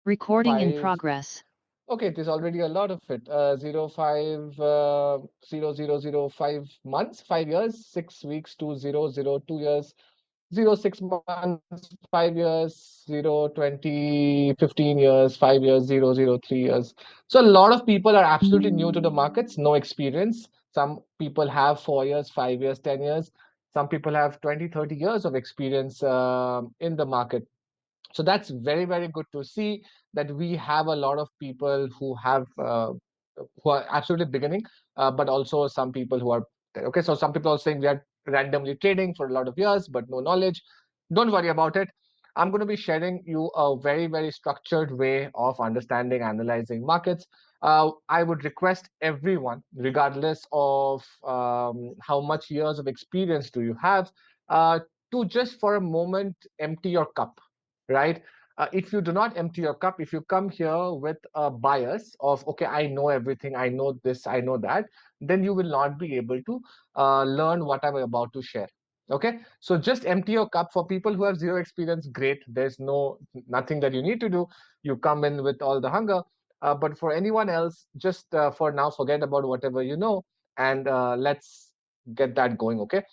Recording in 5. progress. Okay, there's already a lot of it. 05 0005 months, 5 years, 6 weeks, 2002 years, 06 months, 5 years, 020 15 years, 5 years, 003 years. So a lot of people are absolutely new to the markets, no experience. Some people have 4 years, 5 years, 10 years. Some people have 20, 30 years of experience in the market. So that's very, very good to see that we have a lot of people who are absolutely beginning, but also some people who are okay. So some people are saying we are randomly trading for a lot of years but no knowledge. Don't worry about it. I'm going to be sharing you a very, very structured way of understanding, analyzing markets. I would request everyone, regardless of how much years of experience do you have, to just for a moment empty your cup, right? If you do not empty your cup, if you come here with a bias of, okay, I know everything, I know this, I know that, then you will not be able to learn what I'm about to share. Okay, so just empty your cup. For people who have zero experience, great. There's nothing that you need to do. You come in with all the hunger. But for anyone else, just for now, forget about whatever you know, and let's get that going. Okay.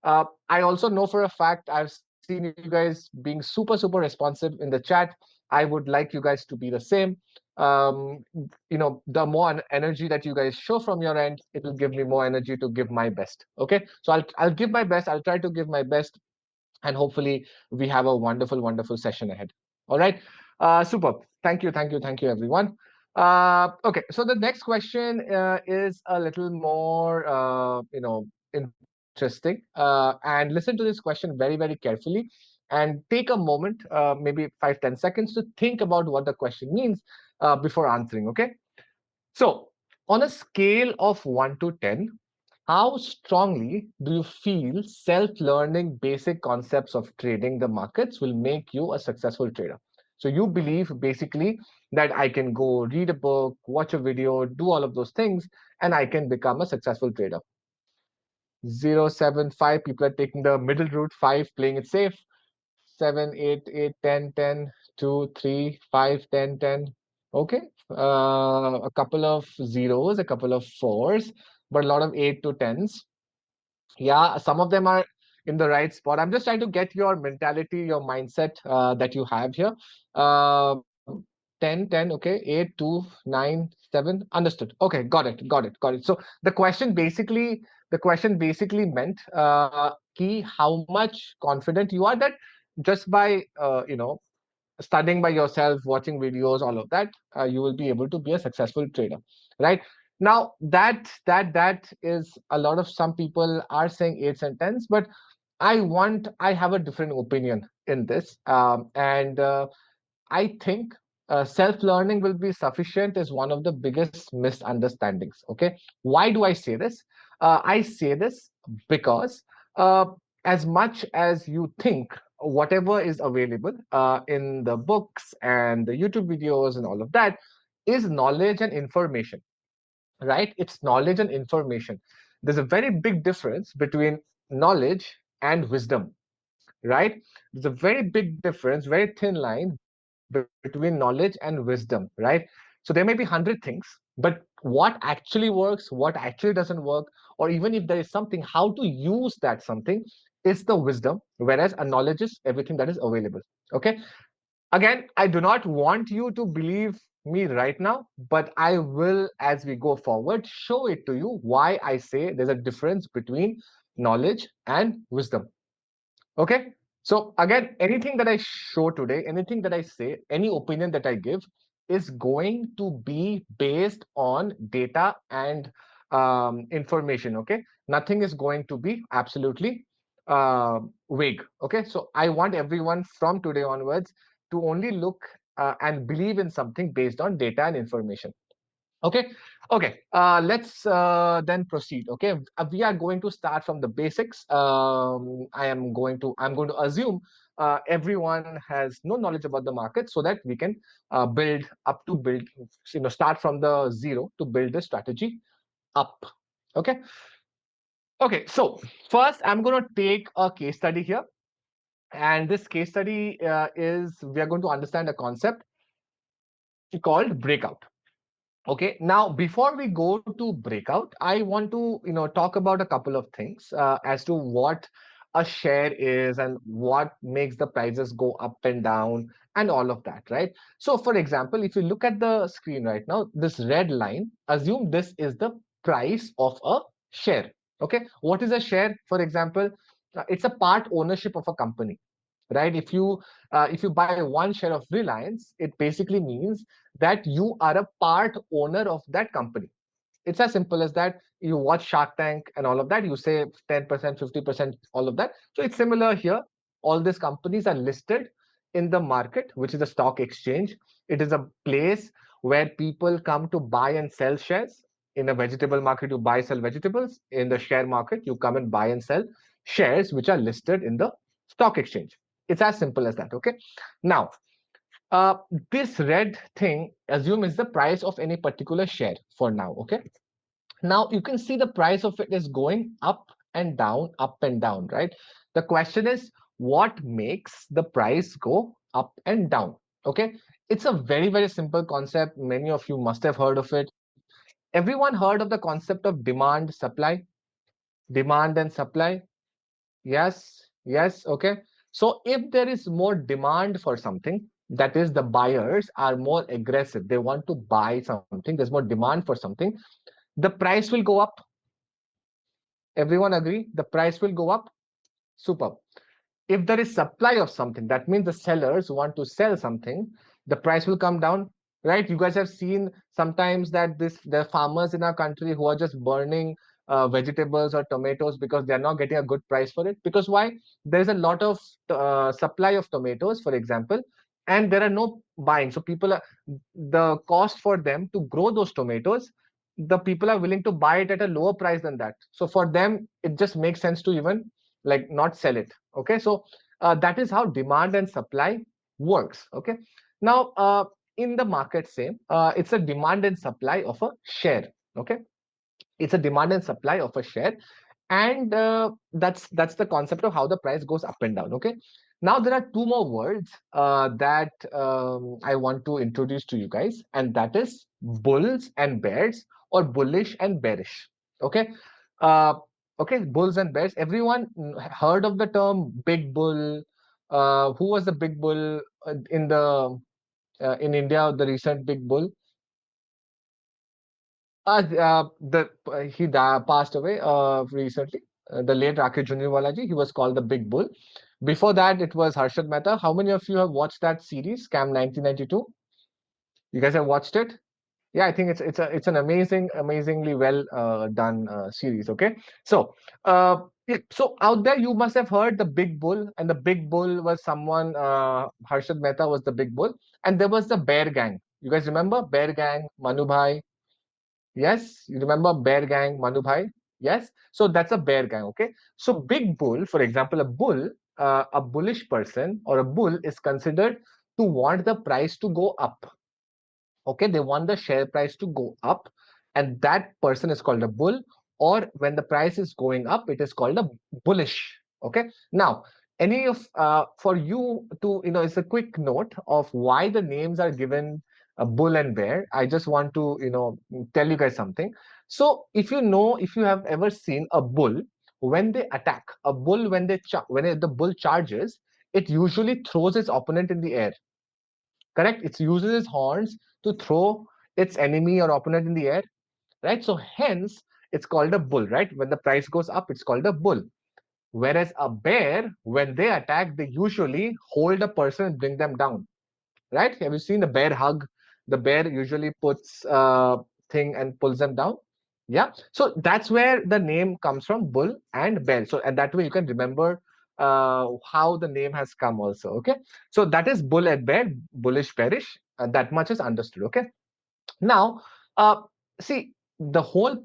I also know for a fact, I've seen you guys being super, super responsive in the chat. I would like you guys to be the same. Um, the more energy that you guys show from your end, it will give me more energy to give my best. Okay, so I'll give my best. I'll try to give my best, and hopefully we have a wonderful, wonderful session ahead. All right, super. Thank you, thank you, thank you, everyone. Okay, so the next question is a little more, interesting. And listen to this question very, very carefully, and take a moment, maybe 5-10 seconds, to think about what the question means before answering. Okay, so on a scale of 1 to 10, how strongly do you feel self-learning basic concepts of trading the markets will make you a successful trader? So you believe basically that I can go read a book, watch a video, do all of those things, and I can become a successful trader. 0, 7, 5, people are taking the middle route, 5, playing it safe. 7, 8, 8, 10, 10, 2, 3, 5, 10, 10. Okay. A couple of zeros, a couple of fours, but a lot of 8 to 10s. Yeah, some of them are in the right spot. I'm just trying to get your mentality, your mindset that you have here. Um 10, 10, okay, 8, 2, 9, 7. Understood. Okay, got it, got it, got it. So the question basically meant key how much confident you are that just by studying by yourself, watching videos, all of that, you will be able to be a successful trader, right? Now that is a lot of some people are saying eights and tens, but I have a different opinion in this, and I think self-learning will be sufficient is one of the biggest misunderstandings. Okay, why do I say this? I say this because uh, as much as you think whatever is available in the books and the YouTube videos and all of that is knowledge and information, right? It's knowledge and information. There's a very big difference between knowledge and wisdom, right? There's a very big difference, very thin line between knowledge and wisdom, right? So there may be 100 things, but what actually works, what actually doesn't work, or even if there is something, how to use that something is the wisdom, whereas a knowledge is everything that is available. Okay. Again, I do not want you to believe me right now, but I will, as we go forward, show it to you why I say there's a difference between knowledge and wisdom. Okay. So again, anything that I show today, anything that I say, any opinion that I give is going to be based on data and information. Okay. Nothing is going to be absolutely vague. Okay. So I want everyone from today onwards to only look and believe in something based on data and information. Okay. Okay. Let's then proceed. Okay. We are going to start from the basics. I'm going to assume everyone has no knowledge about the market, so that we can build, start from the zero to build the strategy up. Okay. Okay, so first I'm going to take a case study here, and this case study is we are going to understand a concept called breakout. Okay, now before we go to breakout, I want to talk about a couple of things as to what a share is and what makes the prices go up and down and all of that, right? So, for example, if you look at the screen right now, this red line, assume this is the price of a share. Okay, what is a share? For example, it's a part ownership of a company, right? If you buy one share of Reliance, it basically means that you are a part owner of that company. It's as simple as that. You watch Shark Tank and all of that, you say 10%, 50%, all of that. So it's similar here. All these companies are listed in the market, which is a stock exchange. It is a place where people come to buy and sell shares. In a vegetable market, you buy, sell vegetables. In the share market, you come and buy and sell shares which are listed in the stock exchange. It's as simple as that. Okay. Now, uh, this red thing, assume, is the price of any particular share for now. Okay. Now you can see the price of it is going up and down, right? The question is, what makes the price go up and down? Okay. It's a very, very simple concept. Many of you must have heard of it. Everyone heard of the concept of demand, supply, demand and supply. Yes, yes, okay. So if there is more demand for something, that is, the buyers are more aggressive, they want to buy something, there's more demand for something, the price will go up. Everyone agree? The price will go up. Super. If there is supply of something, that means the sellers want to sell something, the price will come down, right? You guys have seen sometimes that this there are farmers in our country who are just burning vegetables or tomatoes because they are not getting a good price for it. Because why? There's a lot of supply of tomatoes, for example, and there are no buying. So people are, the cost for them to grow those tomatoes, the people are willing to buy it at a lower price than that. So for them, it just makes sense to even like not sell it. Okay, so that is how demand and supply works. Okay, now in the market, same, it's a demand and supply of a share. Okay, it's a demand and supply of a share, and that's the concept of how the price goes up and down. Okay, now there are two more words that I want to introduce to you guys, and that is bulls and bears, or bullish and bearish. Okay. uh, okay, bulls and bears, everyone heard of the term big bull? Who was the big bull in India, the recent big bull? Passed away recently. The late Rakesh Juniwalaji, he was called the Big Bull. Before that, it was Harshad Mehta. How many of you have watched that series, Scam 1992? You guys have watched it? Yeah, I think it's an amazingly well done series. Okay, so so out there you must have heard the Big Bull, and the Big Bull was someone. Harshad Mehta was the Big Bull, and there was the Bear Gang. You guys remember Bear Gang, Manu Bhai? Yes, you remember Bear Gang, Manu Bhai? Yes, so that's a bear gang. Okay, so big bull, for example, a bullish person or a bull is considered to want the price to go up. Okay, they want the share price to go up, and that person is called a bull. Or when the price is going up, it is called a bullish. Okay, now any of for you to it's a quick note of why the names are given a bull and bear. I just want to tell you guys something. So if you have ever seen a bull, when they attack, a bull, when the bull charges, it usually throws its opponent in the air. Correct? It uses its horns to throw its enemy or opponent in the air, right? So hence it's called a bull, right? When the price goes up, it's called a bull. Whereas a bear, when they attack, they usually hold a person and bring them down, right? Have you seen the bear hug? The bear usually puts thing and pulls them down. Yeah. So that's where the name comes from, bull and bear. So and that way you can remember how the name has come also. Okay. So that is bull and bear, bullish, bearish. That much is understood. Okay. Now, uh, see the whole.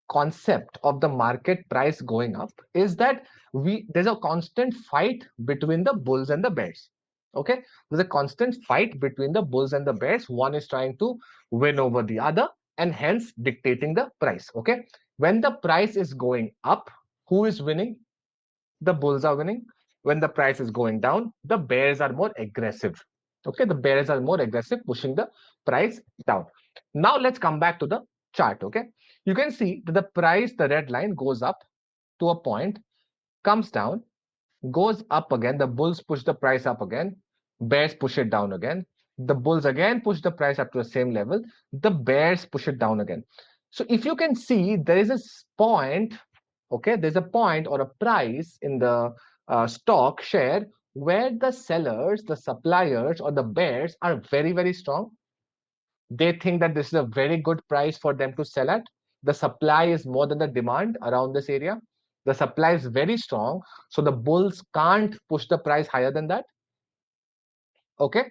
concept of the market price going up is that there's a constant fight between the bulls and the bears. Okay, there's a constant fight between the bulls and the bears. One is trying to win over the other and hence dictating the price. Okay, when the price is going up, who is winning? The bulls are winning. When the price is going down, the bears are more aggressive. Okay, the bears are more aggressive, pushing the price down. Now let's come back to the chart. Okay, you can see that the price, the red line, goes up to a point, comes down, goes up again. The bulls push the price up again, bears push it down again. The bulls again push the price up to the same level, the bears push it down again. So if you can see, there is a point, okay, there's a point or a price in the stock share where the sellers, the suppliers, or the bears are very, very strong. They think that this is a very good price for them to sell at. The supply is more than the demand around this area. The supply is very strong, so the bulls can't push the price higher than that. Okay,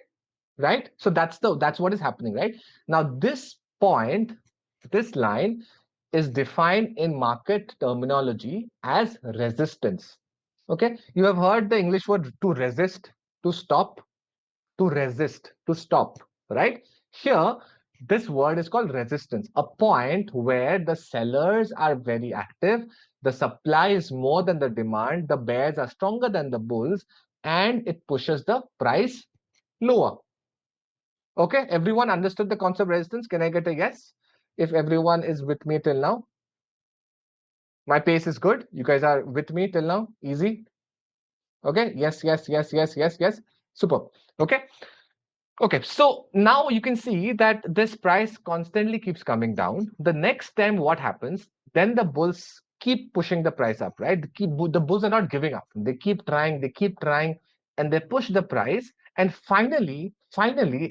right? So that's what is happening, right? Now this point, this line is defined in market terminology as resistance. Okay, you have heard the English word to resist, to stop, to resist, to stop, right? Here, this word is called resistance, a point where the sellers are very active, the supply is more than the demand, the bears are stronger than the bulls, and it pushes the price lower. Okay, everyone understood the concept of resistance? Can I get a yes? If everyone is with me till now, my pace is good. You guys are with me till now? Easy? Okay, yes, yes, yes, yes, yes, yes. Super. Okay. Okay, so now you can see that this price constantly keeps coming down. The next time what happens, then the bulls keep pushing the price up, right? The bulls are not giving up. They keep trying, and they push the price. And finally,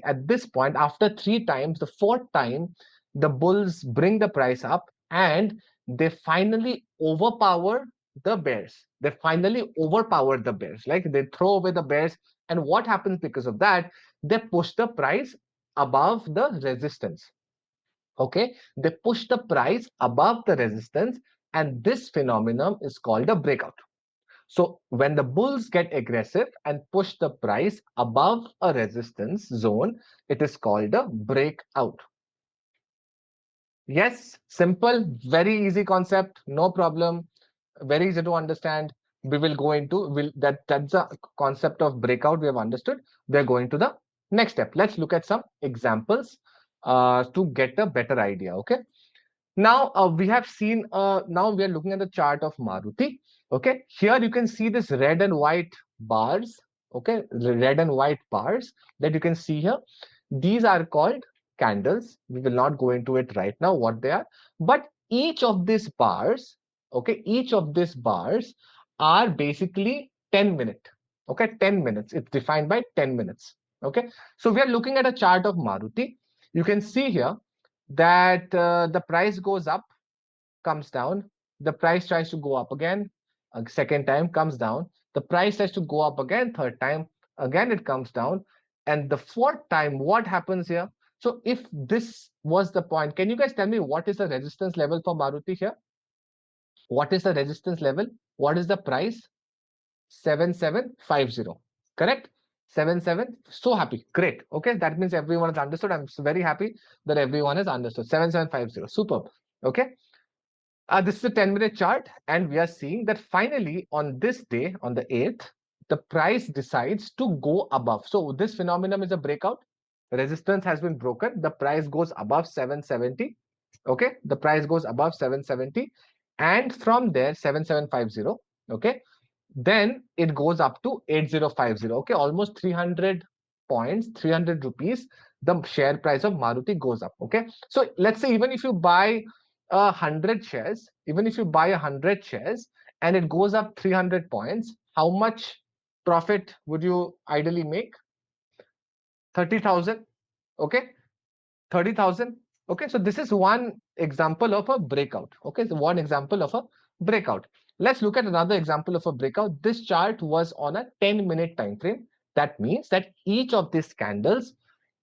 at this point, after three times, the fourth time, the bulls bring the price up and they finally overpower the bears. They finally overpower the bears. Like they throw away the bears. And what happens because of that? They push the price above the resistance. Okay, they push the price above the resistance, and this phenomenon is called a breakout. So when the bulls get aggressive and push the price above a resistance zone, it is called a breakout. Yes, simple, very easy concept, no problem, very easy to understand. We will go into will that that's the concept of breakout we have understood. We're going to the next step. Let's look at some examples to get a better idea. Okay. Now we have seen. Now we are looking at the chart of Maruti. Okay, here you can see this red and white bars. Okay, the red and white bars that you can see here. These are called candles. We will not go into it right now what they are, but each of these bars, okay, each of these bars are basically 10 minutes. Okay, 10 minutes. It's defined by 10 minutes. Okay, so we are looking at a chart of Maruti. You can see here that the price goes up, comes down, the price tries to go up again, a second time comes down, the price tries to go up again, third time, again it comes down, and the fourth time, what happens here? So if this was the point, can you guys tell me what is the resistance level for Maruti here? What is the resistance level? What is the price? 7750. Correct? 77. So happy. Great. Okay. That means everyone has understood. I'm very happy that everyone has understood. 7750. Superb. Okay. This is a 10-minute chart, and we are seeing that finally on this day, on the 8th, the price decides to go above. So this phenomenon is a breakout. Resistance has been broken. The price goes above 770. Okay. The price goes above 770. And from there, 7750. Okay, then it goes up to 8050. Okay, almost 300 points, 300 rupees. The share price of Maruti goes up. Okay, so let's say even if you buy 100 shares, even if you buy 100 shares and it goes up 300 points, how much profit would you ideally make? 30,000. Okay, 30,000. Okay, so this is one example of a breakout. Okay, so one example of a breakout. Let's look at another example of a breakout. This chart was on a 10-minute time frame. That means that each of these candles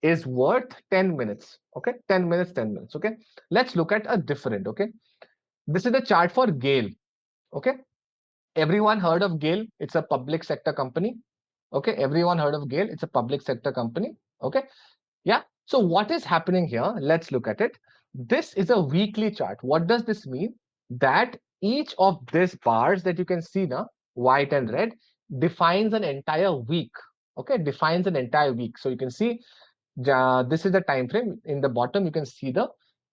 is worth 10 minutes. Okay, 10 minutes, 10 minutes. Okay, let's look at a different. Okay, This is the chart for Gale. Okay, everyone heard of Gale? It's a public sector company. Okay, everyone heard of Gale? It's a public sector company. Okay, yeah. So what is happening here? Let's look at it. This is a weekly chart. What does this mean? That each of these bars that you can see now, white and red, defines an entire week. Okay, defines an entire week. So you can see this is the time frame. In the bottom, you can see the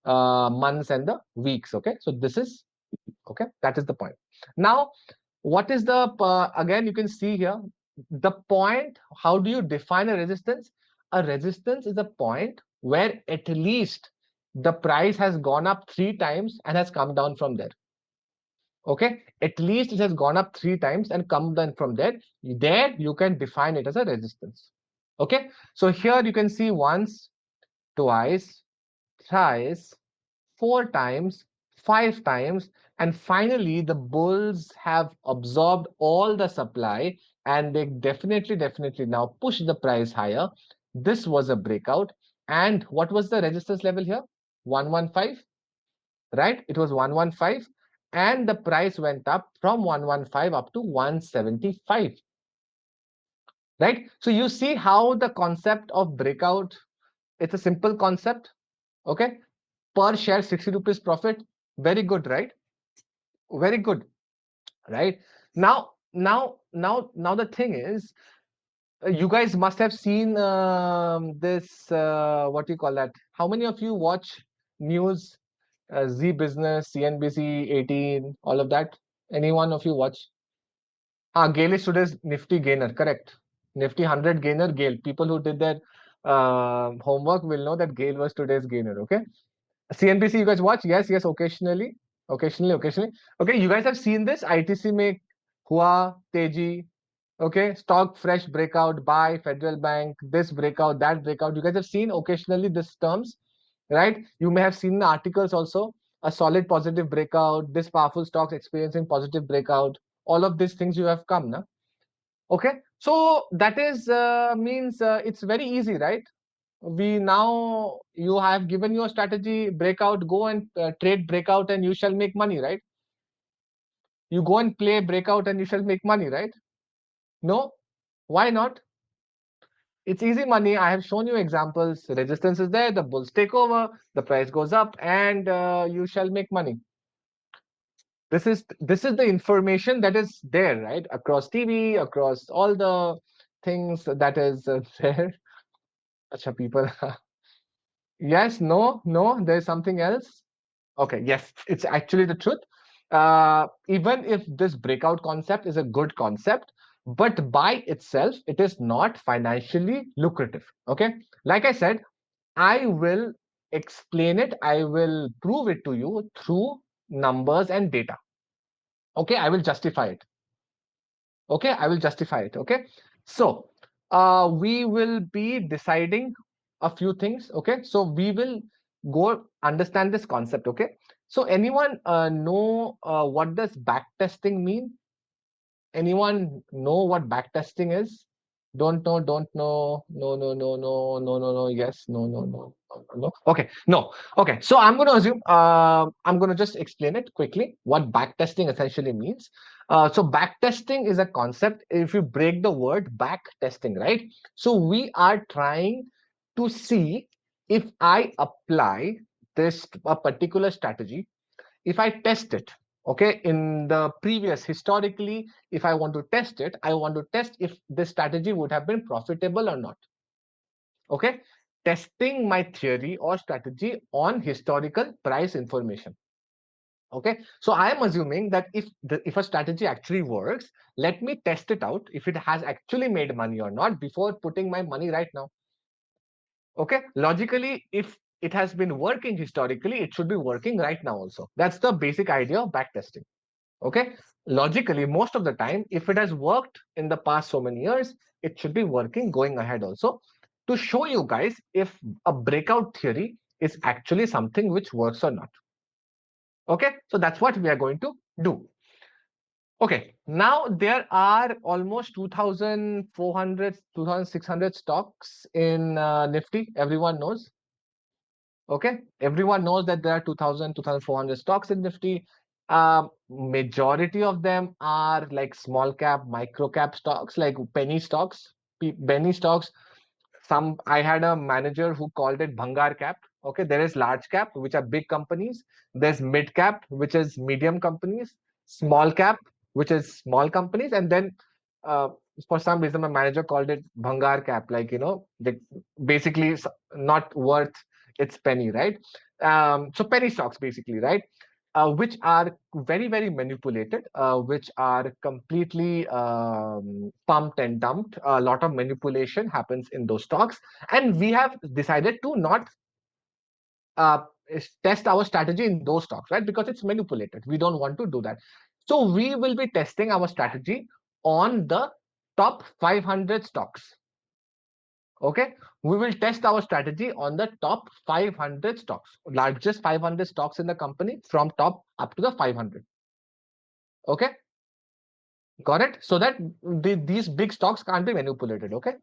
months and the weeks. Okay, so this is okay. That is the point. Now, what is the again? You can see here the point. How do you define a resistance? A resistance is a point where at least the price has gone up three times and has come down from there. Okay, at least it has gone up three times and come down from there. There you can define it as a resistance. Okay, so here you can see once, twice, thrice, four times, five times, and finally the bulls have absorbed all the supply and they definitely now push the price higher. This was a breakout. And what was the resistance level here? 115, right? It was 115, and the price went up from 115 up to 175, right? So you see how the concept of breakout, it's a simple concept. Okay, per share 60 rupees profit, very good, right? Very good, right? Now the thing is, you guys must have seen this what do you call that, how many of you watch news, Z Business, CNBC 18, all of that? Any one of you watch? Gale is today's Nifty gainer, correct? Nifty 100 gainer, Gale. People who did their homework will know that Gale was today's gainer. Okay, CNBC, you guys watch? Yes, yes, occasionally. Occasionally. Okay, you guys have seen this? ITC make Hua, Teji, okay, stock fresh breakout, buy, Federal Bank, this breakout, that breakout. You guys have seen occasionally these terms, right? You may have seen the articles also. A solid positive breakout, this powerful stocks experiencing positive breakout. All of these things you have come, now. Okay, so that is means it's very easy, right? We now, you have given your strategy breakout, go and trade breakout and you shall make money, right? You go and play breakout and you shall make money, right? No, why not? It's easy money. I have shown you examples. Resistance is there, the bulls take over, the price goes up, and you shall make money. This is the information that is there, right? Across TV, across all the things that is there. Acha, people. Yes, no, no, there's something else. Okay, yes, it's actually the truth. Even if this breakout concept is a good concept, but by itself, it is not financially lucrative. Okay, like I said, I will explain it, I will prove it to you through numbers and data. Okay, I will justify it. Okay, I will justify it. Okay, so we will be deciding a few things. Okay, so we will go understand this concept. Okay, so anyone know what does backtesting mean? Anyone know what backtesting is? Don't know, don't know. No, no, no, no, no, no, no. Yes, no, no, no, no, no, no. Okay, no. Okay, so I'm going to assume, I'm going to just explain it quickly what backtesting essentially means. So backtesting is a concept. If you break the word backtesting, right? So we are trying to see if I apply this a particular strategy, if I test it, okay, in the previous historically, if I want to test it, I want to test if this strategy would have been profitable or not. Okay, testing my theory or strategy on historical price information. Okay, so I am assuming that if a strategy actually works, let me test it out if it has actually made money or not before putting my money right now. Okay, logically, if it has been working historically, it should be working right now also. That's the basic idea of backtesting. Okay, logically, most of the time, if it has worked in the past so many years, it should be working going ahead also, to show you guys if a breakout theory is actually something which works or not. Okay, so that's what we are going to do. Okay, now there are almost 2,400, 2,600 stocks in Nifty. Everyone knows. Okay, everyone knows that there are 2,000, 2,400 stocks in Nifty. Majority of them are like small cap, micro cap stocks, like penny stocks, penny stocks. Some I had a manager who called it Bhangar cap. Okay, there is large cap, which are big companies. There's mid cap, which is medium companies. Small cap, which is small companies, and then uh, for some reason my manager called it Bhangar cap, like basically not worth its penny, right? So penny stocks, basically, right? Which are very, very manipulated, which are completely pumped and dumped. A lot of manipulation happens in those stocks. And we have decided to not uh, test our strategy in those stocks, right? Because it's manipulated. We don't want to do that. So we will be testing our strategy on the top 500 stocks. Okay, we will test our strategy on the top 500 stocks, largest 500 stocks in the company, from top up to the 500. Okay, got it? So that these big stocks can't be manipulated. Okay,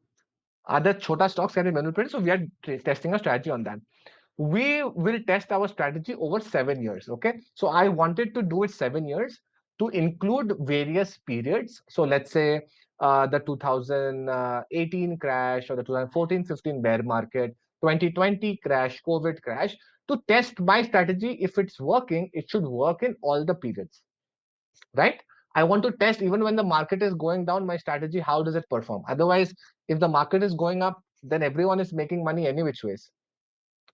other chota stocks can be manipulated. So we are testing a strategy on that. We will test our strategy over 7 years. Okay, so I wanted to do it 7 years to include various periods. So let's say the 2018 crash, or the 2014-15 bear market, 2020 crash, COVID crash. To test my strategy, if it's working, it should work in all the periods, right? I want to test even when the market is going down, my strategy, how does it perform? Otherwise, if the market is going up, then everyone is making money any which ways.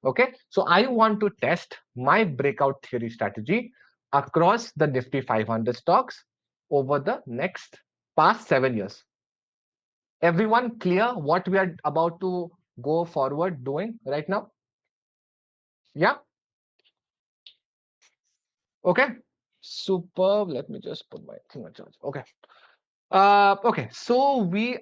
Okay, so I want to test my breakout theory strategy across the Nifty 500 stocks over the next past 7 years. Everyone clear what we are about to go forward doing right now? Yeah. Okay, superb. Let me just put my thing on charge. Okay. Okay, so we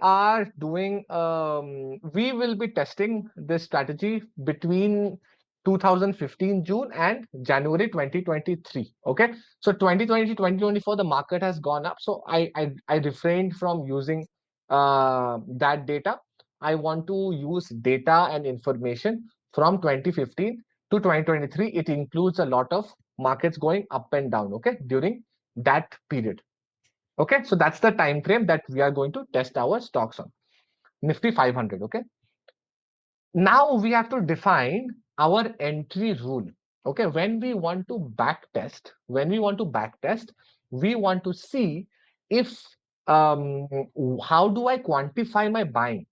will be testing this strategy between 2015 June and January 2023. Okay, so 2020, 2024, the market has gone up. So I refrained from using that data. I want to use data and information from 2015 to 2023. It includes a lot of markets going up and down, okay, during that period. Okay, so that's the time frame that we are going to test our stocks on. Nifty 500. Okay, now we have to define our entry rule. Okay, we want to see if um, how do I quantify my buying.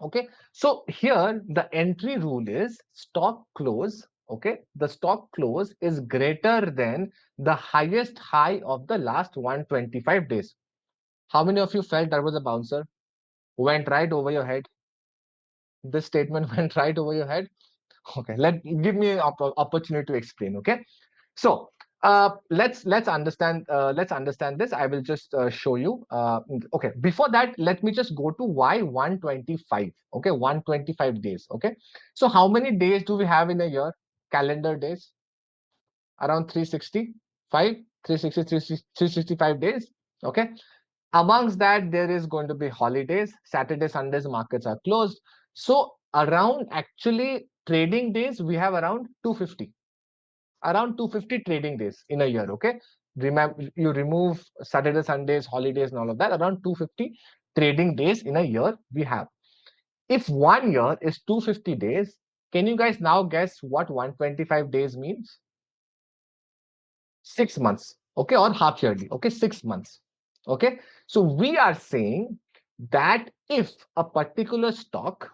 Okay, so here the entry rule is stock close. Okay, the stock close is greater than the highest high of the last 125 days. How many of you felt that was a bouncer? Went right over your head. This statement went right over your head. Okay, give me an opportunity to explain. Okay, so let's understand this. I will just show you. Okay, before that, let me just go to why 125. Okay, 125 days. Okay, so how many days do we have in a year? Calendar days, around 365, 360, 365 days. Okay, amongst that, there is going to be holidays. Saturday, Sundays, markets are closed. So around, actually, trading days, we have around 250. Around 250 trading days in a year. Okay, remember, you remove Saturday, Sundays, holidays, and all of that. Around 250 trading days in a year we have. If 1 year is 250 days, can you guys now guess what 125 days means? 6 months. Okay, or half yearly. Okay, 6 months. Okay, so we are saying that if a particular stock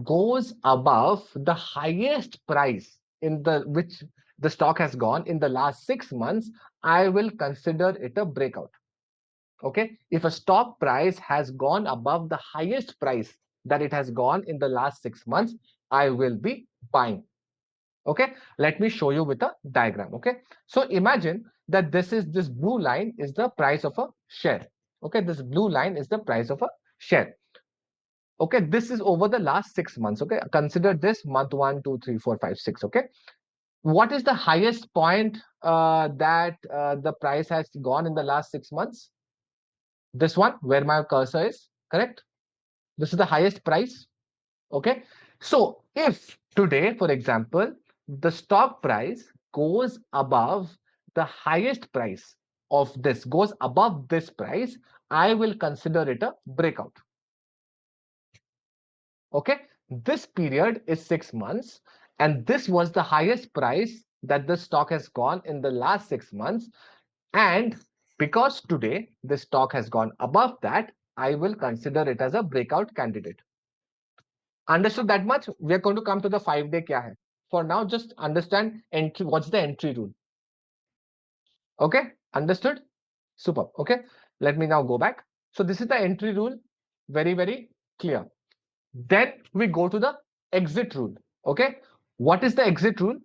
goes above the highest price in the which the stock has gone in the last 6 months, I will consider it a breakout. Okay, if a stock price has gone above the highest price that it has gone in the last 6 months, I will be buying. Okay, let me show you with a diagram. Okay, so imagine that this blue line is the price of a share. Okay, this blue line is the price of a share. Okay, this is over the last 6 months. Okay, consider this month one, two, three, four, five, six. Okay, what is the highest point that the price has gone in the last 6 months? This one, where my cursor is, correct? This is the highest price. Okay, so if today, for example, the stock price goes above the highest price of this goes above this price, I will consider it a breakout. Okay, this period is 6 months, and this was the highest price that the stock has gone in the last 6 months. And because today the stock has gone above that, I will consider it as a breakout candidate. Understood that much? We are going to come to the 5 day kya hai. For now, just understand entry. What's the entry rule? Okay, understood? Super. Okay, let me now go back. So this is the entry rule. Very, very clear. Then we go to the exit rule. Okay, what is the exit rule?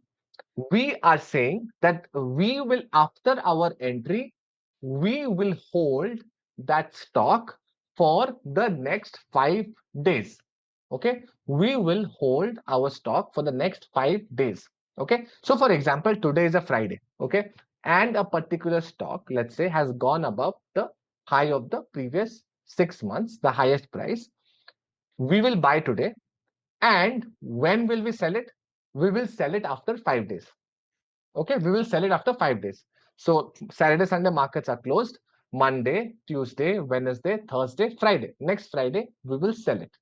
We are saying that we will, after our entry, we will hold that stock for the next 5 days. Okay, we will hold our stock for the next 5 days. Okay, so for example, today is a Friday. Okay, and a particular stock, let's say, has gone above the high of the previous 6 months, the highest price. We will buy today. And when will we sell it? We will sell it after 5 days. Okay, we will sell it after 5 days. So Saturday, Sunday markets are closed. Monday, Tuesday, Wednesday, Thursday, Friday. Next Friday, we will sell it.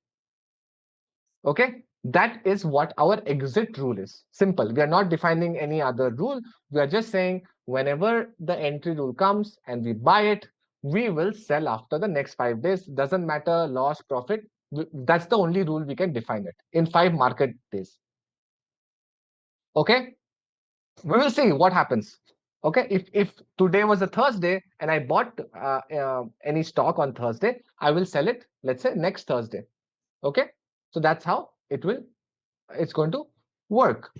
Okay, that is what our exit rule is. Simple. We are not defining any other rule. We are just saying whenever the entry rule comes and we buy it, we will sell after the next 5 days. Doesn't matter loss, profit. That's the only rule we can define it in 5 market days. Okay, we will see what happens. Okay, if today was a Thursday and I bought any stock on Thursday, I will sell it, let's say, next Thursday. Okay, so that's how it's going to work.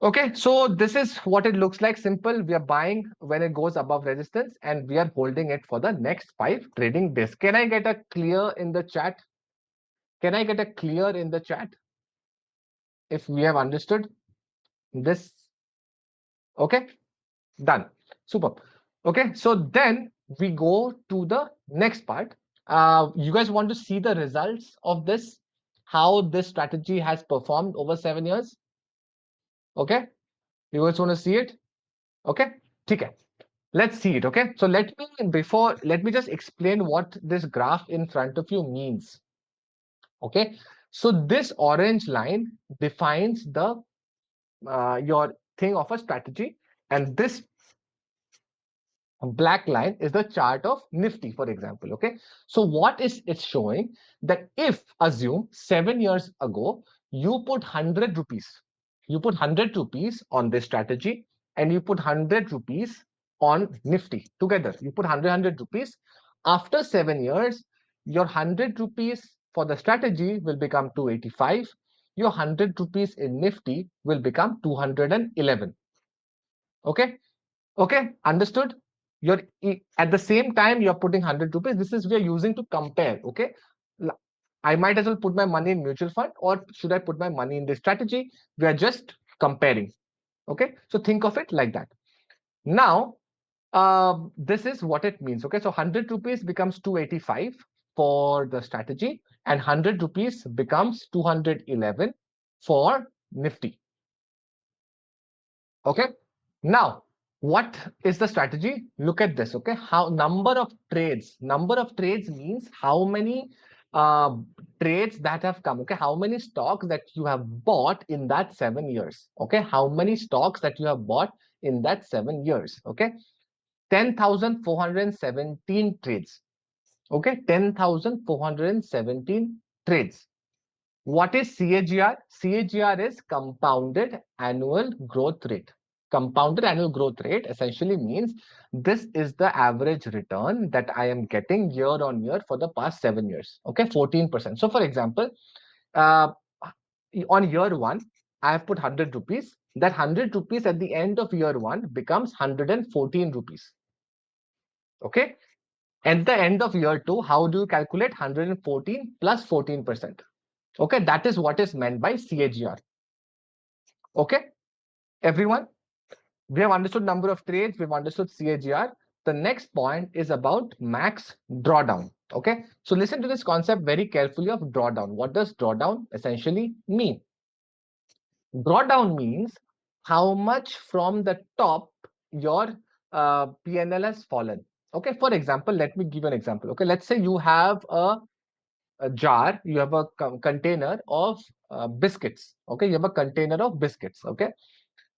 Okay, so this is what it looks like. Simple. We are buying when it goes above resistance and we are holding it for the next 5 trading days. Can I get a clear in the chat? Can I get a clear in the chat if we have understood this? Okay, done. Super. Okay, so then we go to the next part. You guys want to see the results of this, how this strategy has performed over 7 years? Okay, you guys want to see it? Okay, okay. Let's see it. Okay, so let me just explain what this graph in front of you means. Okay, so this orange line defines the your thing of a strategy, and this black line is the chart of Nifty, for example. Okay, so what is it showing? That if assume 7 years ago you put 100 rupees, you put 100 rupees on this strategy, and you put 100 rupees on Nifty together, you put 100 rupees. After 7 years, your 100 rupees for the strategy will become 285. Your 100 rupees in Nifty will become 211. Okay, okay, understood? You're at the same time you're putting 100 rupees. This is we are using to compare. Okay, I might as well put my money in mutual fund, or should I put my money in this strategy? We are just comparing. Okay, so think of it like that. Now, this is what it means. Okay, so 100 rupees becomes 285 for the strategy, and 100 rupees becomes 211 for Nifty. Okay, now what is the strategy? Look at this. Okay, how number of trades means how many uh, trades that have come. Okay, how many stocks that you have bought in that 7 years. Okay, how many stocks that you have bought in that 7 years. Okay, 10,417 trades. Okay, 10,417 trades. What is CAGR? CAGR is compounded annual growth rate. Compounded annual growth rate essentially means this is the average return that I am getting year on year for the past 7 years. Okay, 14%. So, for example, uh, on year one, I have put 100 rupees. That 100 rupees at the end of year one becomes 114 rupees. Okay, at the end of year two, how do you calculate 114 plus 14%? Okay, that is what is meant by CAGR. Okay, everyone, we have understood number of trades, we've understood CAGR. The next point is about max drawdown. Okay, so listen to this concept very carefully of drawdown. What does drawdown essentially mean? Drawdown means how much from the top your PNL has fallen. Okay, for example, let me give you an example. Okay, let's say you have a jar, you have a container of biscuits. Okay, you have a container of biscuits. Okay,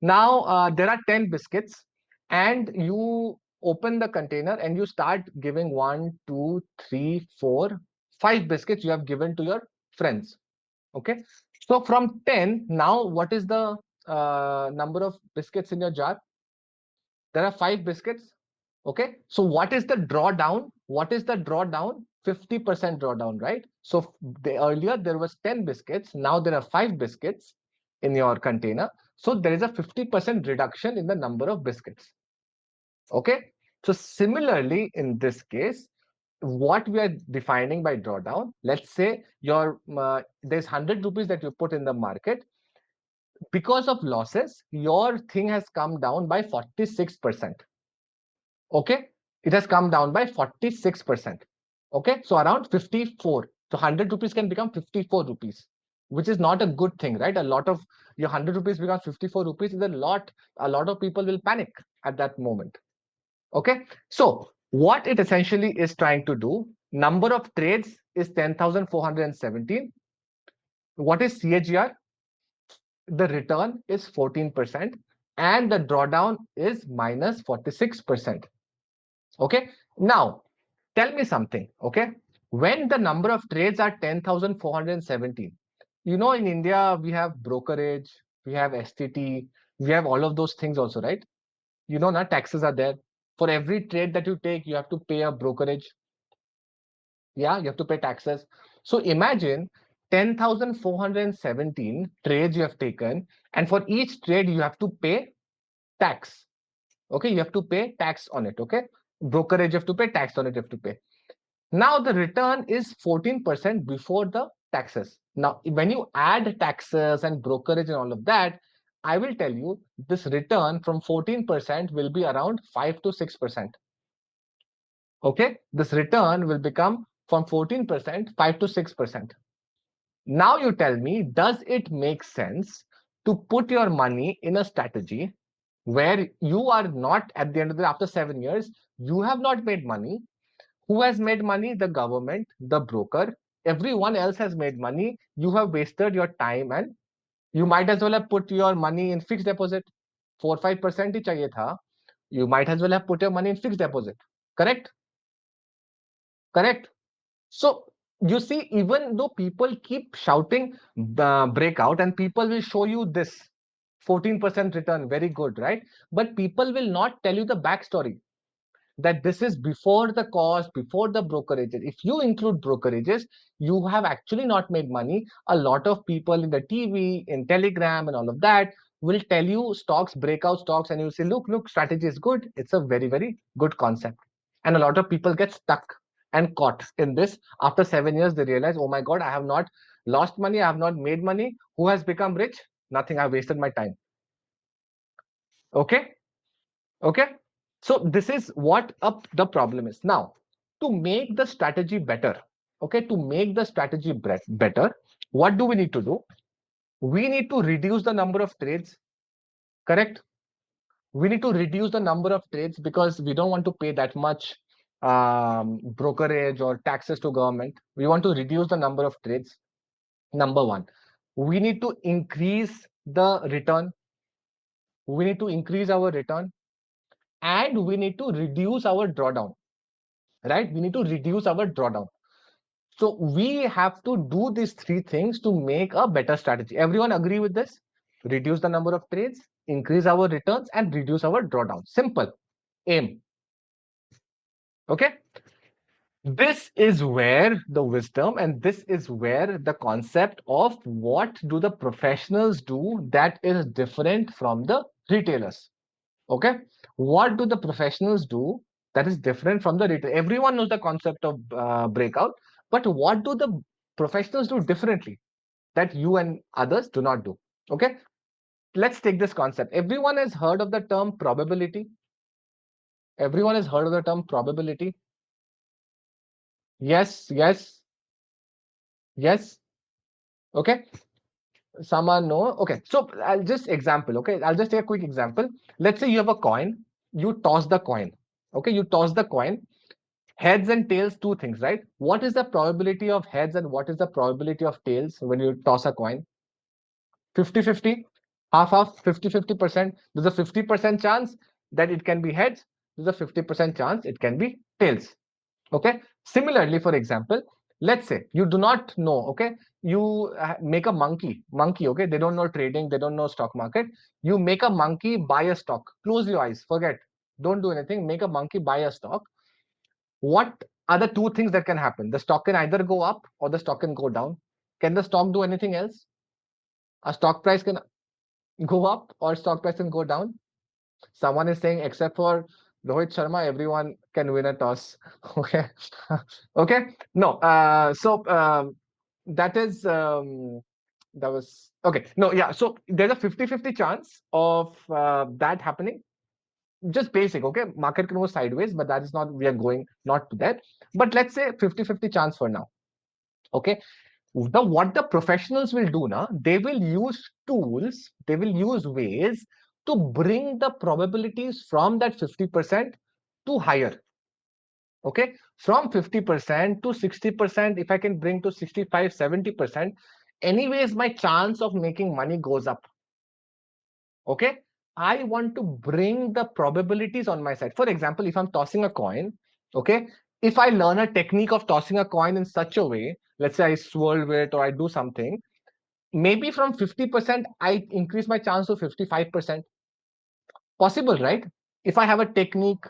now there are 10 biscuits, and you open the container and you start giving one, two, three, four, five biscuits you have given to your friends. Okay, so from 10, now what is the number of biscuits in your jar? There are five biscuits. Okay, so what is the drawdown? What is the drawdown? 50% drawdown, right? So earlier there was 10 biscuits, now there are five biscuits in your container. So there is a 50% reduction in the number of biscuits. Okay, so similarly in this case, what we are defining by drawdown, let's say your there's 100 rupees that you put in the market. Because of losses, your thing has come down by 46%. Okay, it has come down by 46%. Okay, so around 54. So 100 rupees can become 54 rupees, which is not a good thing, right? A lot of your 100 rupees becomes 54 rupees is a lot. A lot of people will panic at that moment. Okay, so what it essentially is trying to do, number of trades is 10,417. What is CAGR? The return is 14%, and the drawdown is minus 46%. Okay, now tell me something. Okay, when the number of trades are 10,417, in India we have brokerage, we have STT, we have all of those things also, right? Now taxes are there. For every trade that you take, you have to pay a brokerage. Yeah, you have to pay taxes. So imagine 10,417 trades you have taken, and for each trade you have to pay tax. Okay, you have to pay tax on it. Okay, brokerage you have to pay, tax on it you have to pay. Now the return is 14% before the taxes. Now, when you add taxes and brokerage and all of that, I will tell you this return from 14% will be around 5 to 6%. Okay, this return will become from 14%, 5 to 6%. Now you tell me, does it make sense to put your money in a strategy where you are not at the end of the after 7 years, you have not made money? Who has made money? The government, the broker, everyone else has made money. You have wasted your time, and you might as well have put your money in fixed deposit. 4-5% ही चाहिए था. You might as well have put your money in fixed deposit. Correct? Correct. So you see, even though people keep shouting breakout, and people will show you this 14% return, very good, right? But people will not tell you the backstory, that this is before the cost, before the brokerages. If you include brokerages, you have actually not made money. A lot of people in the TV, in Telegram, and all of that will tell you stocks, breakout stocks, and you say, look, strategy is good. It's a very, very good concept. And a lot of people get stuck and caught in this. After 7 years, they realize, oh my God, I have not lost money, I have not made money. Who has become rich? Nothing. I wasted my time. Okay. Okay, so this is what the problem is. Now, to make the strategy better, okay, to make the strategy better, what do we need to do? We need to reduce the number of trades. Correct, we need to reduce the number of trades because we don't want to pay that much brokerage or taxes to government. We want to reduce the number of trades. Number one, we need to increase the return. We need to increase our return, and we need to reduce our drawdown. Right, we need to reduce our drawdown. So we have to do these three things to make a better strategy. Everyone agree with this? Reduce the number of trades, increase our returns, and reduce our drawdown. Simple. Aim. Okay, this is where the wisdom, and this is where the concept of what do the professionals do that is different from the retailers. Okay, what do the professionals do that is different from the retail? Everyone knows the concept of breakout, but what do the professionals do differently that you and others do not do? Okay, let's take this concept. Everyone has heard of the term probability. Everyone has heard of the term probability. Yes, yes, yes. Okay, someone know. Okay, so I'll just example. Okay, I'll just take a quick example. Let's say you have a coin. You toss the coin. Okay, you toss the coin. Heads and tails, two things, right? What is the probability of heads and what is the probability of tails when you toss a coin? 50-50, half half, 50-50%. There's a 50% chance that it can be heads. There's a 50% chance it can be tails. Okay. Similarly, for example, let's say you do not know. Okay, you make a monkey. Okay, they don't know trading, they don't know stock market. You make a monkey buy a stock. Close your eyes, forget, don't do anything. Make a monkey buy a stock. What are the two things that can happen? The stock can either go up or the stock can go down. Can the stock do anything else? A stock price can go up or stock price can go down. Someone is saying, except for Rohit Sharma, everyone can win a toss. Okay. Okay. No. That is, that was, okay. No, yeah. So there's a 50-50 chance of that happening. Just basic. Okay. Market can go sideways, but that is not, we are going not to that. But let's say 50-50 chance for now. Okay. What the professionals will do now, they will use tools, they will use ways to bring the probabilities from that 50% to higher. Okay, from 50% to 60%, if I can bring to 65-70%, anyways my chance of making money goes up. Okay, I want to bring the probabilities on my side. For example, if I'm tossing a coin, okay, if I learn a technique of tossing a coin in such a way, let's say I swirl it or I do something, maybe from 50% I increase my chance to 55%. Possible, right? If I have a technique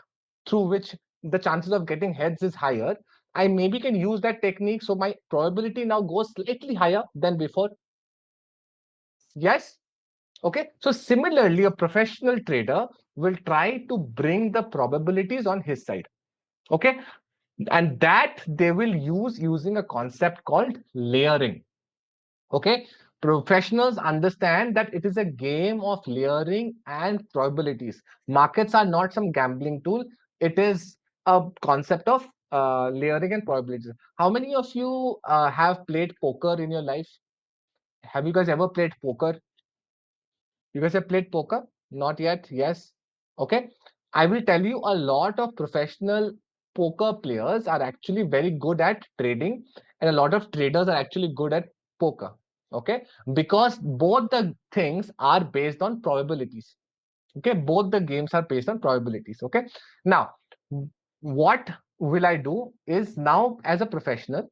through which the chances of getting heads is higher, I maybe can use that technique, so my probability now goes slightly higher than before. Yes. Okay, so similarly a professional trader will try to bring the probabilities on his side. Okay, and that they will use using a concept called layering. Okay, professionals understand that it is a game of layering and probabilities. Markets are not some gambling tool, it is a concept of layering and probabilities. How many of you have played poker in your life? Have you guys ever played poker? You guys have played poker? Not yet? Yes. Okay. I will tell you, a lot of professional poker players are actually very good at trading, and a lot of traders are actually good at poker. Okay. Because both the things are based on probabilities. Okay, both the games are based on probabilities. Okay, now what will I do is, now as a professional,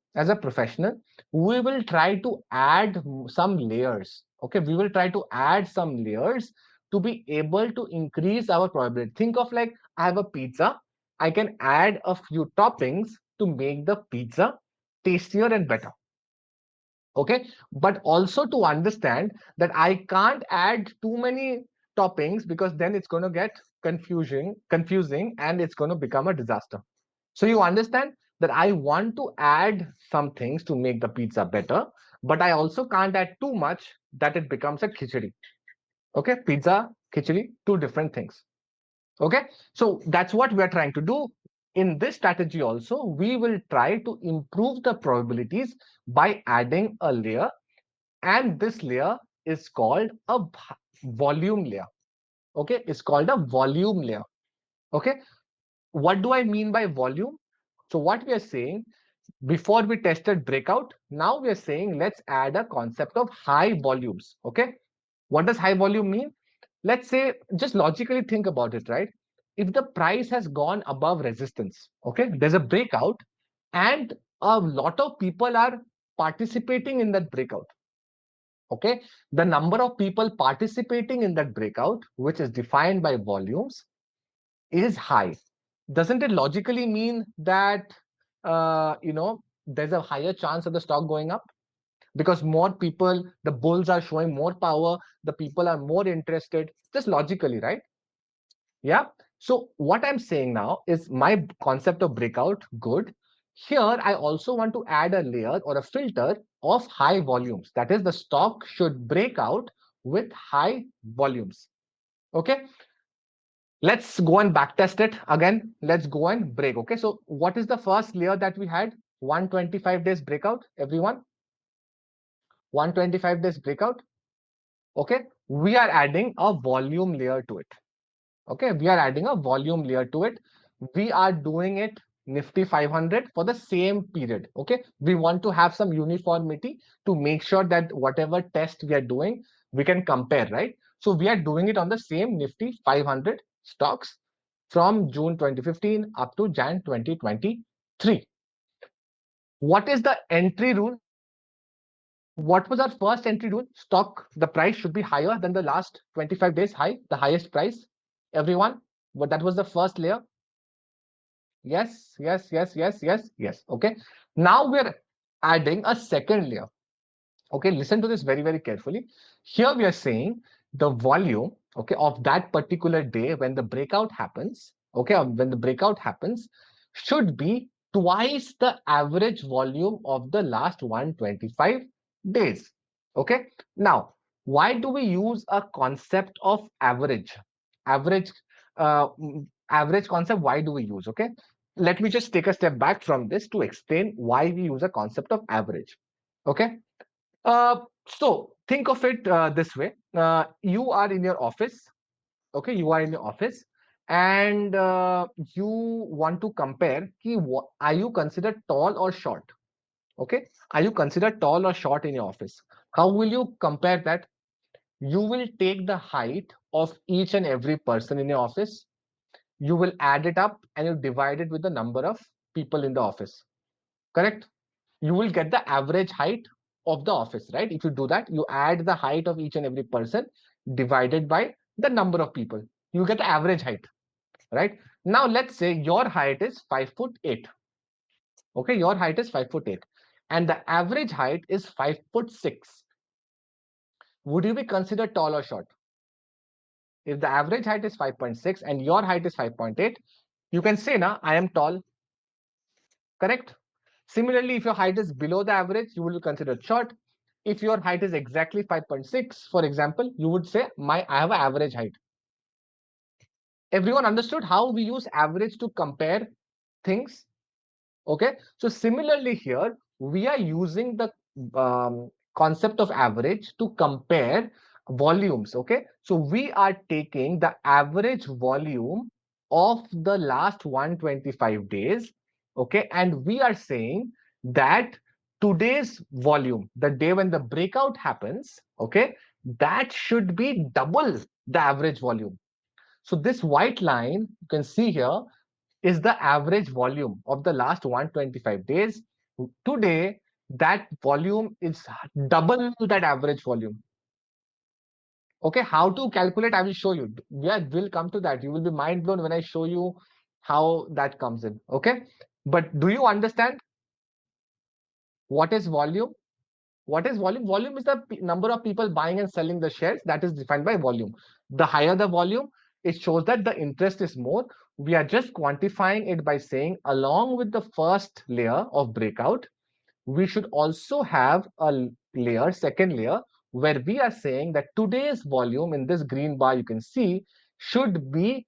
we will try to add some layers. Okay, we will try to add some layers to be able to increase our probability. Think of, like, I have a pizza, I can add a few toppings to make the pizza tastier and better. Okay, but also to understand that I can't add too many toppings, because then it's going to get confusing and it's going to become a disaster. So you understand that I want to add some things to make the pizza better, but I also can't add too much that it becomes a khichdi. Okay, pizza, khichdi, two different things. Okay, so that's what we are trying to do. In this strategy also, we will try to improve the probabilities by adding a layer, and this layer is called a volume layer. Okay, it's called a volume layer. Okay, what do I mean by volume? So what we are saying, before we tested breakout, now we are saying let's add a concept of high volumes. Okay, what does high volume mean? Let's say, just logically think about it, right? If the price has gone above resistance, okay, there's a breakout, and a lot of people are participating in that breakout. Okay, the number of people participating in that breakout, which is defined by volumes, is high. Doesn't it logically mean that there's a higher chance of the stock going up? Because more people, the bulls are showing more power, the people are more interested, just logically, right? Yeah. So what I'm saying now is, my concept of breakout, good. Here, I also want to add a layer or a filter of high volumes. That is, the stock should break out with high volumes. Okay. Let's go and backtest it again. Let's go and break. Okay. So what is the first layer that we had? 125 days breakout, everyone. 125 days breakout. Okay. We are adding a volume layer to it. Okay, we are adding a volume layer to it. We are doing it Nifty 500 for the same period. Okay, we want to have some uniformity to make sure that whatever test we are doing, we can compare, right? So we are doing it on the same Nifty 500 stocks from June 2015 up to Jan 2023. What is the entry rule? What was our first entry rule? Stock, the price should be higher than the last 25 days high, the highest price. Everyone, but that was the first layer. Yes, yes, yes, yes, yes, yes. Okay. Now we're adding a second layer. Okay, listen to this very, very carefully. Here we are saying the volume, okay, of that particular day when the breakout happens, okay, when the breakout happens, should be twice the average volume of the last 125 days. Okay, now, why do we use a concept of average? Average, average concept, why do we use? Okay, let me just take a step back from this to explain why we use a concept of average. Okay, so think of it this way. You are in your office. Okay, you are in your office, and you want to compare. Are you considered tall or short? Okay, are you considered tall or short in your office? How will you compare that? You will take the height of each and every person in your office. You will add it up and you divide it with the number of people in the office. Correct? You will get the average height of the office, right? If you do that, you add the height of each and every person divided by the number of people. You get the average height, right? Now, let's say your height is 5 foot 8. Okay, your height is 5 foot 8, and the average height is 5 foot 6. Would you be considered tall or short? If the average height is 5.6 and your height is 5.8, you can say, "Na, I am tall." Correct? Similarly, if your height is below the average, you will be considered short. If your height is exactly 5.6, for example, you would say, I have an average height. Everyone understood how we use average to compare things? Okay, so similarly here, we are using the concept of average to compare volumes. Okay, so we are taking the average volume of the last 125 days. Okay, and we are saying that today's volume, the day when the breakout happens, okay, that should be double the average volume. So this white line you can see here is the average volume of the last 125 days. Today, that volume is double that average volume. Okay, how to calculate? I will show you. Yeah, we'll come to that. You will be mind blown when I show you how that comes in. Okay, but do you understand what is volume? What is volume? Volume is the number of people buying and selling the shares. That is defined by volume. The higher the volume, it shows that the interest is more. We are just quantifying it by saying, along with the first layer of breakout, we should also have a layer, second layer, where we are saying that today's volume in this green bar you can see should be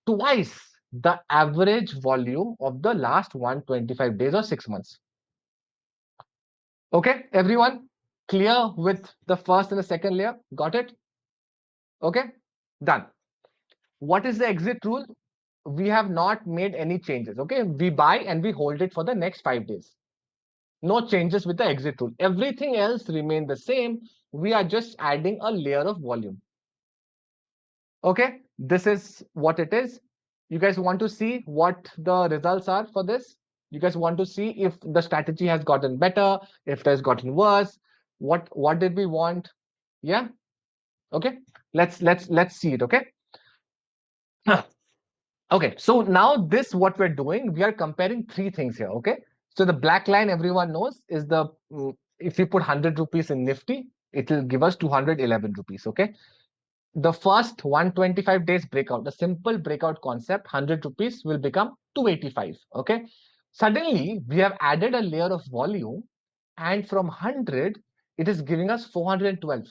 twice the average volume of the last 125 days or 6 months. Okay, everyone, clear with the first and the second layer? Got it? Okay, done. What is the exit rule? We have not made any changes. Okay, we buy and we hold it for the next 5 days. No changes with the exit rule. Everything else remain the same. We are just adding a layer of volume. Okay, this is what it is. You guys want to see what the results are for this? You guys want to see if the strategy has gotten better, if it has gotten worse? What did we want? Yeah. Okay. Let's see it. Okay. Okay. So now this what we're doing, we are comparing three things here. Okay. So the black line everyone knows is the if you put 100 rupees in Nifty, it will give us 211 rupees. Okay. The first 125 days breakout, the simple breakout concept, 100 rupees will become 285. Okay. Suddenly, we have added a layer of volume, and from 100, it is giving us 412.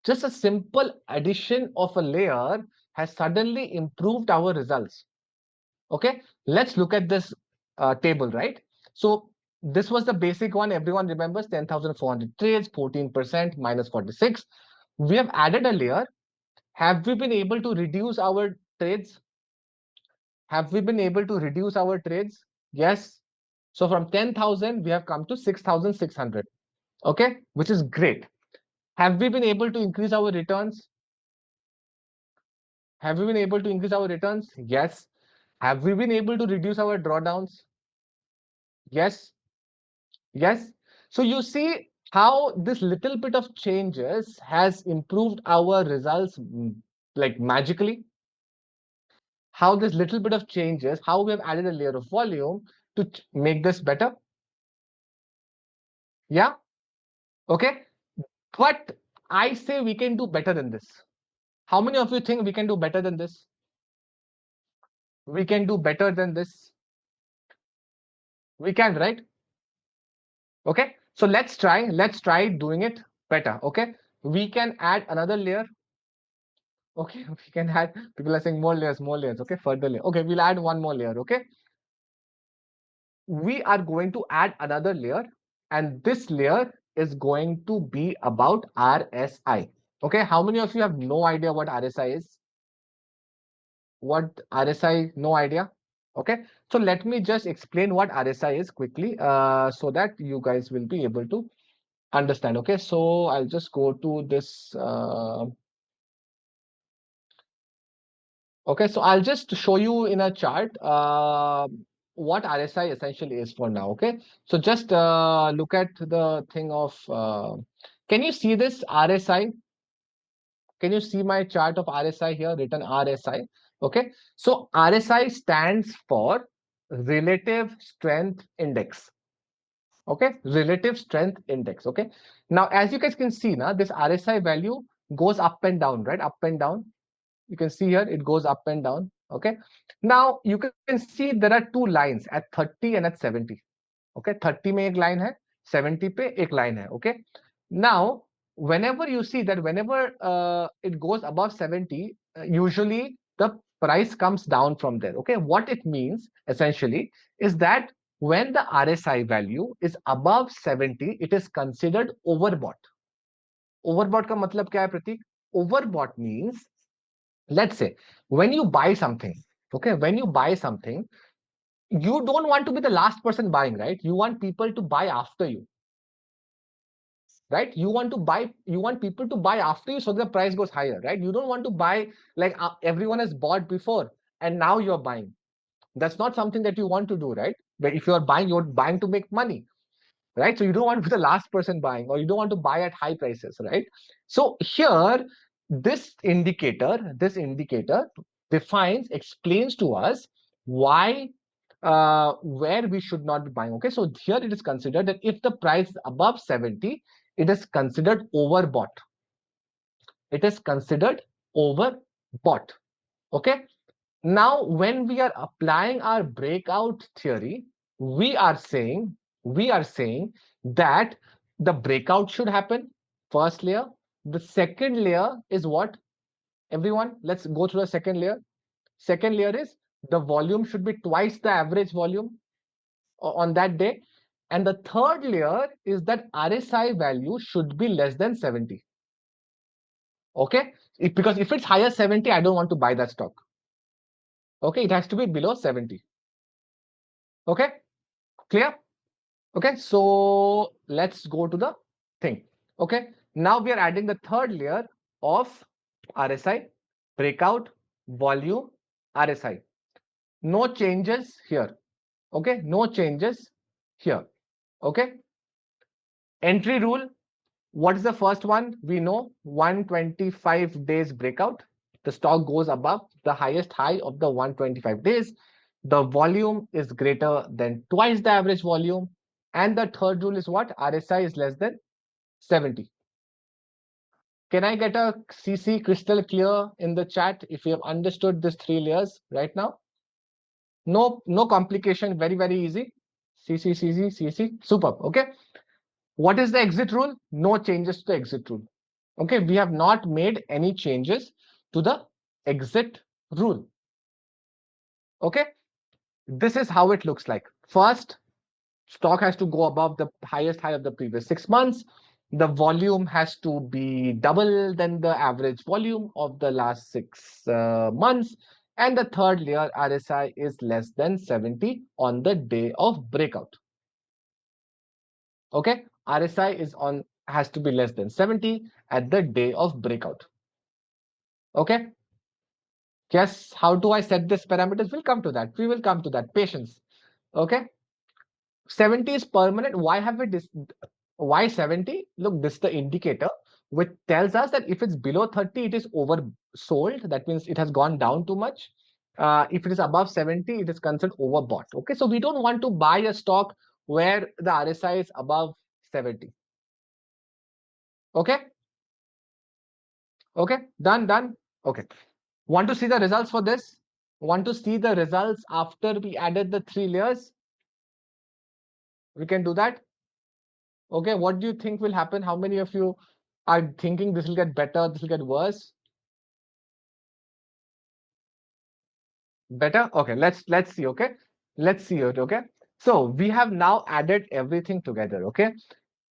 Just a simple addition of a layer has suddenly improved our results. Okay. Let's look at this table, right? So, this was the basic one. Everyone remembers 10,400 trades, 14% minus 46. We have added a layer Have we been able to reduce our trades? Have we been able to reduce our trades? Yes. So from 10,000, we have come to 6,600. Okay, which is great. Have we been able to increase our returns? Have we been able to increase our returns? Yes. Have we been able to reduce our drawdowns? Yes. Yes. So you see how this little bit of changes has improved our results like magically. How this little bit of changes, how we have added a layer of volume to make this better. Yeah. Okay. But I say we can do better than this. How many of you think we can do better than this? We can do better than this. We can, right? Okay. So let's try. Let's try doing it better. Okay. We can add another layer. Okay. We can add, people are saying more layers, more layers. Okay. Further layer. Okay. We'll add one more layer. Okay. We are going to add another layer, and this layer is going to be about RSI. Okay. How many of you have no idea what RSI is? What RSI? No idea. Okay. So let me just explain what RSI is quickly so that you guys will be able to understand. Okay. So I'll just go to this. Okay. So I'll just show you in a chart what RSI essentially is for now. Okay. So just look at the thing of can you see this RSI? Can you see my chart of RSI here, written RSI? Okay. So RSI stands for Relative Strength Index. Okay. Relative Strength Index. Okay. Now, as you guys can see now, this RSI value goes up and down, right? Up and down. You can see here, it goes up and down. Okay. Now, you can see there are two lines at 30 and at 70. Okay, 30 में एक line है, 70 पे एक line है. Okay. Now, whenever you see that whenever it goes above 70, usually the price comes down from there. Okay. What it means essentially is that when the RSI value is above 70, it is considered overbought. Overbought का मतलब क्या है प्रतीक? Overbought means, let's say, when you buy something, okay, when you buy something, you don't want to be the last person buying, right? You want people to buy after you, right? You want people to buy after you so the price goes higher, right? You don't want to buy like everyone has bought before and now you're buying. That's not something that you want to do, right? But if you're buying to make money, right? So you don't want to be the last person buying, or you don't want to buy at high prices, right? So here, this indicator defines, explains to us why, where we should not be buying. Okay, so here it is considered that if the price is above 70, it is considered overbought. It is considered overbought. Okay. Now, when we are applying our breakout theory, we are saying we are saying that the breakout should happen. First layer. The second layer is what? Everyone, let's go through the second layer. Second layer is the volume should be twice the average volume on that day. And the third layer is that RSI value should be less than 70. Okay? Because if it's higher 70, I don't want to buy that stock. Okay, it has to be below 70. Okay, clear? Okay, so let's go to the thing. Okay, now we are adding the third layer of RSI, breakout, volume, RSI. No changes here. Okay, no changes here. Okay, entry rule. What is the first one? We know 125 days breakout. The stock goes above the highest high of the 125 days. The volume is greater than twice the average volume. And the third rule is what? RSI is less than 70. Can I get a CC crystal clear in the chat if you have understood these three layers right now? No, no complication. Very, very easy. CC, CC, CC. Superb. Okay. What is the exit rule? No changes to the exit rule. Okay, we have not made any changes to the exit rule. Okay, this is how it looks like. First, stock has to go above the highest high of the previous 6 months. The volume has to be double than the average volume of the last 6 months. And the third layer, RSI, is less than 70 on the day of breakout. Okay, RSI is on has to be less than 70 at the day of breakout. Okay, yes, how do I set this parameters? We'll come to that. We will come to that. Patience. Okay, 70 is permanent. Why have we why 70? Look, this is the indicator which tells us that if it's below 30, it is oversold. That means it has gone down too much. If it is above 70, it is considered overbought. Okay, so we don't want to buy a stock where the RSI is above 70. Okay, okay, done. Okay, want to see the results for this? Want to see the results after we added the 3 layers? We can do that. Okay, what do you think will happen? How many of you are thinking this will get better, this will get worse? Better? Okay, let's see, okay? Let's see it, okay? So we have now added everything together, okay?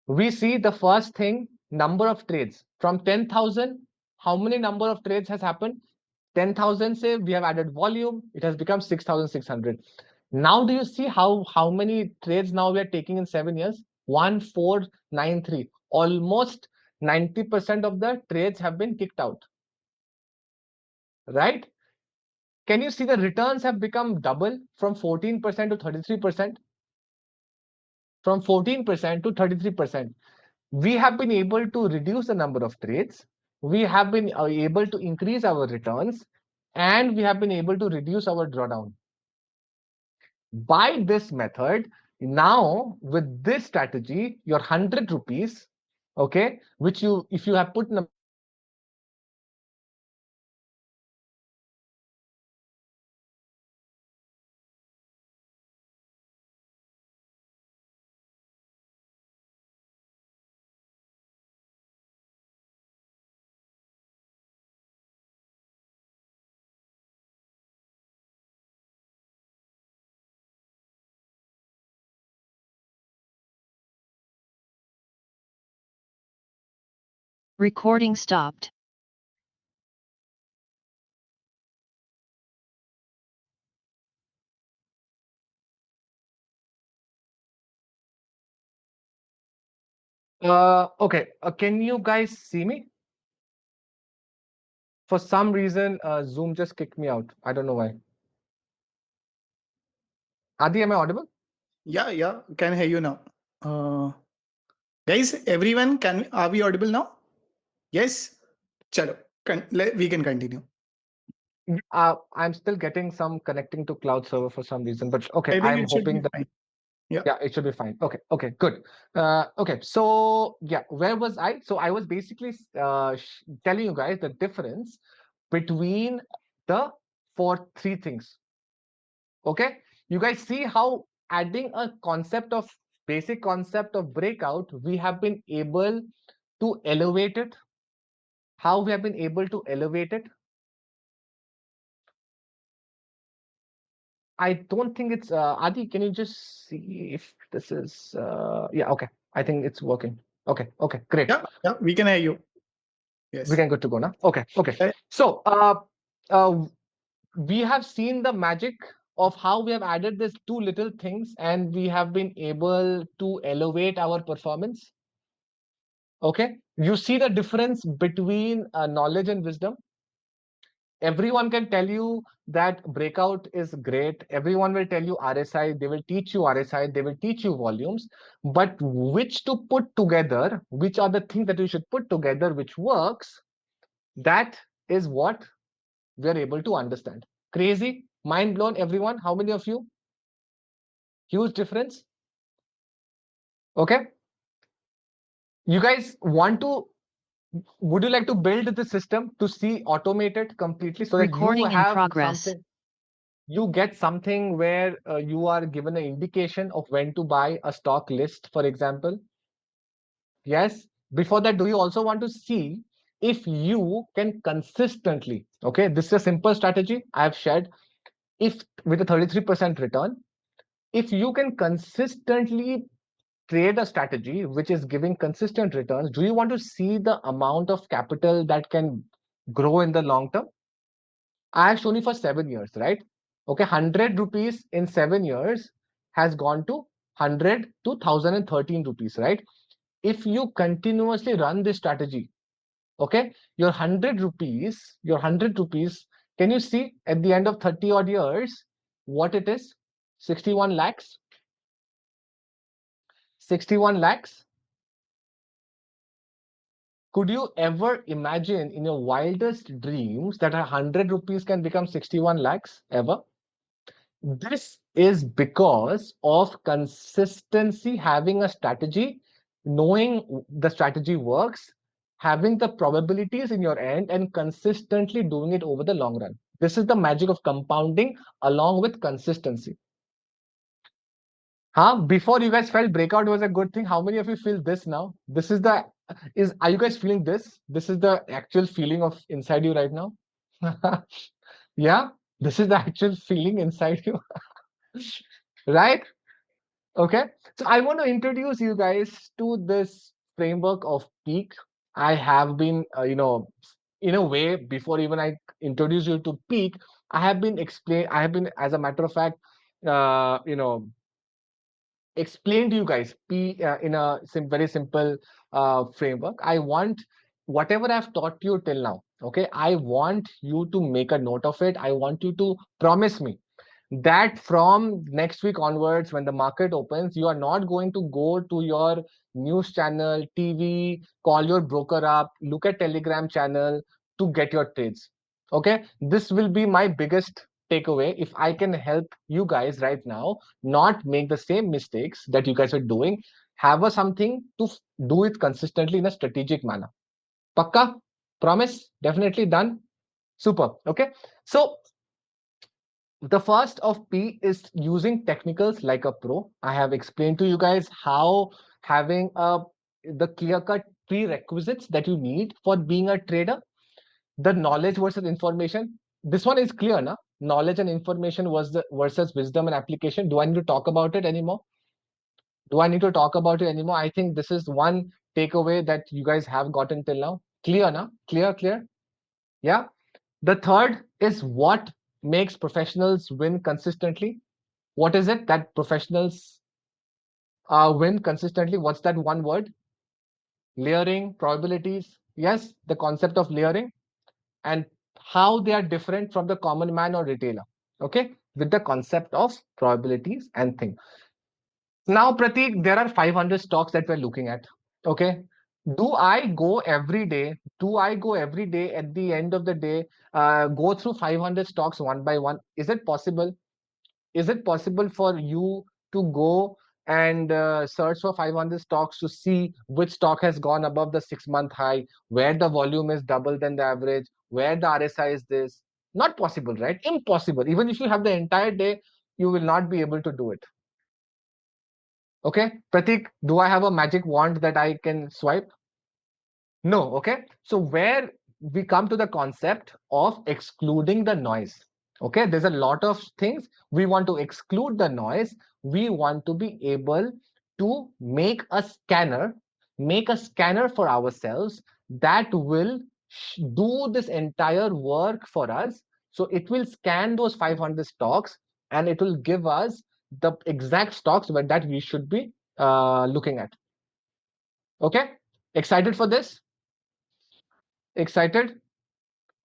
We see the first thing, number of trades. From 10,000, how many number of trades has happened? 10,000, say we have added volume, it has become 6,600. Now do you see how many trades now we are taking in 7 years? 1493. Almost 90% of the trades have been kicked out, right? Can you see the returns have become double from 14% to 33%? From 14% to 33%. We have been able to reduce the number of trades. We have been able to increase our returns, and we have been able to reduce our drawdown. By this method, now with this strategy, your 100 rupees, okay, which you, if you have put in a Recording stopped. okay, can you guys see me? For some reason, Zoom just kicked me out. I don't know why. Adi, am I audible? Yeah, yeah, can hear you now. Uh, Guys, everyone, are we audible now? Yes. Chalo, we can continue. I'm still getting some connecting to cloud server for some reason, but okay, I think I'm it should be hoping that, fine. Yeah. yeah, it should be fine. Okay, good. Okay, so yeah, where was I? So I was basically telling you guys the difference between the three things. Okay, you guys see how adding a concept of basic concept of breakout, we have been able to elevate it. How we have been able to elevate it? I don't think it's Adi. Can you just see if this is yeah, okay. I think it's working. Okay, great. Yeah, yeah, we can hear you. We Yes. can good to go now. Okay. Uh, So uh we have seen the magic of how we have added these two little things and we have been able to elevate our performance. Okay. You see the difference between knowledge and wisdom. Everyone can tell you that breakout is great. Everyone will tell you RSI. They will teach you RSI. They will teach you volumes. But which to put together, which are the things that you should put together, which works, that is what we're able to understand. Crazy, mind blown, everyone. How many of you? Huge difference. Okay. You guys want to, would you like to build the system to see automated completely so that you Recording in have progress. something? You get something where you are given an indication of when to buy a stock list, for example. Yes. Before that, do you also want to see if you can consistently, okay, this is a simple strategy I have shared. If with a 33% return, if you can consistently trade a strategy which is giving consistent returns? Do you want to see the amount of capital that can grow in the long term? I have shown you for 7 years, right? Okay, 100 rupees in 7 years has gone to 100 to 1013 rupees, right? If you continuously run this strategy, okay, your 100 rupees, can you see at the end of 30 odd years what it is? 61 lakhs. 61 lakhs. Could you ever imagine in your wildest dreams that 100 rupees can become 61 lakhs ever? This is because of consistency, having a strategy, knowing the strategy works, having the probabilities in your end, and consistently doing it over the long run. This is the magic of compounding along with consistency. Huh? Before you guys felt breakout was a good thing. How many of you feel this now? This is the is are you guys feeling this? This is the actual feeling of inside you right now. Yeah, this is the actual feeling inside you. Right? Okay. So I want to introduce you guys to this framework of peak. I have been, in a way, before even I introduce you to peak, I have been, as a matter of fact, uh, you know, explain to you guys in a very simple framework. I want whatever I've taught you till now. Okay, I want you to make a note of it. I want you to promise me that from next week onwards, when the market opens, you are not going to go to your news channel, TV, call your broker up, look at Telegram channel to get your trades. Okay, this will be my biggest takeaway. If I can help you guys right now not make the same mistakes that you guys are doing, have a something to do it consistently in a strategic manner. Pakka? Promise? Definitely done? Super. Okay. So the first of P is using technicals like a pro. I have explained to you guys how having the clear-cut prerequisites that you need for being a trader, the knowledge versus information. This one is clear, na? Knowledge and information versus wisdom and application. Do I need to talk about it anymore? Do I need to talk about it anymore? I think this is one takeaway that you guys have gotten till now. Clear, na? Clear, clear. Yeah. The third is what makes professionals win consistently. What is it that professionals win consistently? What's that one word? Layering, probabilities. Yes, the concept of layering and how they are different from the common man or retailer. Okay, with the concept of probabilities and thing. Now, Pratik, there are 500 stocks that we're looking at. Okay, do I go every day? Do I go every day at the end of the day, go through 500 stocks one by one? Is it possible? Is it possible for you to go and search for 500 stocks to see which stock has gone above the 6 month high, where the volume is double than the average, where the RSI is this? Not possible, right? Impossible. Even if you have the entire day, you will not be able to do it. Okay, Pratik, do I have a magic wand that I can swipe? No, okay. So where we come to the concept of excluding the noise. Okay, there's a lot of things. We want to exclude the noise. We want to be able to make a scanner for ourselves that will do this entire work for us. So it will scan those 500 stocks and it will give us the exact stocks that we should be looking at. Okay, excited for this? Excited?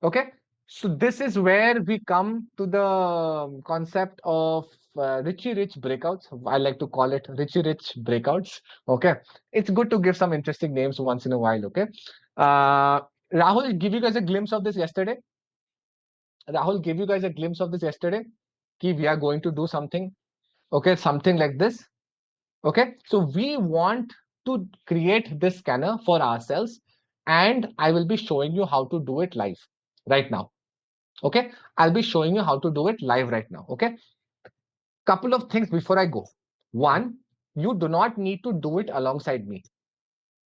Okay. So this is where we come to the concept of Richie Rich breakouts. I like to call it Richie Rich breakouts. Okay. It's good to give some interesting names once in a while. Okay. Uh, Rahul, give you guys a glimpse of this yesterday. Rahul gave you guys a glimpse of this yesterday. Ki we are going to do something. Okay. Something like this. Okay. So we want to create this scanner for ourselves. And I will be showing you how to do it live right now. Okay, I'll be showing you how to do it live right now. Okay, couple of things before I go. One, you do not need to do it alongside me.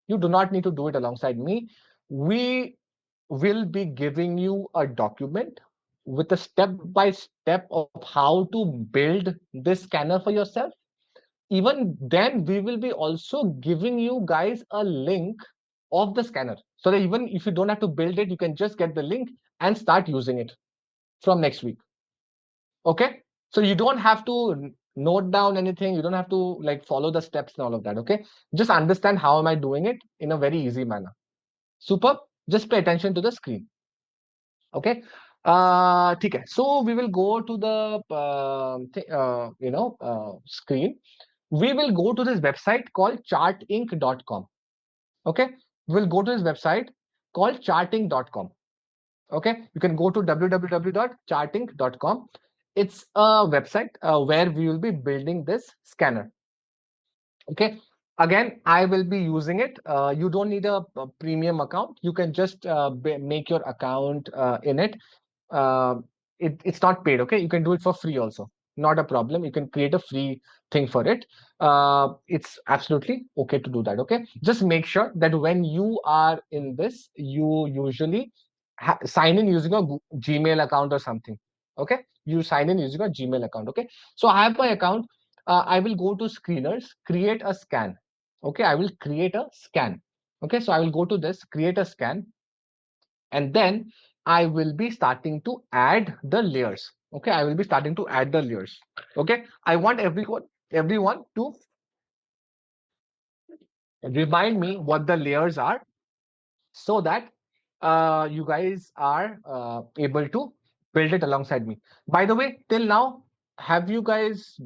You do not need to do it alongside me. We will be giving you a document with a step by step of how to build this scanner for yourself. even then we will be also giving you guys a link of the scanner, so that even if you don't have to build it, you can just get the link and start using it from next week. Okay, so you don't have to note down anything, you don't have to like follow the steps and all of that. Okay, just understand how am I doing it in a very easy manner. Super. Just pay attention to the screen. Okay. ठीक है. So we will go to the screen. We will go to this website called chartinc.com. Okay, we'll go to this website called charting.com. Okay, you can go to www.charting.com. It's a website where we will be building this scanner. Okay, again, I will be using it. You don't need a premium account. You can just make your account in it. uh, it's not paid. Okay, you can do it for free also, not a problem. You can create a free thing for it. It's absolutely okay to do that. Okay, just make sure that when you are in this, you usually sign in using a Gmail account or something. Okay, you sign in using a Gmail account. Okay, so I have my account. I will go to screeners, create a scan. Okay, I will create a scan. Okay, so I will go to this, create a scan, and then I will be starting to add the layers. Okay, I will be starting to add the layers. Okay, I want everyone to remind me what the layers are, so that you guys are able to build it alongside me. By the way, till now, have you guys,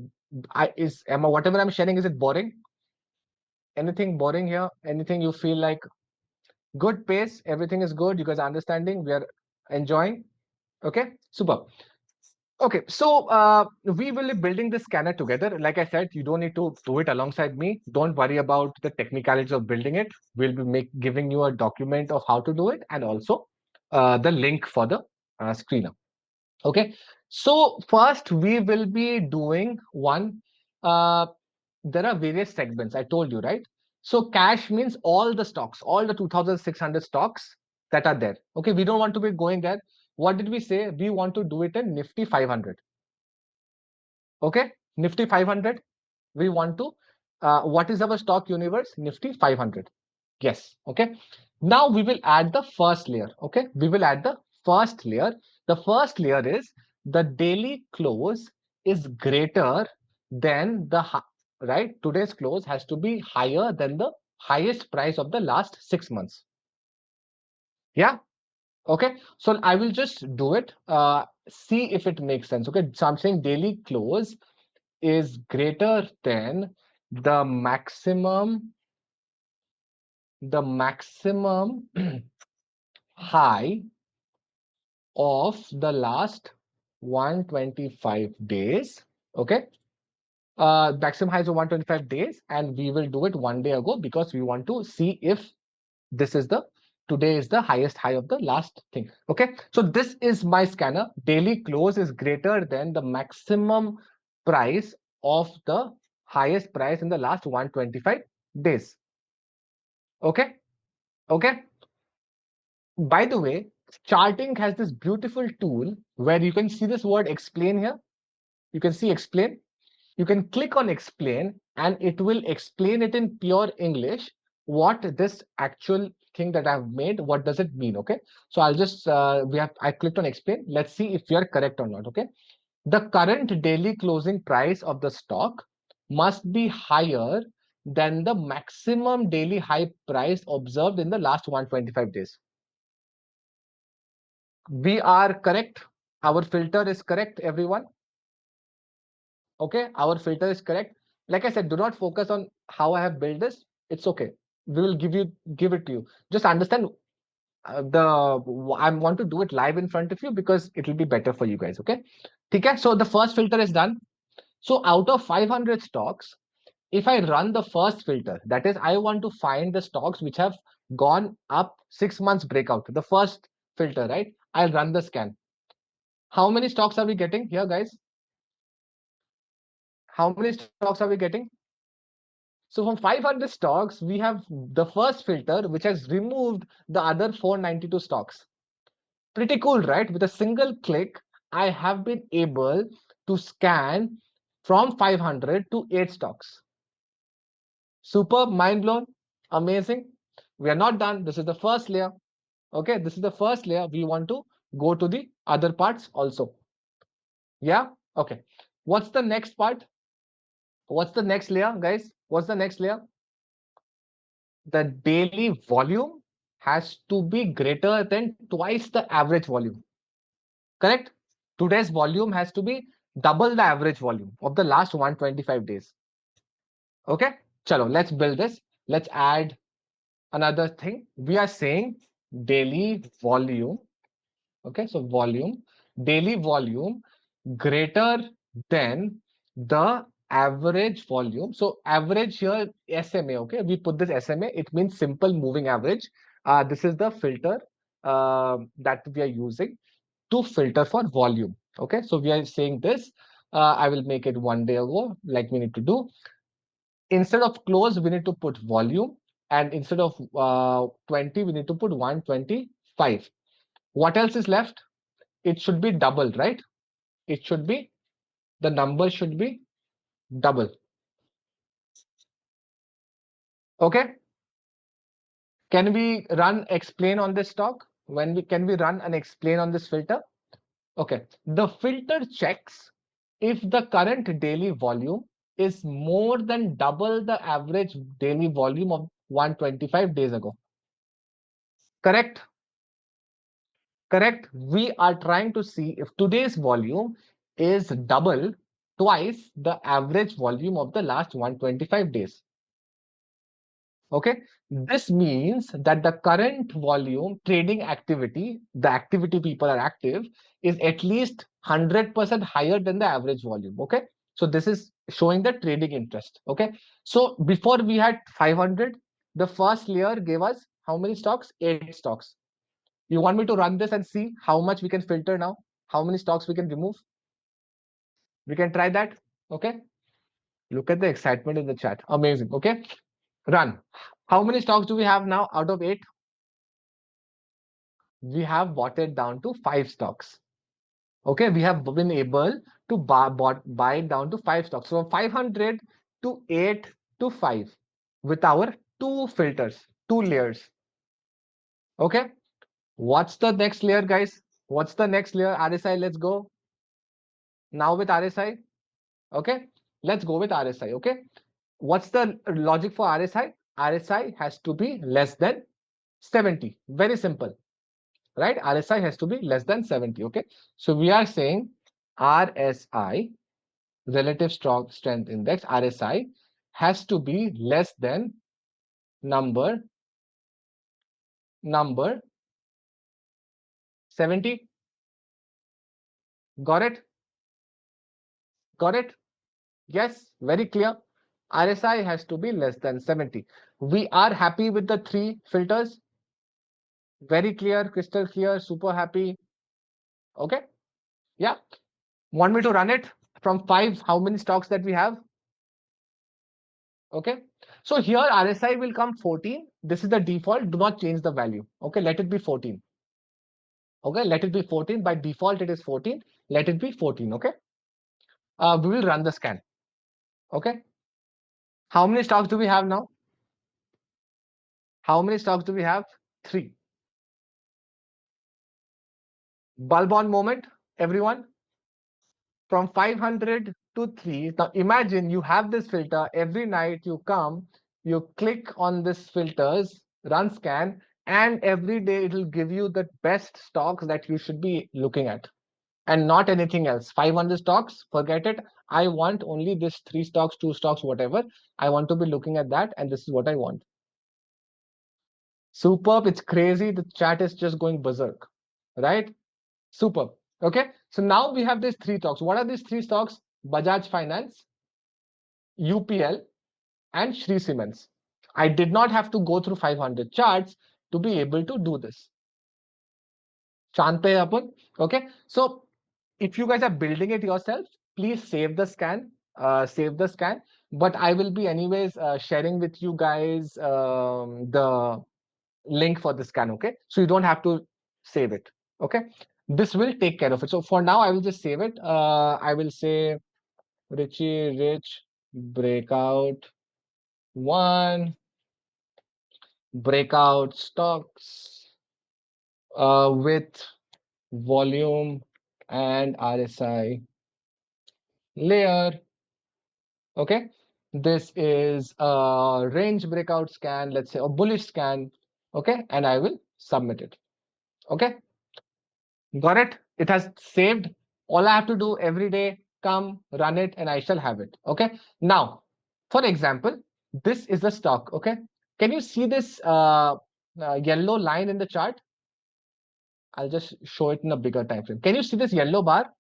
whatever I'm sharing, is it boring? Anything boring here? Anything you feel like good pace? Everything is good. You guys are understanding? We are enjoying. Okay, super. Okay, so we will be building this scanner together. Like I said, you don't need to do it alongside me. Don't worry about the technicalities of building it. We'll be giving you a document of how to do it, and also the link for the screener. Okay, so first we will be doing one. Uh, there are various segments. I told you, right? So cash means all the stocks, all the 2,600 stocks that are there. Okay, we don't want to be going there. What did we say? We want to do it in Nifty 500. Okay, Nifty 500. We want to, what is our stock universe? Nifty 500. Yes. Okay, now we will add the first layer. Okay, we will add the first layer. The first layer is the daily close is greater than the right, today's close has to be higher than the highest price of the last 6 months. Yeah. Okay, so I will just do it, see if it makes sense. Okay, so I'm saying daily close is greater than the maximum the maximum high of the last 125 days. Okay, maximum highs of 125 days, and we will do it one day ago, because we want to see if this is the today is the highest high of the last thing. Okay, so this is my scanner. Daily close is greater than the maximum price of the highest price in the last 125 days. Okay, okay. By the way, charting has this beautiful tool where you can see this word explain here. You can see explain. You can click on explain, and it will explain it in pure English what this actual thing that I've made, what does it mean. Okay, so I'll just I clicked on explain. Let's see if we are correct or not. Okay, the current daily closing price of the stock must be higher than the maximum daily high price observed in the last 125 days. We are correct. Our filter is correct, everyone. Okay, our filter is correct. Like I said, do not focus on how I have built this. It's okay. We will give it to you. Just understand I want to do it live in front of you, because it will be better for you guys. Okay. Okay. So the first filter is done. So out of 500 stocks, if I run the first filter, that is, I want to find the stocks which have gone up 6 months breakout. The first filter, right? I'll run the scan. How many stocks are we getting here, guys? How many stocks are we getting? So from 500 stocks, we have the first filter, which has removed the other 492 stocks. Pretty cool, right? With a single click, I have been able to scan from 500 to 8 stocks. Superb, mind blown, amazing. We are not done. This is the first layer. Okay, this is the first layer. We want to go to the other parts also. Yeah, okay. What's the next part? What's the next layer, guys? What's the next layer? The daily volume has to be greater than twice the average volume. Correct? Today's volume has to be double the average volume of the last 125 days. Okay? Chalo, let's build this. Let's add another thing. We are saying daily volume. Okay, so volume, daily volume greater than the average volume. So average here, SMA. Okay, we put this SMA. It means simple moving average. This is the filter that we are using to filter for volume. Okay, so we are saying this. I will make it 1 day ago, like we need to do. Instead of close, we need to put volume, and instead of 20, we need to put 125. What else is left? It should be double, right? It should be, the number should be double. Okay. Can we run explain on this talk? When we can we run and explain on this filter? Okay. The filter checks if the current daily volume is more than double the average daily volume of 125 days ago. Correct? Correct. We are trying to see if today's volume is double, twice the average volume of the last 125 days. Okay, this means that the current volume trading activity, the activity people are active, is at least 100% higher than the average volume. Okay, so this is showing the trading interest. Okay, so before we had 500, the first layer gave us how many stocks? 8 stocks. You want me to run this and see how much we can filter now? How many stocks we can remove? We can try that. Okay, look at the excitement in the chat. Amazing. Okay, run. How many stocks do we have now out of 8? We have bought it down to 5 stocks. Okay, we have been able to buy it down to 5 stocks. So 500 to 8 to 5 with our 2 filters, 2 layers. Okay, what's the next layer, guys? What's the next layer? RSI, let's go. Now with RSI. Okay, let's go with RSI. Okay, what's the logic for RSI? RSI has to be less than 70. Very simple. Right? RSI has to be less than 70. Okay. So we are saying RSI, relative strength index, RSI has to be less than number 70. Got it? Got it? Yes, very clear. RSI has to be less than 70. We are happy with the 3 filters. Very clear, crystal clear, super happy. Okay. Yeah. Want me to run it from 5? How many stocks that we have? Okay, so here RSI will come 14. This is the default. Do not change the value. Okay, let it be 14. Okay, let it be 14. By default, it is 14. Let it be 14. Okay, we will run the scan. Okay, how many stocks do we have now? How many stocks do we have? 3. Bulb on moment, everyone. From 500 to 3. Now imagine you have this filter. Every night you come, you click on this filters, run scan, and every day it will give you the best stocks that you should be looking at and not anything else. 500 stocks, forget it. I want only this 3 stocks, 2 stocks, whatever. I want to be looking at that, and this is what I want. Superb. It's crazy. The chat is just going berserk, right? Superb. Okay, so now we have these 3 stocks. What are these 3 stocks? Bajaj Finance, UPL, and Shree Cements. I did not have to go through 500 charts to be able to do this. Shante Apan. Okay, so if you guys are building it yourself, please save the scan. Save the scan. But I will be anyways sharing with you guys the link for the scan. Okay, so you don't have to save it. Okay, this will take care of it. So for now, I will just save it. I will say Richie Rich breakout one breakout stocks with volume and RSI layer. Okay, this is a range breakout scan, let's say a bullish scan. Okay, and I will submit it. Okay, got it? It has saved. All I have to do every day, come run it, and I shall have it. Okay, now, for example, this is a stock. Okay, can you see this yellow line in the chart? I'll just show it in a bigger time frame. Can you see this yellow bar?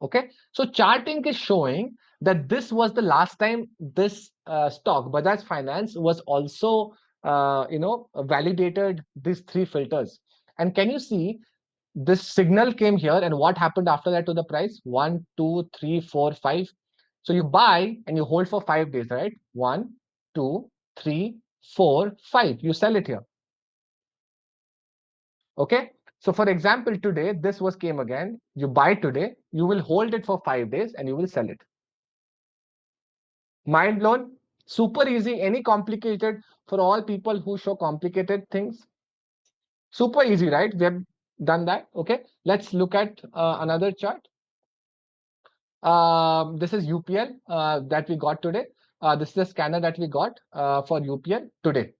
Okay, so charting is showing that this was the last time this stock, Bajaj Finance, was also validated these three filters. And can you see this signal came here, and what happened after that to the price? 1, 2, 3, 4, 5. So you buy and you hold for 5 days, right? 1, 2, 3, 4, 5. You sell it here. Okay, so for example, today this was came again. You buy today, you will hold it for 5 days, and you will sell it. Mind blown? Super easy. Any complicated for all people who show complicated things? Super easy, right? We have done that. Okay, let's look at another chart. This is UPL that we got today. This is the scanner that we got for UPL today.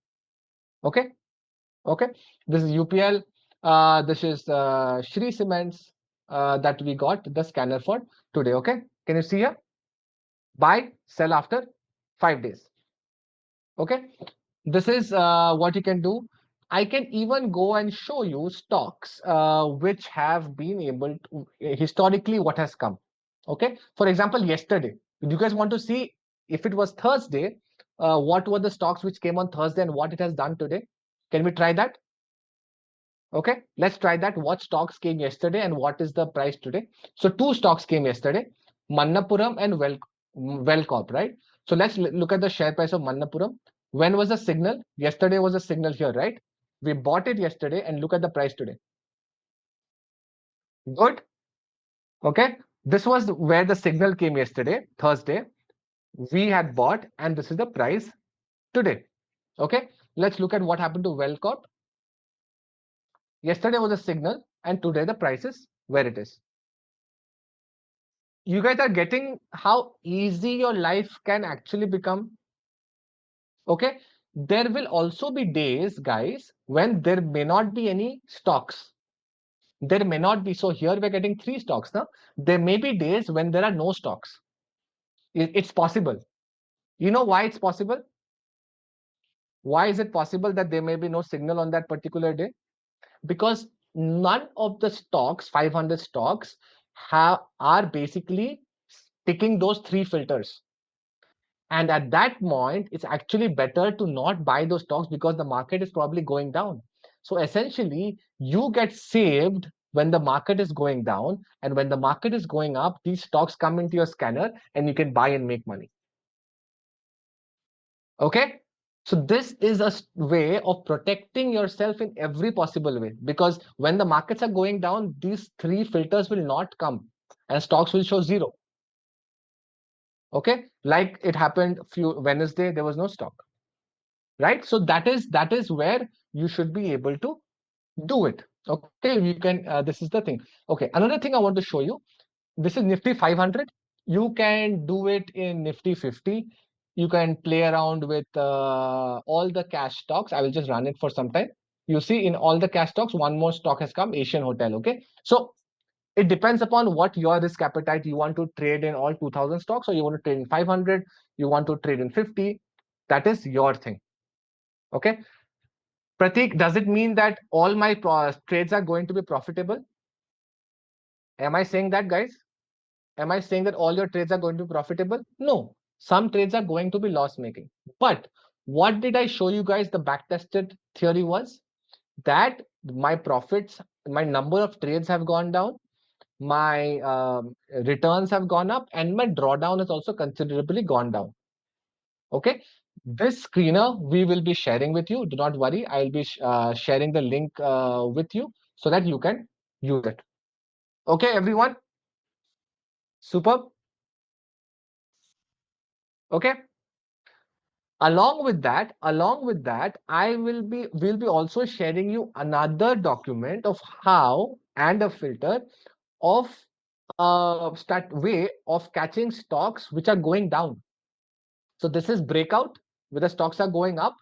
Okay, okay. This is UPL. This is Shri Cements that we got the scanner for today. Okay, can you see here? Buy, sell after 5 days. Okay, this is what you can do. I can even go and show you stocks which have been able to historically what has come. Okay, for example, yesterday, do you guys want to see if it was Thursday, what were the stocks which came on Thursday and what it has done today? Can we try that? Okay, let's try that. What stocks came yesterday and what is the price today? So two stocks came yesterday, Mannapuram and Wellcorp, right? So let's look at the share price of Mannapuram. When was the signal? Yesterday was a signal here, right? We bought it yesterday and look at the price today. Good. Okay. This was where the signal came yesterday, Thursday. We had bought and this is the price today. Okay. Let's look at what happened to Wellcorp. Yesterday was a signal and today the price is where it is. You guys are getting how easy your life can actually become. Okay, there will also be days, guys, when there may not be any stocks. There may not be. So here we're getting three stocks now. There may be days when there are no stocks. It's possible. You know why it's possible? Why is it possible that there may be no signal on that particular day? Because none of the stocks, 500 stocks, are basically ticking those three filters. And at that point, it's actually better to not buy those stocks because the market is probably going down. So essentially, you get saved when the market is going down. And when the market is going up, these stocks come into your scanner and you can buy and make money. Okay. So this is a way of protecting yourself in every possible way. Because when the markets are going down, these three filters will not come and stocks will show zero. Okay. Like it happened few Wednesday, there was no stock. Right, so that is where you should be able to do it. Okay, you can this is the thing. Okay, another thing I want to show you, this is Nifty 500. You can do it in Nifty 50. You can play around with all the cash stocks. I will just run it for some time. You see, in all the cash stocks, one more stock has come, Asian Hotel. Okay, so it depends upon what your risk appetite. You want to trade in all 2000 stocks, or you want to trade in 500, you want to trade in 50. That is your thing. Okay, Pratik, does it mean that all my trades are going to be profitable? Am I saying that, guys? Am I saying that all your trades are going to be profitable? No. Some trades are going to be loss making. But what did I show you guys? The backtested theory was that my profits, my number of trades have gone down, my returns have gone up, and my drawdown has also considerably gone down. Okay, this screener we will be sharing with you. Do not worry, I'll be sharing the link with you so that you can use it. Okay, everyone. Super. Okay, Along with that, we'll be also sharing you another document of how and a filter of start way of catching stocks which are going down. So this is breakout where the stocks are going up.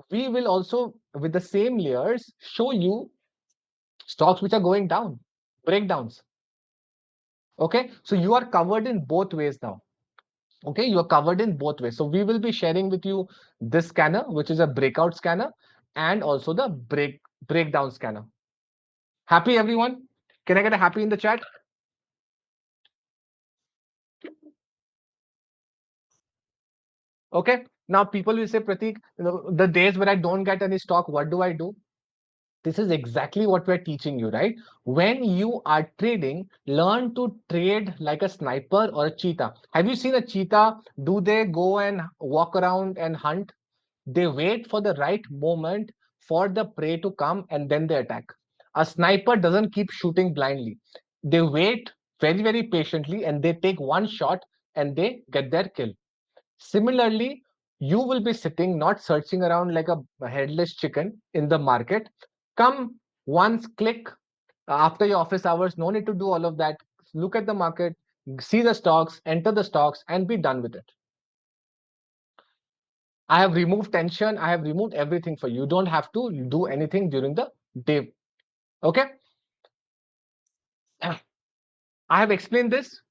We will also, with the same layers, show you stocks which are going down, breakdowns. Okay, so you are covered in both ways now. Okay, you are covered in both ways. So we will be sharing with you this scanner, which is a breakout scanner, and also the breakdown scanner. Happy everyone? Can I get a happy in the chat? Okay. Now people will say, Pratik, the days when I don't get any stock, what do I do? This is exactly what we're teaching you, right? When you are trading, learn to trade like a sniper or a cheetah. Have you seen a cheetah? Do they go and walk around and hunt? They wait for the right moment for the prey to come and then they attack. A sniper doesn't keep shooting blindly. They wait very, very patiently and they take one shot and they get their kill. Similarly, you will be sitting, not searching around like a headless chicken in the market. Come once, click after your office hours. No need to do all of that. Look at the market, see the stocks, enter the stocks, and be done with it. I have removed tension. I have removed everything for you. You don't have to do anything during the day. Okay. I have explained this.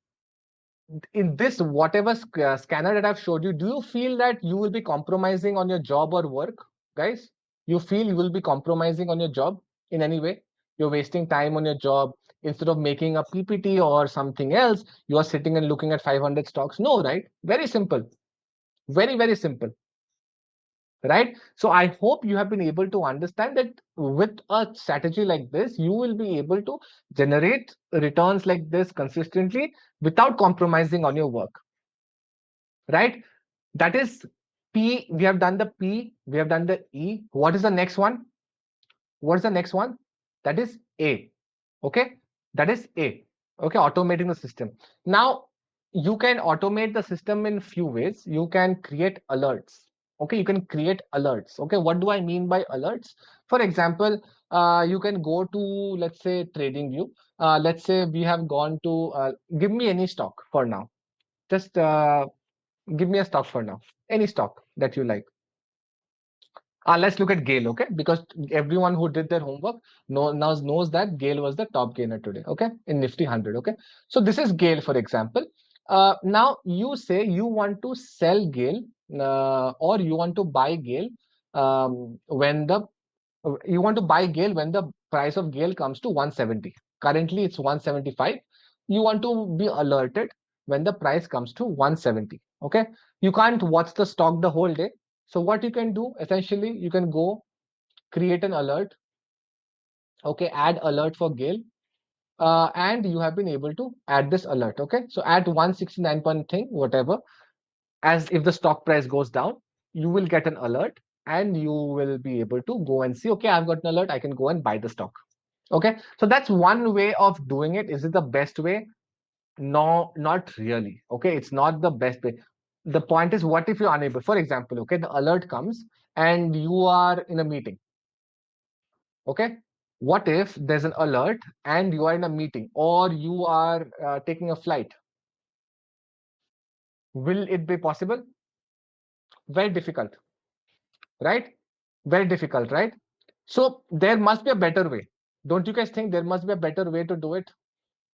In this, whatever scanner that I've showed you, do you feel that you will be compromising on your job or work, guys? You feel you will be compromising on your job in any way? You're wasting time on your job instead of making a PPT or something else. You are sitting and looking at 500 stocks. No, right? Very simple. Very, very simple. Right? So I hope you have been able to understand that with a strategy like this, you will be able to generate returns like this consistently without compromising on your work. Right? That is P. We have done the P, we have done the E. What is the next one? What's the next one? That is A. Okay, that is A. Okay, automating the system. Now you can automate the system in few ways. You can create alerts. Okay, you can create alerts. Okay, what do I mean by alerts? For example, you can go to, let's say, trading view. Let's say we have gone to give me any stock for now. Just give me a stock for now. Any stock that you like. Let's look at Gale, okay? Because everyone who did their homework now knows that Gale was the top gainer today, okay? In Nifty 100, okay? So this is Gale, for example. Now you say you want to sell Gale or you want to buy Gale when the you want to buy Gale when the price of Gale comes to 170. Currently, it's 175. You want to be alerted when the price comes to 170. Okay. You can't watch the stock the whole day. So what you can do, essentially, you can go create an alert. Okay. Add alert for Gale. And you have been able to add this alert. Okay. So at 169 point thing, whatever, as if the stock price goes down, you will get an alert and you will be able to go and see, okay, I've got an alert. I can go and buy the stock. Okay, so that's one way of doing it. Is it the best way? No, not really. Okay, it's not the best way. The point is, what if you're unable? For example, okay, the alert comes and you are in a meeting. Okay, what if there's an alert and you are in a meeting or you are taking a flight? Will it be possible? Very difficult, right? Very difficult, right? So there must be a better way. Don't you guys think there must be a better way to do it?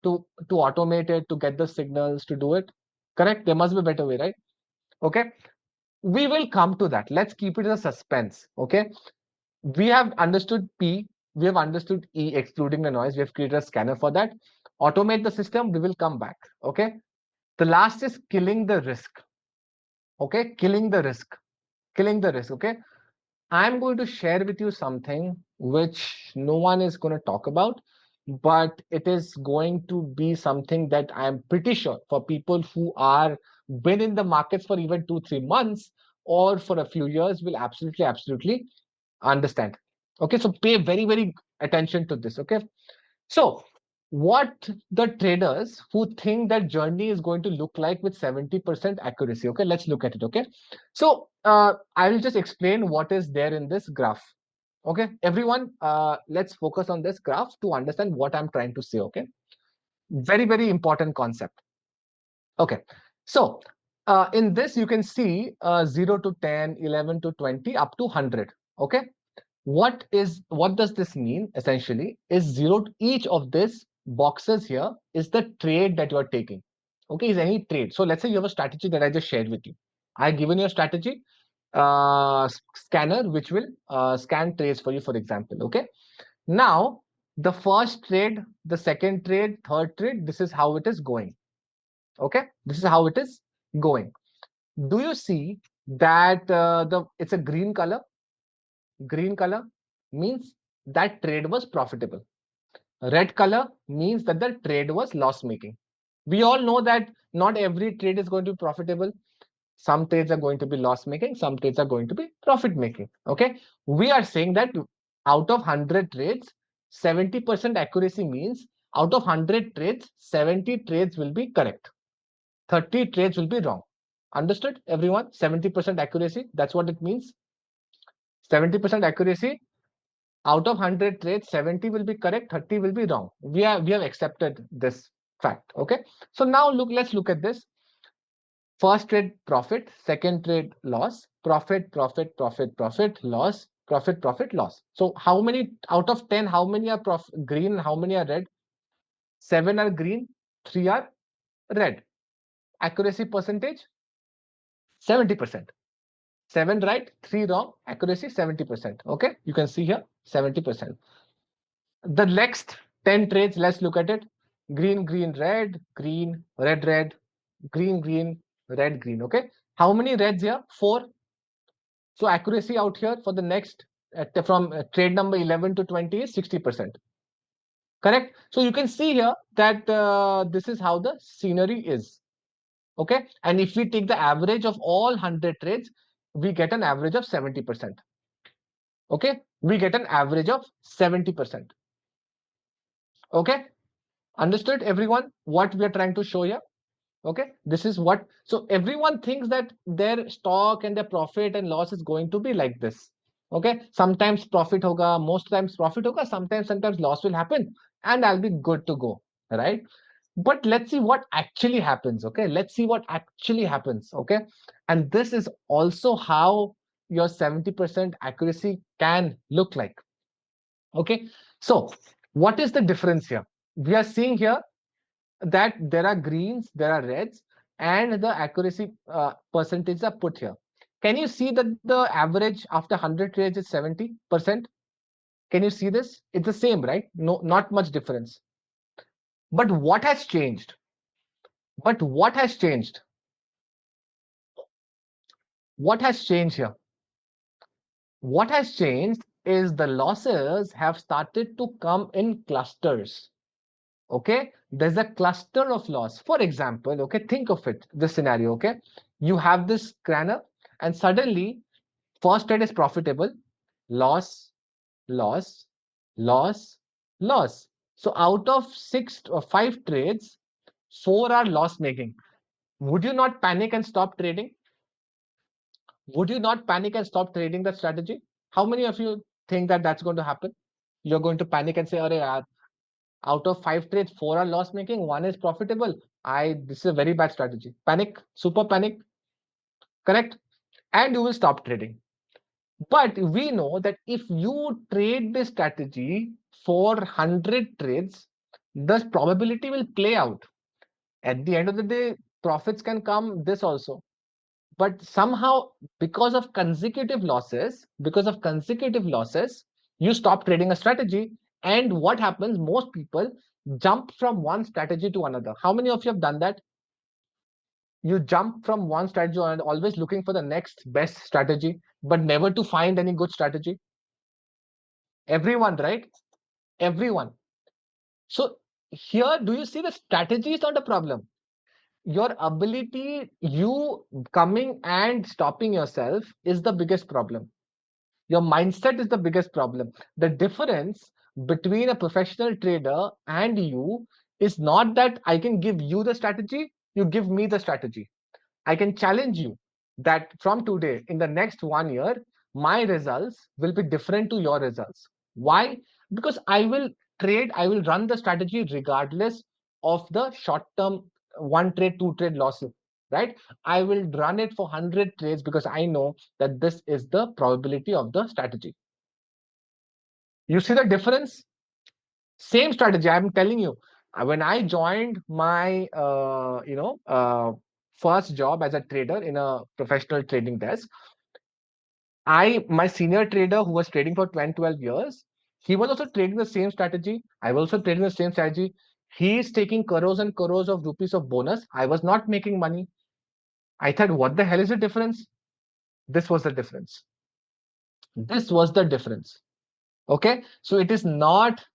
To automate it, to get the signals, to do it? Correct? There must be a better way, right? Okay. We will come to that. Let's keep it as a suspense. Okay. We have understood P, we have understood E, excluding the noise. We have created a scanner for that. Automate the system, we will come back. Okay. The last is killing the risk. Okay. Killing the risk. Killing the risk. Okay. I'm going to share with you something which no one is going to talk about, but it is going to be something that I'm pretty sure for people who are been in the markets for even 2 3 months or for a few years will absolutely understand. Okay, so pay very attention to this. Okay, so what the traders who think that journey is going to look like with 70% accuracy. Okay, let's look at it. Okay, so I will just explain what is there in this graph. Okay, everyone, let's focus on this graph to understand what I'm trying to say. Okay, very, very important concept. Okay, so in this you can see 0 to 10, 11 to 20, up to 100. Okay, what does this mean? Essentially, is zero to each of these boxes here is the trade that you are taking. Okay, is any trade. So let's say you have a strategy that I just shared with you. I given you a strategy scanner which will scan trades for you, for example. Okay, now the first trade, the second trade, third trade, this is how it is going. Okay, this is how it is going. Do you see that the it's a green color? Green color means that trade was profitable. Red color means that the trade was loss making. We all know that not every trade is going to be profitable. Some trades are going to be loss making, some trades are going to be profit making. Okay, we are saying that out of 100 trades, 70% accuracy means out of 100 trades, 70 trades will be correct, 30 trades will be wrong. Understood, everyone? 70% accuracy, that's what it means. 70% accuracy, out of 100 trades, 70 will be correct, 30 will be wrong. We have accepted this fact. Okay, so now let's look at this. First trade profit, second trade loss, profit, profit, profit, profit, loss, profit, profit, loss. So how many out of 10, how many are green and how many are red? 7 are green, 3 are red. Accuracy percentage 70%. 7 right, 3 wrong, accuracy 70%. Okay, you can see here 70%. The next 10 trades, let's look at it. Green, green, red, green, red, red, green, green, red, green. Okay, how many reds here? 4. So accuracy out here for the next from trade number 11 to 20 is 60%. Correct. So you can see here that this is how the scenery is. Okay, and if we take the average of all 100 trades, we get an average of 70%. Okay, we get an average of 70%. Okay, understood, everyone, what we are trying to show here? Okay, this is what, so everyone thinks that their stock and their profit and loss is going to be like this. Okay, sometimes profit hoga, most times profit hoga, sometimes loss will happen, and I'll be good to go, right? But let's see what actually happens. Okay, let's see what actually happens. Okay, and this is also how your 70% accuracy can look like. Okay, so what is the difference here? We are seeing here that there are greens, there are reds, and the accuracy percentages are put here. Can you see that the average after 100 trades is 70%? Can you see this? It's the same, right? No, not much difference. But what has changed? But what has changed? What has changed here? What has changed is the losses have started to come in clusters. Okay, there's a cluster of loss. For example, okay, think of it, this scenario. Okay, you have this scanner, and suddenly first trade is profitable, loss, loss, loss, loss. So out of 5 trades, 4 are loss making. Would you not panic and stop trading? Would you not panic and stop trading that strategy? How many of you think that that's going to happen? You're going to panic and say, "Arey yaar, out of 5 trades, 4 are loss making, 1 is profitable. This is a very bad strategy." Panic, super panic, correct? And you will stop trading. But we know that if you trade this strategy for 100 trades, the probability will play out. At the end of the day, profits can come this also. But somehow, because of consecutive losses, you stop trading a strategy. And what happens? Most people jump from one strategy to another. How many of you have done that? You jump from one strategy and always looking for the next best strategy, but never to find any good strategy. Everyone, right? Everyone. So here, do you see the strategy is not a problem? Your ability, you coming and stopping yourself is the biggest problem. Your mindset is the biggest problem. The difference between a professional trader and you is not that I can give you the strategy, you give me the strategy. I can challenge you that from today, in the next 1 year, my results will be different to your results. Why? Because I will run the strategy regardless of the short term one trade, two trade losses, right? I will run it for 100 trades because I know that this is the probability of the strategy. You see the difference? Same strategy. I'm telling you, when I joined my, first job as a trader in a professional trading desk, my senior trader who was trading for 10, 12 years, he was also trading the same strategy. I was also trading the same strategy. He is taking crores and crores of rupees of bonus. I was not making money. I thought, what the hell is the difference? This was the difference. This was the difference. Okay, so it is not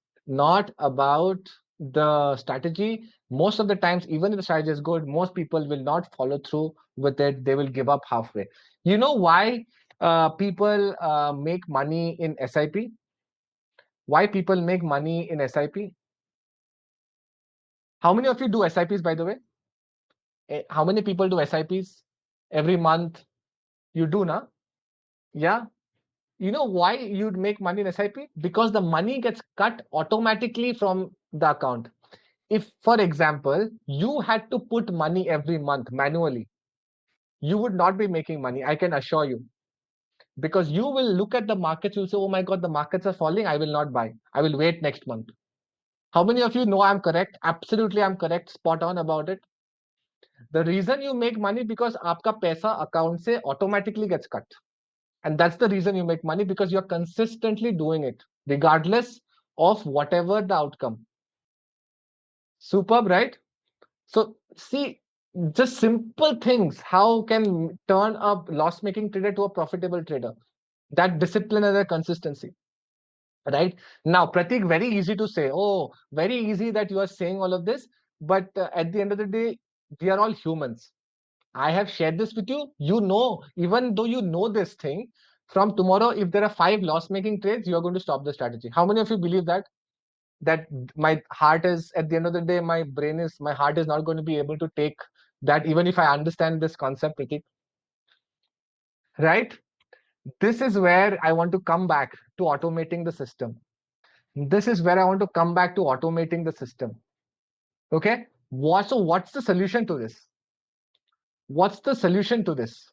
about the strategy. Most of the times, even if the strategy is good, most people will not follow through with it. They will give up halfway. You know why people make money in SIP? Why people make money in SIP? How many of you do SIPs, by the way? How many people do SIPs every month? You do, na? Yeah. You know why you'd make money in SIP? Because the money gets cut automatically from the account. If, for example, you had to put money every month manually, you would not be making money, I can assure you. Because you will look at the markets, you'll say, oh my God, the markets are falling, I will not buy. I will wait next month. How many of you know I'm correct? Absolutely, I'm correct, spot on about it. The reason you make money because आपका पैसा account से automatically gets cut. And that's the reason you make money, because you're consistently doing it, regardless of whatever the outcome. Superb, right? So see, just simple things, how can turn a loss-making trader to a profitable trader? That discipline and the consistency, right? Now, Pratik, very easy to say. Oh, very easy that you are saying all of this. But at the end of the day, we are all humans. I have shared this with you. You know, even though you know this thing, from tomorrow, if there are 5 loss-making trades, you are going to stop the strategy. How many of you believe that? That my heart is, at the end of the day, my heart is not going to be able to take that, even if I understand this concept, Pratik, right? This is where I want to come back to automating the system. This is where I want to come back to automating the system. Okay, what's the solution to this? What's the solution to this?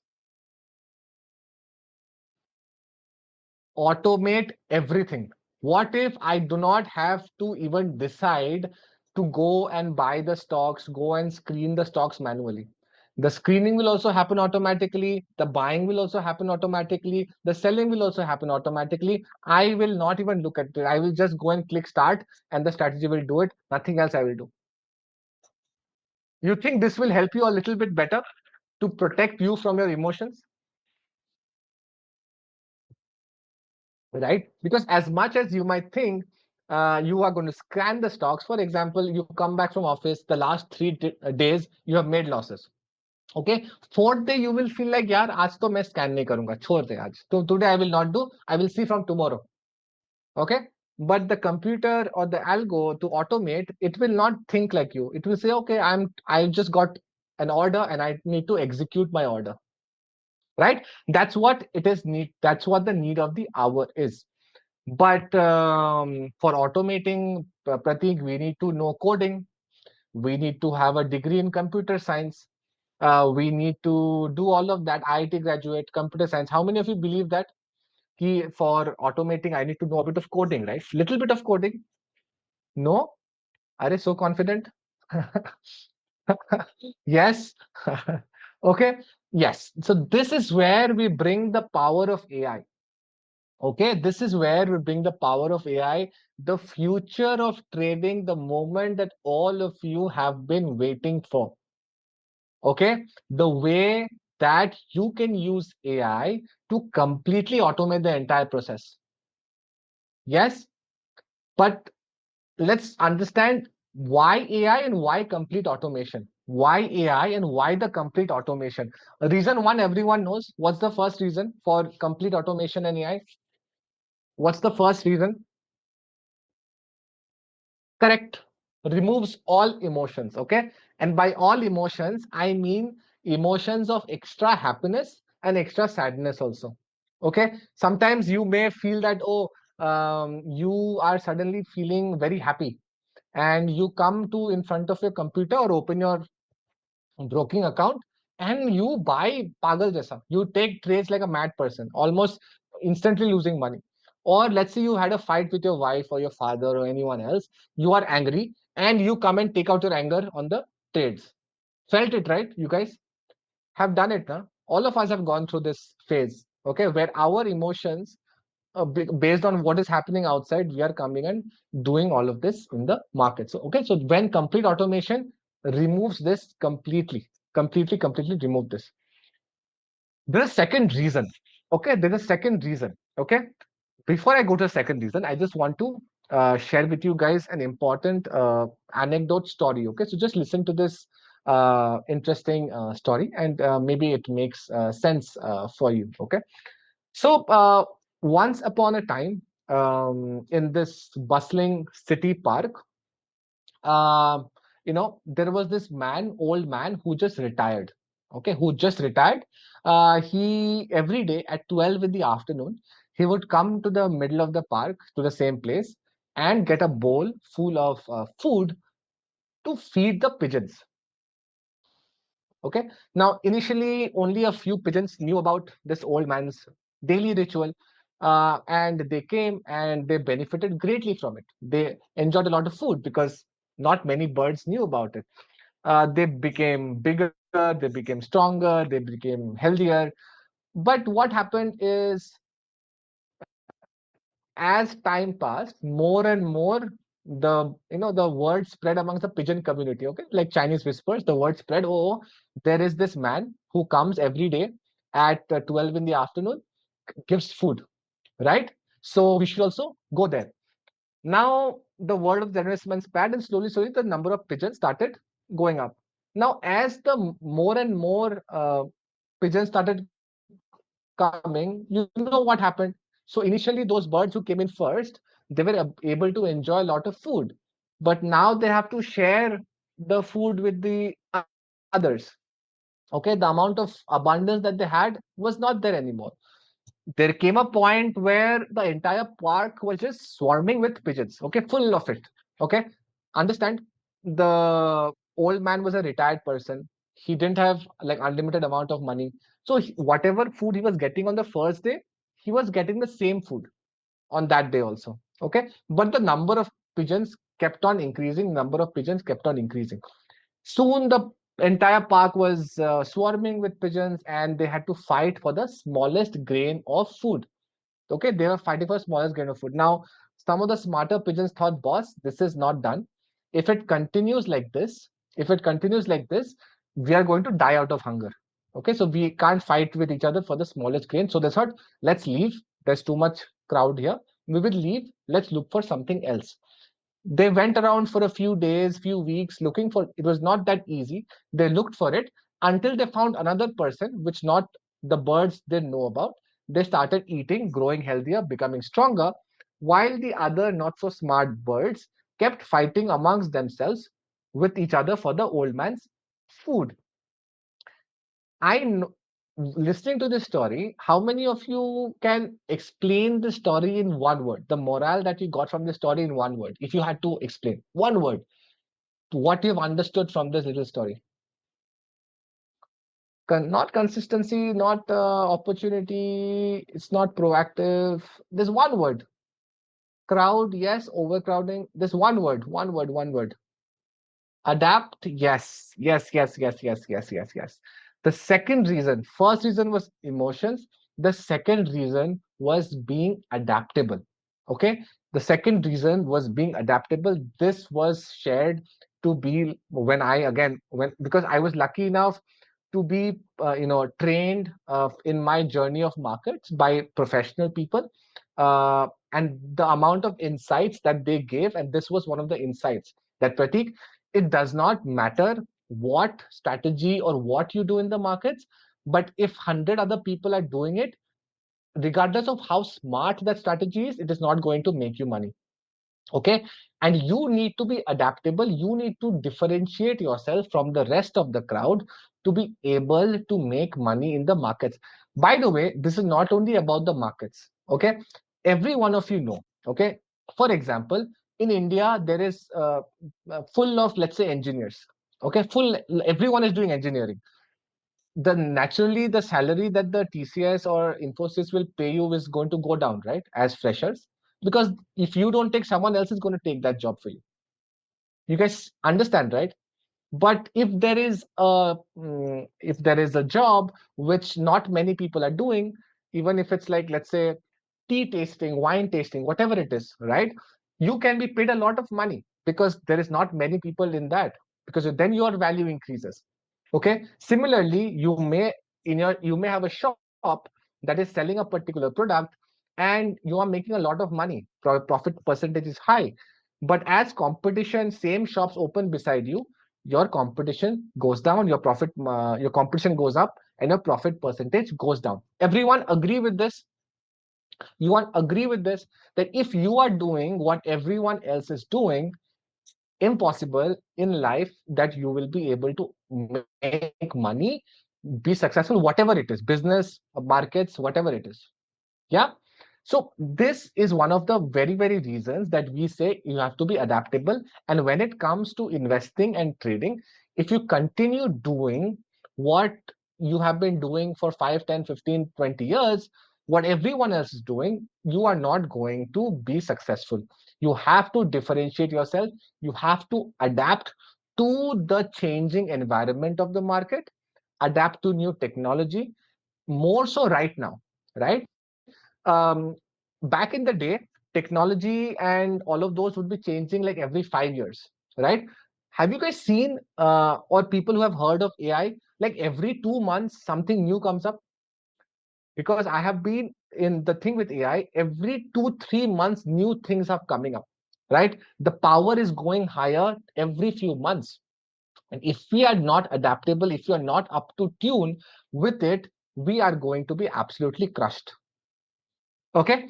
Automate everything. What if I do not have to even decide to go and buy the stocks, go and screen the stocks manually? The screening will also happen automatically. The buying will also happen automatically. The selling will also happen automatically. I will not even look at it. I will just go and click start and the strategy will do it. Nothing else I will do. You think this will help you a little bit better to protect you from your emotions? Right? Because as much as you might think you are going to scan the stocks, for example, you come back from office, the last 3 days you have made losses. Okay, fourth day you will feel like, yaar, aaj to main scan nahi karunga, chhod de aaj. So today I will not do. I will see from tomorrow. Okay, but the computer or the algo to automate, it will not think like you. It will say, okay, I just got an order and I need to execute my order. Right? That's what it is need. That's what the need of the hour is. But for automating, Pratik, we need to know coding. We need to have a degree in computer science. We need to do all of that. IIT graduate, computer science. How many of you believe that? For automating, I need to know a bit of coding, right? Little bit of coding. No? Are you so confident? Yes. Okay. Yes. So this is where we bring the power of AI. Okay, this is where we bring the power of AI, the future of trading, the moment that all of you have been waiting for. Okay, the way that you can use AI to completely automate the entire process. Yes, but let's understand why AI and why complete automation. Why AI and why the complete automation? Reason one, everyone knows. What's the first reason for complete automation and AI? What's the first reason? Correct. Removes all emotions. Okay. And by all emotions, I mean emotions of extra happiness and extra sadness also. Okay. Sometimes you may feel that, oh, you are suddenly feeling very happy and you come to in front of your computer or open your broking account and you buy pagal jaisa. You take trades like a mad person, almost instantly losing money. Or let's say you had a fight with your wife or your father or anyone else, you are angry and you come and take out your anger on the trades. Felt it, right? You guys have done it, huh? All of us have gone through this phase, okay, where our emotions, based on what is happening outside, we are coming and doing all of this in the market. So okay, so when complete automation removes this completely remove this. There's a second reason. Okay, there's a second reason. Okay, before I go to the second reason, I just want to share with you guys an important anecdote story. Okay, so just listen to this interesting story, and maybe it makes sense for you. Okay, so once upon a time, in this bustling city park, uh, there was this man, old man, who just retired. Okay, who just retired. He every day at 12 in the afternoon, he would come to the middle of the park to the same place and get a bowl full of food to feed the pigeons. Okay. Now, initially, only a few pigeons knew about this old man's daily ritual, and they came and they benefited greatly from it. They enjoyed a lot of food because not many birds knew about it. They became bigger, they became stronger, they became healthier. But what happened is, as time passed, more and more the word spread amongst the pigeon community. Okay, like Chinese whispers, the word spread. Oh, there is this man who comes every day at 12 in the afternoon, gives food, right? So we should also go there. Now the word of the generous man spread, and slowly the number of pigeons started going up. Now, as the more and more pigeons started coming, you know what happened? So initially, those birds who came in first, they were able to enjoy a lot of food, but now they have to share the food with the others. Okay, the amount of abundance that they had was not there anymore. There came a point where the entire park was just swarming with pigeons. Okay, full of it. Okay, understand? The old man was a retired person. He didn't have like unlimited amount of money. So whatever food he was getting on the first day, he was getting the same food on that day also. Okay, but the number of pigeons kept on increasing. Number of pigeons kept on increasing. Soon the entire park was swarming with pigeons, and they had to fight for the smallest grain of food. Okay, they were fighting for the smallest grain of food. Now, some of the smarter pigeons thought, boss, this is not done. If it continues like this, if it continues like this, we are going to die out of hunger. Okay, so we can't fight with each other for the smallest grain. So they thought, let's leave. There's too much crowd here. We will leave. Let's look for something else. They went around for a few days, few weeks, looking for it. Was not that easy. They looked for it until they found another person, which not the birds didn't know about. They started eating, growing healthier, becoming stronger, while the other not so smart birds kept fighting amongst themselves with each other for the old man's food. I know, listening to this story, how many of you can explain the story in one word? The morale that you got from the story in one word. If you had to explain one word, what you've understood from this little story. Not consistency, not opportunity. It's not proactive. There's one word. Crowd, yes. Overcrowding. There's one word. One word. One word. Adapt, yes, yes, yes, yes, yes, yes, yes, yes. The second reason, first reason was emotions. The second reason was being adaptable. Okay. The second reason was being adaptable. This was shared to be when I again when because I was lucky enough to be trained in my journey of markets by professional people, and the amount of insights that they gave, and this was one of the insights that Pratik, it does not matter what strategy or what you do in the markets, but if 100 other people are doing it, regardless of how smart that strategy is, it is not going to make you money. Okay, and you need to be adaptable, you need to differentiate yourself from the rest of the crowd to be able to make money in the markets. By the way, this is not only about the markets. Okay, every one of you know. Okay, for example, in India there is full of, let's say, engineers. Okay, full, everyone is doing engineering. The naturally the salary that the TCS or Infosys will pay you is going to go down, right, as freshers, because if you don't take, someone else is going to take that job for you. You guys understand, right? But if there is a job which not many people are doing, even if it's like, let's say, tea tasting, wine tasting, whatever it is, right, you can be paid a lot of money because there is not many people in that, because then your value increases. Okay, similarly, you may have a shop that is selling a particular product, and you are making a lot of money, profit percentage is high, but as competition, same shops open beside you, your competition goes down, your competition goes up, and your profit percentage goes down. Everyone agree with this? You want agree with this, that if you are doing what everyone else is doing, impossible in life that you will be able to make money, be successful, whatever it is, business, markets, whatever it is. Yeah. So this is one of the very, very reasons that we say you have to be adaptable. And when it comes to investing and trading, if you continue doing what you have been doing for 5, 10, 15, 20 years, what everyone else is doing, you are not going to be successful. You have to differentiate yourself. You have to adapt to the changing environment of the market, adapt to new technology, more so right now, right? Back in the day, technology and all of those would be changing like every 5 years, right? Have you guys seen or people who have heard of AI, like every 2 months something new comes up? Because I have been in the thing with AI, every 2 3 months new things are coming up, right? The power is going higher every few months, and if we are not adaptable, if we are not up to tune with it, we are going to be absolutely crushed. Okay,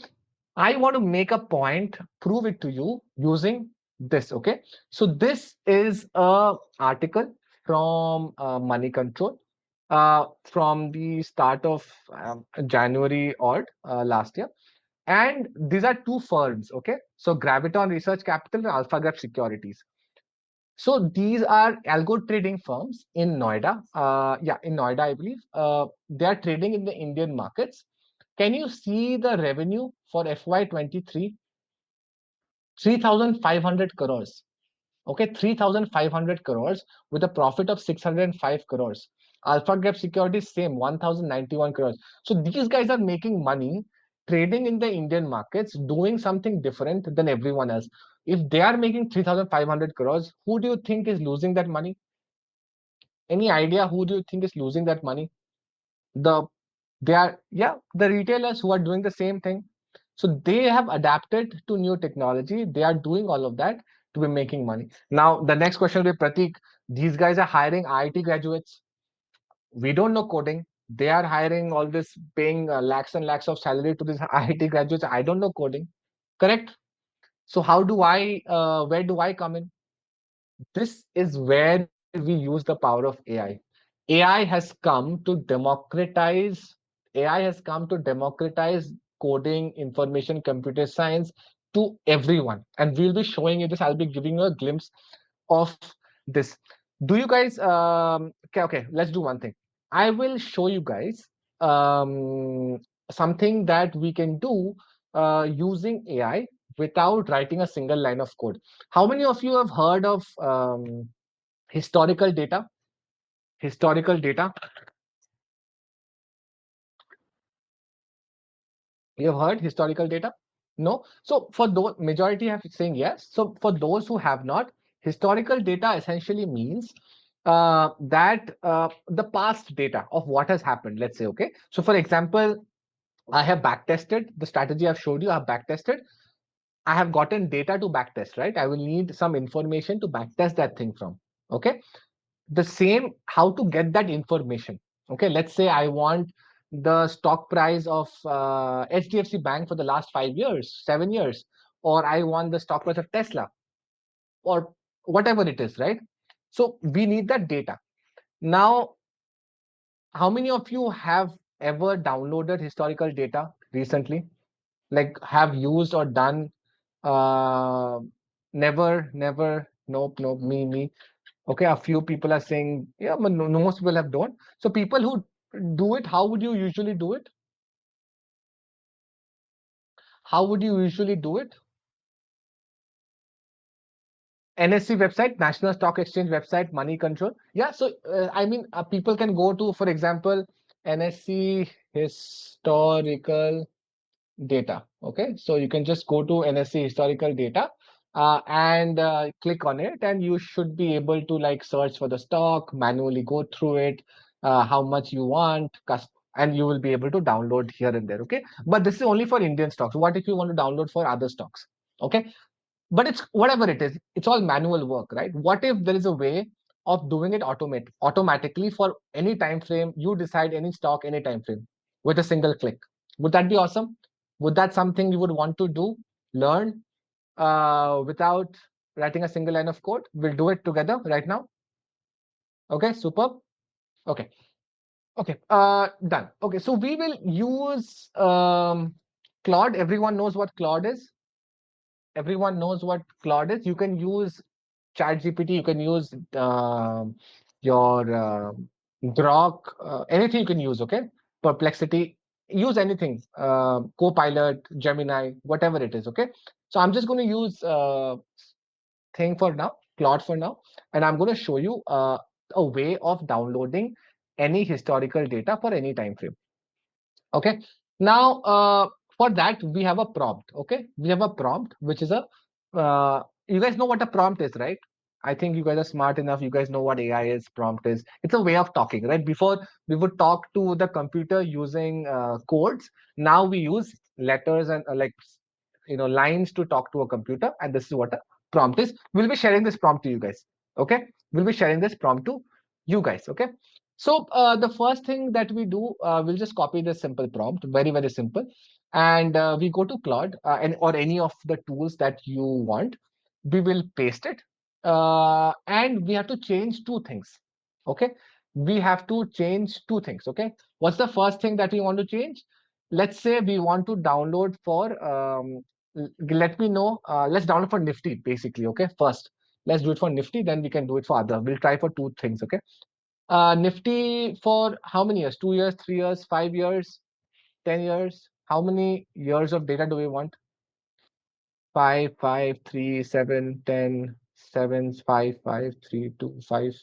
I want to make a point, prove it to you using this. Okay, so this is a article from Money Control from the start of January or last year, and these are two firms. Okay, so Graviton Research Capital and AlphaGraph Securities. So these are algo trading firms in Noida. Yeah, in Noida, I believe. They are trading in the Indian markets. Can you see the revenue for FY23? 3,500 crores. Okay, 3,500 crores with a profit of 605 crores. Alpha Gap Securities, same, 1,091 crores. So these guys are making money trading in the Indian markets, doing something different than everyone else. If they are making 3,500 crores, who do you think is losing that money? Any idea who do you think is losing that money? The they are, yeah, the retailers who are doing the same thing. So they have adapted to new technology. They are doing all of that to be making money. Now the next question will be, Pratik, these guys are hiring IIT graduates. We don't know coding. They are hiring all this, paying lakhs and lakhs of salary to these IIT graduates. I don't know coding. Correct. So how do I? Where do I come in? This is where we use the power of AI. AI has come to democratize. AI has come to democratize coding, information, computer science to everyone. And we'll be showing you this. I'll be giving you a glimpse of this. Do you guys? Okay, okay. Let's do one thing. I will show you guys something that we can do using AI without writing a single line of code. How many of you have heard of historical data? Historical data. You have heard historical data? No. So for those, majority have saying yes. So for those who have not, historical data essentially means that the past data of what has happened. Let's say, okay. So for example, I have backtested the strategy I've showed you. I have backtested. I have gotten data to backtest, right? I will need some information to backtest that thing from. Okay. The same, how to get that information. Okay, let's say I want the stock price of HDFC Bank for the last 5 years, 7 years. or I want the stock price of Tesla, or whatever it is, right? So we need that data. Now, how many of you have ever downloaded historical data recently? Like have used or done? Uh, never. Nope. Me. Okay, a few people are saying, yeah, but most people have don't. So people who do it, how would you usually do it? How would you usually do it? NSC website, National Stock Exchange website, money control. Yeah, so I mean, people can go to, for example, NSC historical data. Okay, so you can just go to NSC historical data and click on it, and you should be able to like search for the stock, manually go through it, how much you want, and you will be able to download here and there. Okay, but this is only for Indian stocks. What if you want to download for other stocks? Okay, but it's whatever it is, it's all manual work, right? What if there is a way of doing it automatically for any time frame? You decide any stock, any time frame with a single click. Would that be awesome? Would that something you would want to do, learn without writing a single line of code? We'll do it together right now. Okay, super. Okay, okay, done. Okay, so we will use Claude. Everyone knows what Claude is. Everyone knows what Claude is. You can use ChatGPT, you can use your Grok, anything you can use, okay? Perplexity, use anything, Copilot, Gemini, whatever it is, okay? So I'm just going to use thing for now, Claude for now, and I'm going to show you a way of downloading any historical data for any time frame. Okay. Now, for that, we have a prompt. Okay. We have a prompt, which is a, you guys know what a prompt is, right? I think you guys are smart enough. You guys know what AI is, prompt is. It's a way of talking, right? Before we would talk to the computer using codes. Now we use letters and lines to talk to a computer. And this is what a prompt is. We'll be sharing this prompt to you guys. Okay. We'll be sharing this prompt to you guys. Okay. So the first thing that we do, we'll just copy this simple prompt, very simple, and we go to Claude and or any of the tools that you want. We will paste it, and we have to change two things. Okay, we have to change two things. Okay, what's the first thing that we want to change? Let's say we want to download for. Let me know. Let's download for Nifty basically. Okay, first let's do it for Nifty, then we can do it for other. We'll try for two things. Okay. Nifty for how many years? 2 years, 3 years, 5 years, 10 years? How many years of data do we want? 5, 5, 3, 7, 10, 7, 5, 5, 3, 2, 5,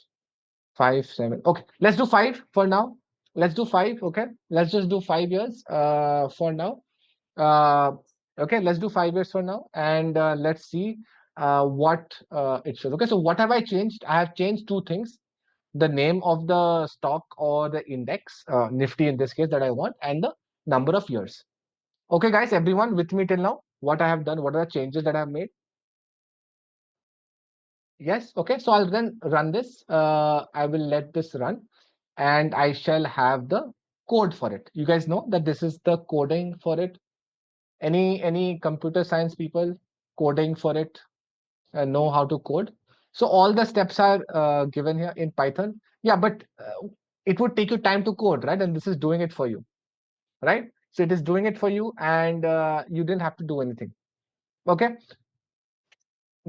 5, 7. Okay, let's do 5 for now. Let's do 5. Okay, let's just do 5 years for now. Uh, okay, let's do 5 years for now, and let's see what it shows. Okay, so what have I changed? I have changed two things: the name of the stock or the index, Nifty in this case that I want, and the number of years. Okay, guys, everyone with me till now? What I have done, what are the changes that I have made? Yes, okay, so I'll then run this. I will let this run and I shall have the code for it. You guys know that this is the coding for it. Any computer science people coding for it, know how to code. So all the steps are given here in Python. Yeah, but it would take you time to code, right? And this is doing it for you, right? So it is doing it for you, and you didn't have to do anything. Okay,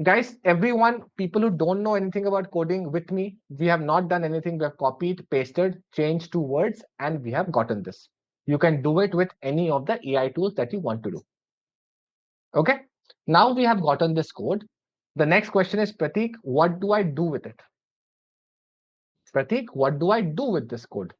guys, everyone, people who don't know anything about coding with me, we have not done anything. We have copied, pasted, changed two words, and we have gotten this. You can do it with any of the AI tools that you want to do. Okay, now we have gotten this code. The next question is, Pratik, what do I do with it? Pratik, what do I do with this code?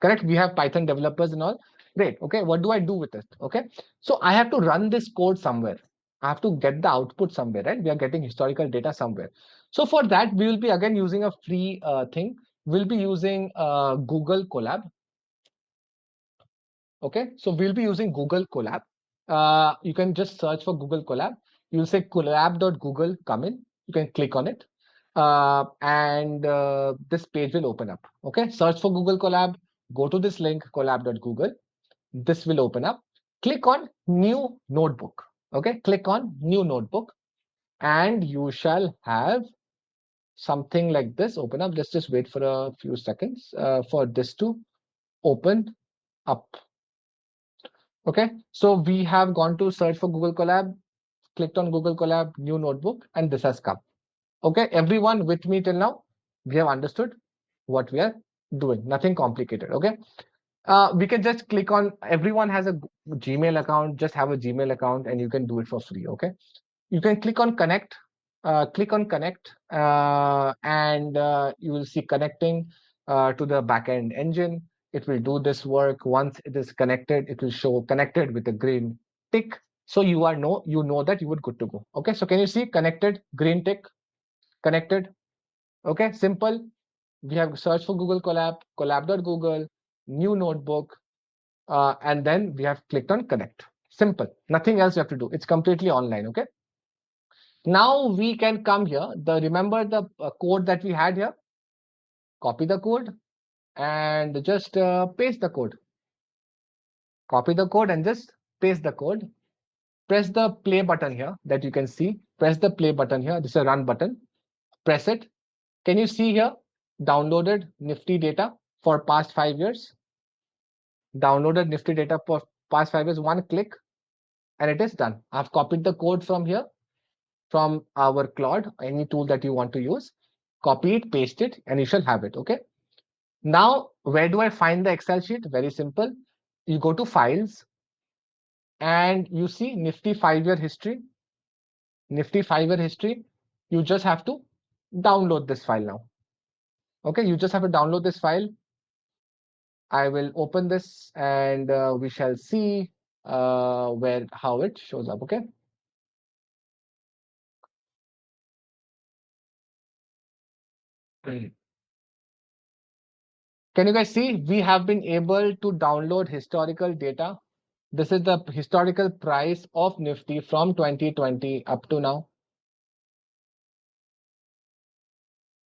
Correct. We have Python developers and all. Great. Okay. What do I do with it? Okay. So I have to run this code somewhere. I have to get the output somewhere, right? We are getting historical data somewhere. So for that, we will be again using a free thing. We'll be using Google Colab. Okay. So we'll be using Google Colab. You can just search for Google Colab. You'll say collab.google, come in. You can click on it. And this page will open up. Okay. Search for Google Colab. Go to this link, collab.google. This will open up. Click on new notebook. Okay, click on new notebook and you shall have something like this open up. Let's just wait for a few seconds for this to open up. Okay, so we have gone to search for Google Colab, clicked on Google Colab, new notebook, and this has come. Okay, everyone with me till now, we have understood what we are doing, nothing complicated. Okay, we can just click on, everyone has a Gmail account, just have a Gmail account and you can do it for free. Okay, you can click on connect, and you will see connecting to the backend engine. It will do this work. Once it is connected, it will show connected with a green tick. So you know that you would good to go. Okay, so can you see connected, green tick, connected? Okay, simple. We have searched for Google Colab, collab.google, new notebook, and then we have clicked on connect. Simple, nothing else you have to do. It's completely online. Okay, now we can come here. Remember the code that we had here? Copy the code and just paste the code. Copy the code and just paste the code. Press the play button here that you can see. Press the play button here. This is a run button. Press it. Can you see here? Downloaded Nifty data for past 5 years. Downloaded Nifty data for past 5 years. One click and it is done. I've copied the code from here, from our Claude, any tool that you want to use. Copy it, paste it, and you shall have it. Okay. Now, where do I find the Excel sheet? Very simple. You go to files and you see Nifty 5-year history. Nifty 5-year history. You just have to download this file now. Okay, you just have to download this file. I will open this and we shall see how it shows up. Okay. Can you guys see? We have been able to download historical data. This is the historical price of Nifty from 2020 up to now.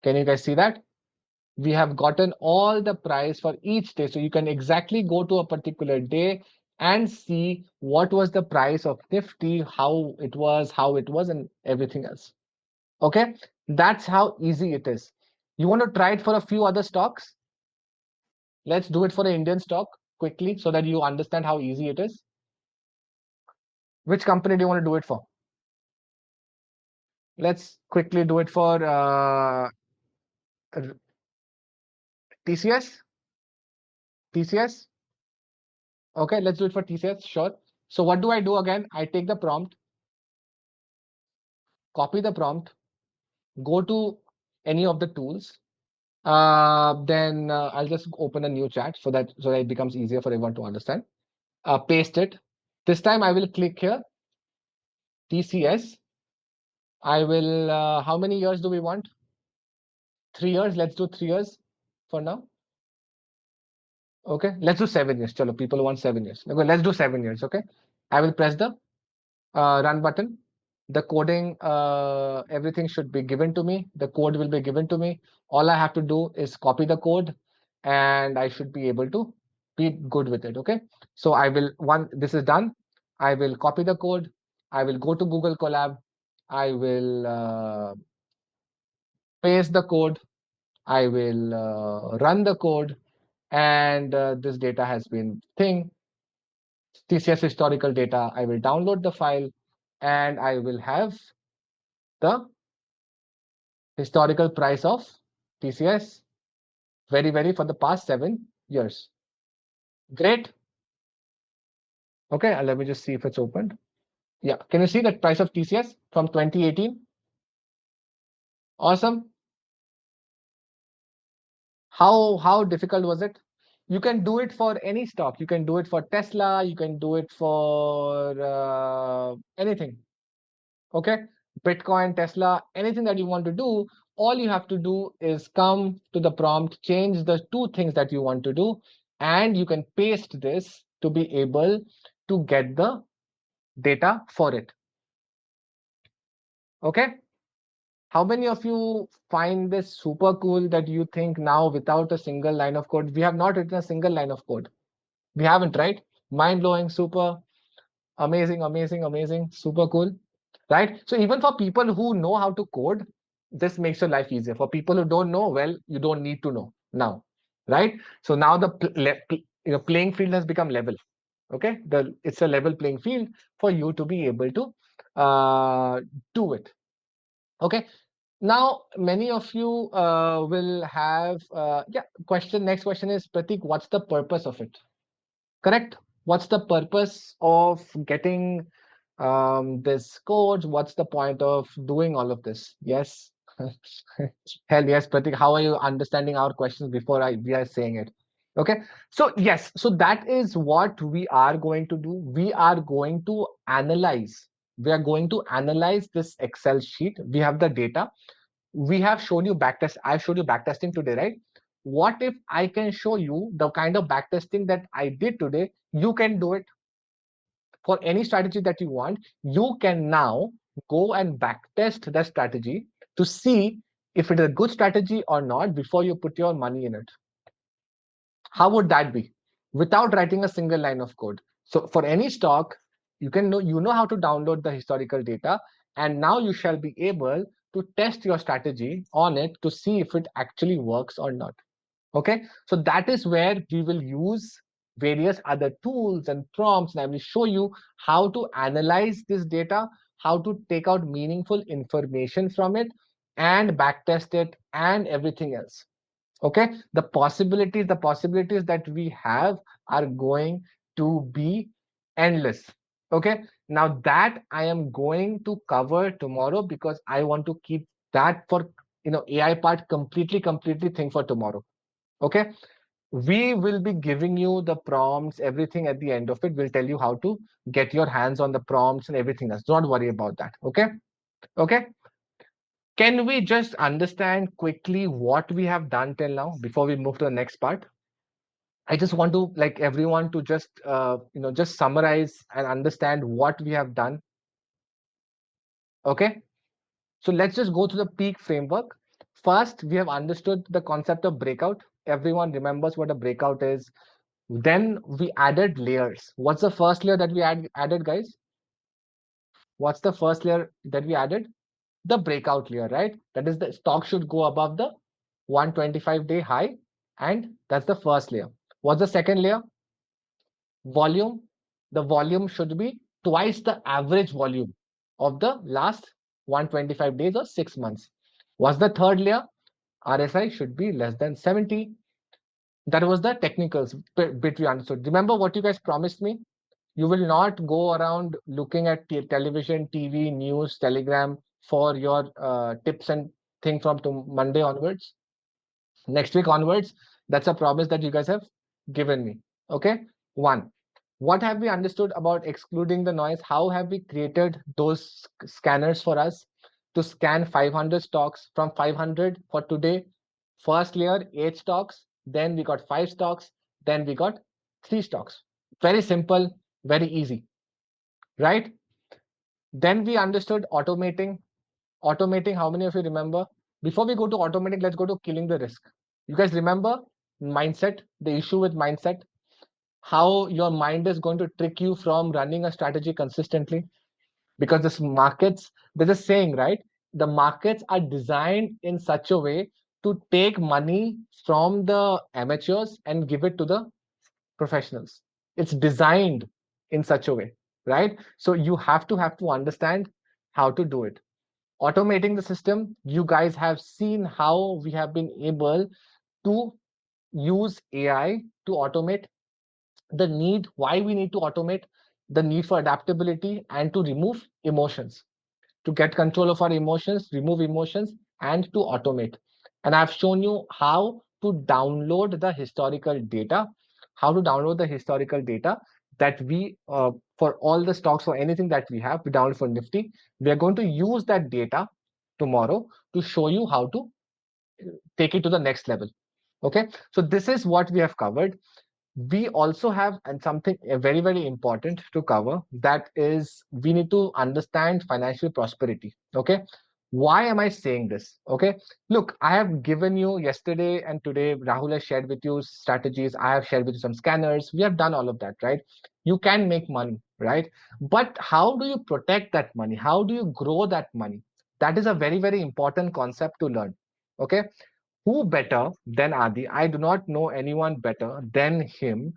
Can you guys see that? We have gotten all the price for each day. So you can exactly go to a particular day and see what was the price of Nifty, how it was, and everything else. Okay, that's how easy it is. You want to try it for a few other stocks? Let's do it for an Indian stock quickly so that you understand how easy it is. Which company do you want to do it for? Let's quickly do it for TCS. TCS. Okay, let's do it for TCS. Sure. So what do I do again? I take the prompt, copy the prompt, go to any of the tools. Then I'll just open a new chat so that it becomes easier for everyone to understand. Paste it. This time I will click here, TCS. I will, how many years do we want? 3 years. Let's do 3 years for now. Okay, let's do 7 years. Chalo, people want 7 years. Okay, let's do 7 years. Okay, I will press the run button. The coding, everything should be given to me. The code will be given to me. All I have to do is copy the code and I should be able to be good with it. Okay, so this is done. I will copy the code. I will go to Google Colab. I will paste the code. I will run the code, and this data has been TCS historical data. I will download the file and I will have the historical price of TCS very for the past 7 years. Great. Okay, let me just see if it's opened. Yeah, can you see that price of TCS from 2018? Awesome. How difficult was it? You can do it for any stock. You can do it for Tesla. You can do it for anything. Okay, Bitcoin, Tesla, anything that you want to do. All you have to do is come to the prompt, change the two things that you want to do, and you can paste this to be able to get the data for it. Okay, how many of you find this super cool that you think now without a single line of code? We have not written a single line of code. We haven't, right? Mind blowing, super. Amazing, amazing, amazing. Super cool. Right? So even for people who know how to code, this makes your life easier. For people who don't know, well, you don't need to know now. Right? So now the playing field has become level. Okay? It's a level playing field for you to be able to do it. Okay? Now, many of you will have yeah, question. Next question is, Pratik, what's the purpose of it? Correct? What's the purpose of getting this codes? What's the point of doing all of this? Yes. Hell yes, Pratik. How are you understanding our questions before we are saying it? Okay. So yes, so that is what we are going to do. We are going to analyze. We are going to analyze this Excel sheet. We have the data. We have shown you backtest. I've showed you backtesting today, right? What if I can show you the kind of backtesting that I did today? You can do it for any strategy that you want. You can now go and backtest the strategy to see if it is a good strategy or not before you put your money in it. How would that be? Without writing a single line of code. So for any stock, you know how to download the historical data, and now you shall be able to test your strategy on it to see if it actually works or not. Okay, so that is where we will use various other tools and prompts, and I will show you how to analyze this data, how to take out meaningful information from it, and backtest it, and everything else. Okay, the possibilities that we have are going to be endless. Okay, now that I am going to cover tomorrow, because I want to keep that for AI part completely thing for tomorrow. Okay, we will be giving you the prompts, everything at the end of it. We'll tell you how to get your hands on the prompts and everything else. Don't worry about that. Okay. Okay, can we just understand quickly what we have done till now before we move to the next part? I just want to like everyone to just just summarize and understand what we have done. Okay, so let's just go to the peak framework. First, we have understood the concept of breakout. Everyone remembers what a breakout is. Then we added layers. What's the first layer that we added, guys? What's the first layer that we added? The breakout layer, right? That is, the stock should go above the 125-day high, and that's the first layer. What's the second layer? Volume. The volume should be twice the average volume of the last 125 days or 6 months. What's the third layer? RSI should be less than 70. That was the technicals bit we understood. Remember what you guys promised me? You will not go around looking at television, TV, news, Telegram for your tips and thing from Monday onwards, next week onwards. That's a promise that you guys have given me. Okay. One, what have we understood about excluding the noise? How have we created those scanners for us to scan 500 stocks from 500 for today? First layer, 8 stocks, then we got 5 stocks, then we got 3 stocks. Very simple, very easy, right? Then we understood automating. Automating, how many of you remember? Before we go to automating, let's go to killing the risk. You guys remember mindset, the issue with mindset, how your mind is going to trick you from running a strategy consistently? Because this markets, there's a saying, right? The markets are designed in such a way to take money from the amateurs and give it to the professionals. It's designed in such a way, right? So you have to understand how to do it. Automating the system, you guys have seen how we have been able to use AI to automate. The need, why we need to automate, the need for adaptability, and to remove emotions, to get control of our emotions, remove emotions, and to automate. And I've shown you how to download the historical data, that we, for all the stocks or anything that we have, we download for Nifty. We are going to use that data tomorrow to show you how to take it to the next level. Okay, so this is what we have covered. We also have and something very important to cover, that is we need to understand financial prosperity. Okay, Why am I saying this? Okay. Look, I have given you yesterday and today, Rahul has shared with you strategies. I have shared with you some scanners. We have done all of that, right? You can make money, right? But how do you protect that money? How do you grow that money? That is a very, very important concept to learn. Okay. Who better than Adi? I do not know anyone better than him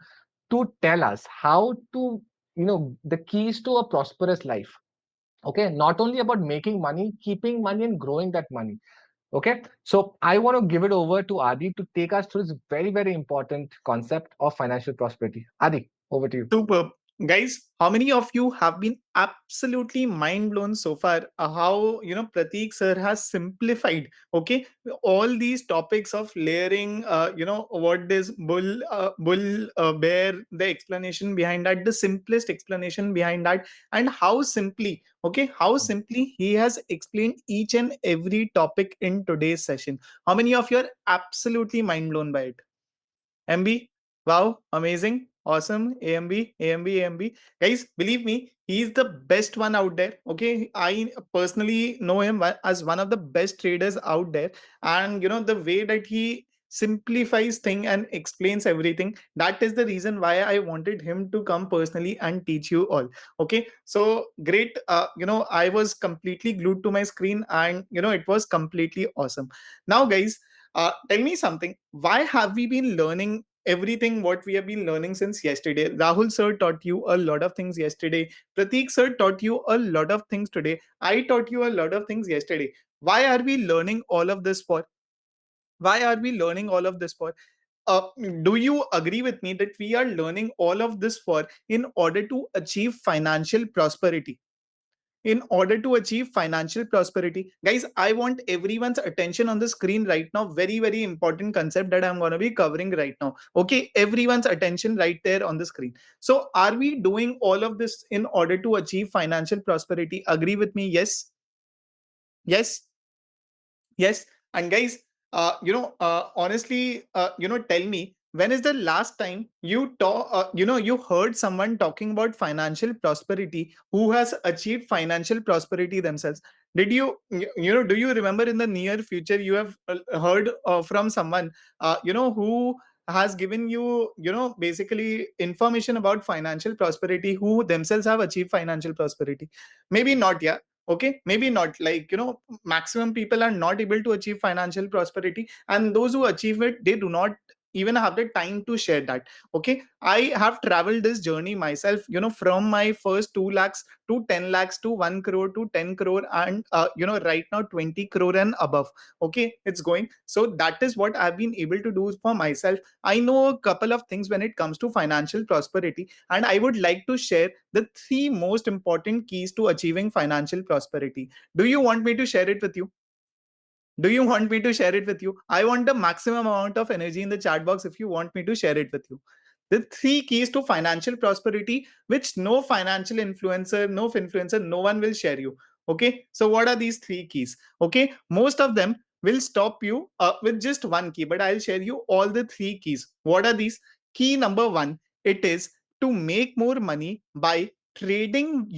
to tell us how to, the keys to a prosperous life. Okay, not only about making money, keeping money and growing that money. Okay, so I want to give it over to Adi to take us through this very, very important concept of financial prosperity. Adi, over to you. Superb. Guys, how many of you have been absolutely mind blown so far? How, Prateek sir has simplified, okay, all these topics of layering, what is bear, the explanation behind that, the simplest explanation behind that, and how simply, okay, how simply he has explained each and every topic in today's session. How many of you are absolutely mind blown by it? MB, wow, amazing, awesome. AMB, AMB, AMB. Guys, believe me, he's the best one out there. Okay, I personally know him as one of the best traders out there. And the way that he simplifies thing and explains everything, that is the reason why I wanted him to come personally and teach you all. Okay, so great. I was completely glued to my screen, and it was completely awesome. Now, guys, tell me something. Why have we been learning everything what we have been learning since yesterday? Rahul sir taught you a lot of things yesterday. Prateek sir taught you a lot of things today. I taught you a lot of things yesterday. Why are we learning all of this for? Why are we learning all of this for? Uh, do you agree with me that we are learning all of this for in order to achieve financial prosperity? In order to achieve financial prosperity, guys, I want everyone's attention on the screen right now. Very, very important concept that I'm going to be covering right now. Okay, everyone's attention right there on the screen. So are we doing all of this in order to achieve financial prosperity? Agree with me? Yes. Yes. Yes. And guys, honestly, tell me, when is the last time you heard someone talking about financial prosperity who has achieved financial prosperity themselves? Did do you remember in the near future you have heard from someone, who has given you, basically information about financial prosperity, who themselves have achieved financial prosperity? Maybe not, yeah. Okay, maybe not. Like, maximum people are not able to achieve financial prosperity, and those who achieve it, they do not even have the time to share that. Okay, I have traveled this journey myself, from my first 2 lakhs to 10 lakhs to 1 crore to 10 crore, and right now 20 crore and above. Okay, it's going. So that is what I've been able to do for myself. I know a couple of things when it comes to financial prosperity, and I would like to share the three most important keys to achieving financial prosperity. Do you want me to share it with you? Do you want me to share it with you? I want the maximum amount of energy in the chat box if you want me to share it with you. The three keys to financial prosperity, which no financial influencer, no one will share you. Okay. So, what are these three keys? Okay. Most of them will stop you with just one key, but I'll share you all the three keys. What are these? Key number one, it is to make more money by trading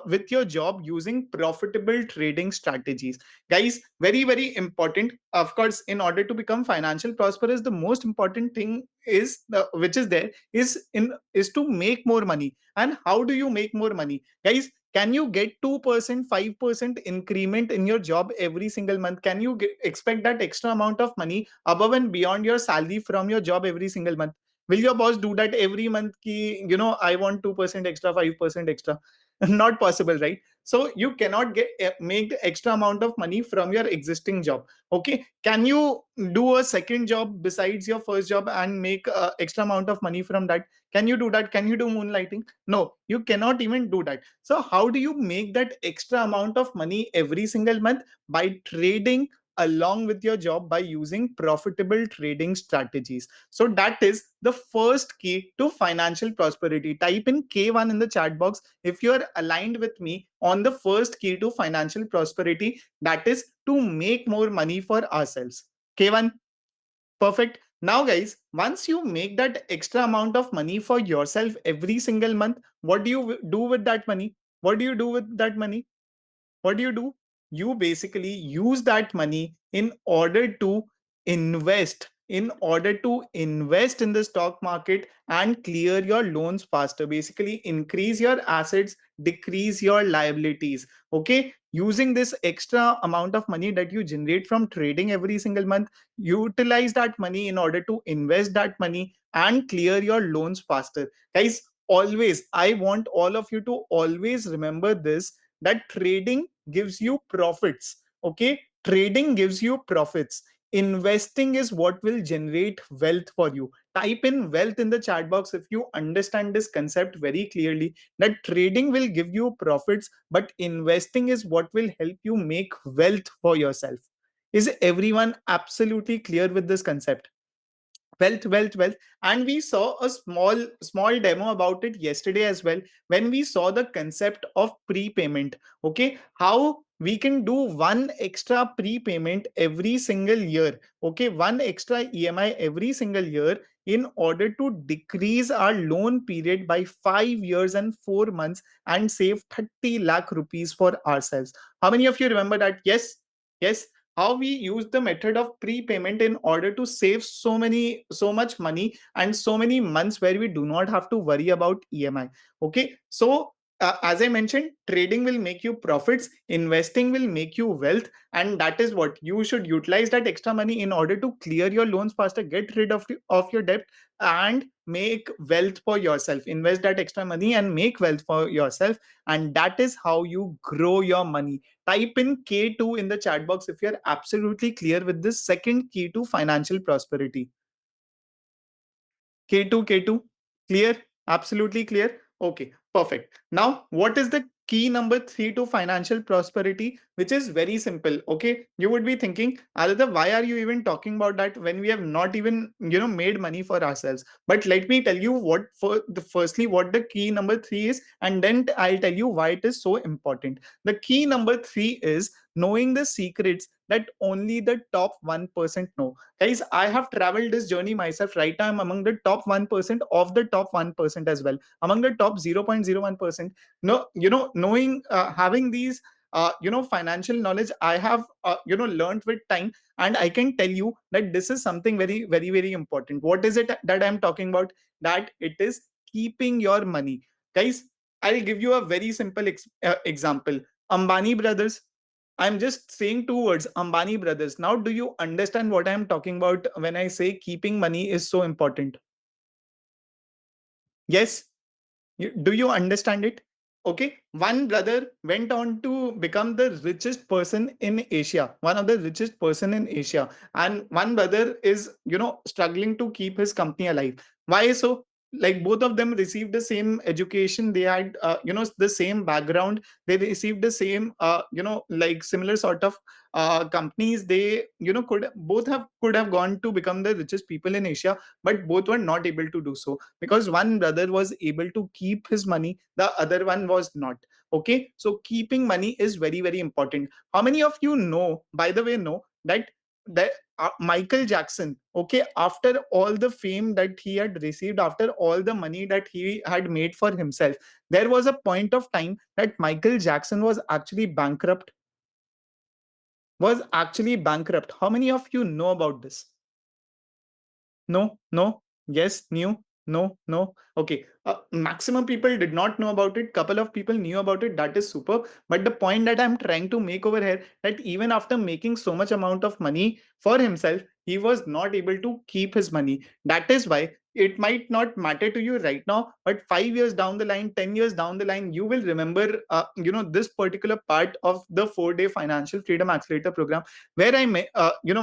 with your job using profitable trading strategies. Guys, very, very important. Of course, in order to become financial prosperous, the most important thing is which is there is to make more money. And how do you make more money, guys? Can you get 2%, 5% increment in your job every single month? Can you expect that extra amount of money above and beyond your salary from your job every single month? Will your boss do that every month? I want 2% extra, 5% extra. Not possible, right? So you cannot make the extra amount of money from your existing job. Okay, can you do a second job besides your first job and make extra amount of money from that? Can you do that? Can you do moonlighting? No, you cannot even do that. So how do you make that extra amount of money every single month? By trading along with your job, by using profitable trading strategies. So that is the first key to financial prosperity. Type in K1 in the chat box if you are aligned with me on the first key to financial prosperity, that is to make more money for ourselves. K1, perfect. Now, guys, once you make that extra amount of money for yourself every single month, what do you do with that money? What do you do with that money? What do you do? you basically use that money in order to invest in the stock market and clear your loans faster, basically increase your assets, decrease your liabilities. Okay, using this extra amount of money that you generate from trading every single month, utilize that money in order to invest that money and clear your loans faster. Guys, always, I want all of you to always remember this, that trading gives you profits. Okay, trading gives you profits. Investing is what will generate wealth for you. Type in wealth in the chat box if you understand this concept very clearly, that trading will give you profits, but investing is what will help you make wealth for yourself. Is everyone absolutely clear with this concept? Wealth. And we saw a small demo about it yesterday as well, when we saw the concept of prepayment. Okay, how we can do one extra prepayment every single year. Okay, one extra EMI every single year, in order to decrease our loan period by 5 years and 4 months and save 30 lakh rupees for ourselves. How many of you remember that? Yes, how we use the method of prepayment in order to save so much money and so many months where we do not have to worry about EMI. Okay, so as I mentioned, trading will make you profits, investing will make you wealth, and that is what you should utilize that extra money in order to clear your loans faster, get rid of your debt, and make wealth for yourself. Invest that extra money and make wealth for yourself, and that is how you grow your money. Type in K2 in the chat box if you're absolutely clear with this second key to financial prosperity. K2, clear? Absolutely clear? Okay, perfect. Now, what is the key number three to financial prosperity? Which is very simple. Okay, you would be thinking, Aditya, why are you even talking about that when we have not even, made money for ourselves? But let me tell you firstly, what the key number three is, and then I'll tell you why it is so important. The key number three is knowing the secrets that only the top 1% know. Guys, I have traveled this journey myself. Right now I'm among the top 1% of the top 1% as well, among the top 0.01%. No, knowing, having these financial knowledge, I have learned with time, and I can tell you that this is something very very very important. What is it that I'm talking about? That it is keeping your money. Guys, I'll give you a very simple example. Ambani brothers, I'm just saying two words, Ambani brothers. Now, do you understand what I'm talking about when I say keeping money is so important? Yes? Do you understand it? Okay. One brother went on to become the richest person in Asia, one of the richest person in Asia. And one brother is, struggling to keep his company alive. Why so? Like both of them received the same education. They had, the same background. They received the same, like similar sort of companies. They, could have gone to become the richest people in Asia, but both were not able to do so because one brother was able to keep his money, the other one was not. Okay, so keeping money is very very important. How many of you know, by the way, know that Michael Jackson, okay, after all the fame that he had received, after all the money that he had made for himself, there was a point of time that Michael Jackson was actually bankrupt. How many of you know about this? No, yes, new, no. Okay, maximum people did not know about it. Couple of people knew about it. That is super. But the point that I'm trying to make over here, that even after making so much amount of money for himself, he was not able to keep his money. That is why it might not matter to you right now, but 5 years down the line, 10 years down the line, you will remember, this particular part of the 4-day financial freedom accelerator program, where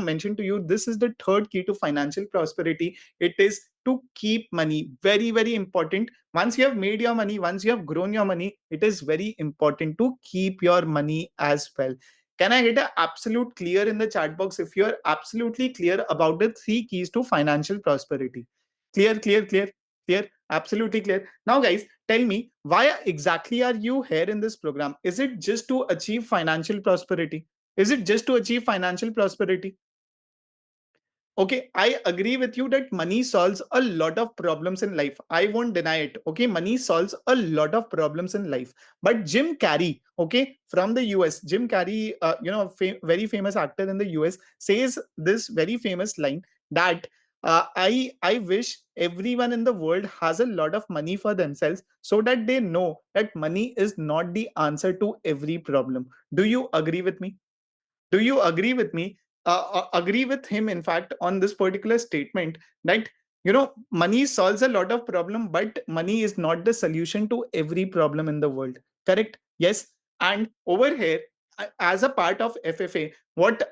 mentioned to you, this is the third key to financial prosperity. It is to keep money. Very very important. Once you have made your money, once you have grown your money, it is very important to keep your money as well. Can I get an absolute clear in the chat box if you're absolutely clear about the three keys to financial prosperity? Clear, absolutely clear. Now guys, tell me, why exactly are you here in this program? Is it just to achieve financial prosperity? Is it just to achieve financial prosperity? Okay, I agree with you that money solves a lot of problems in life. I won't deny it. Okay, money solves a lot of problems in life. But Jim Carrey, okay, from the US, Jim Carrey, very famous actor in the US, says this very famous line that I wish everyone in the world has a lot of money for themselves so that they know that money is not the answer to every problem. Do you agree with me? Do you agree with me? Agree with him, in fact, on this particular statement that money solves a lot of problem, but money is not the solution to every problem in the world. Correct? Yes. And over here, as a part of FFA, what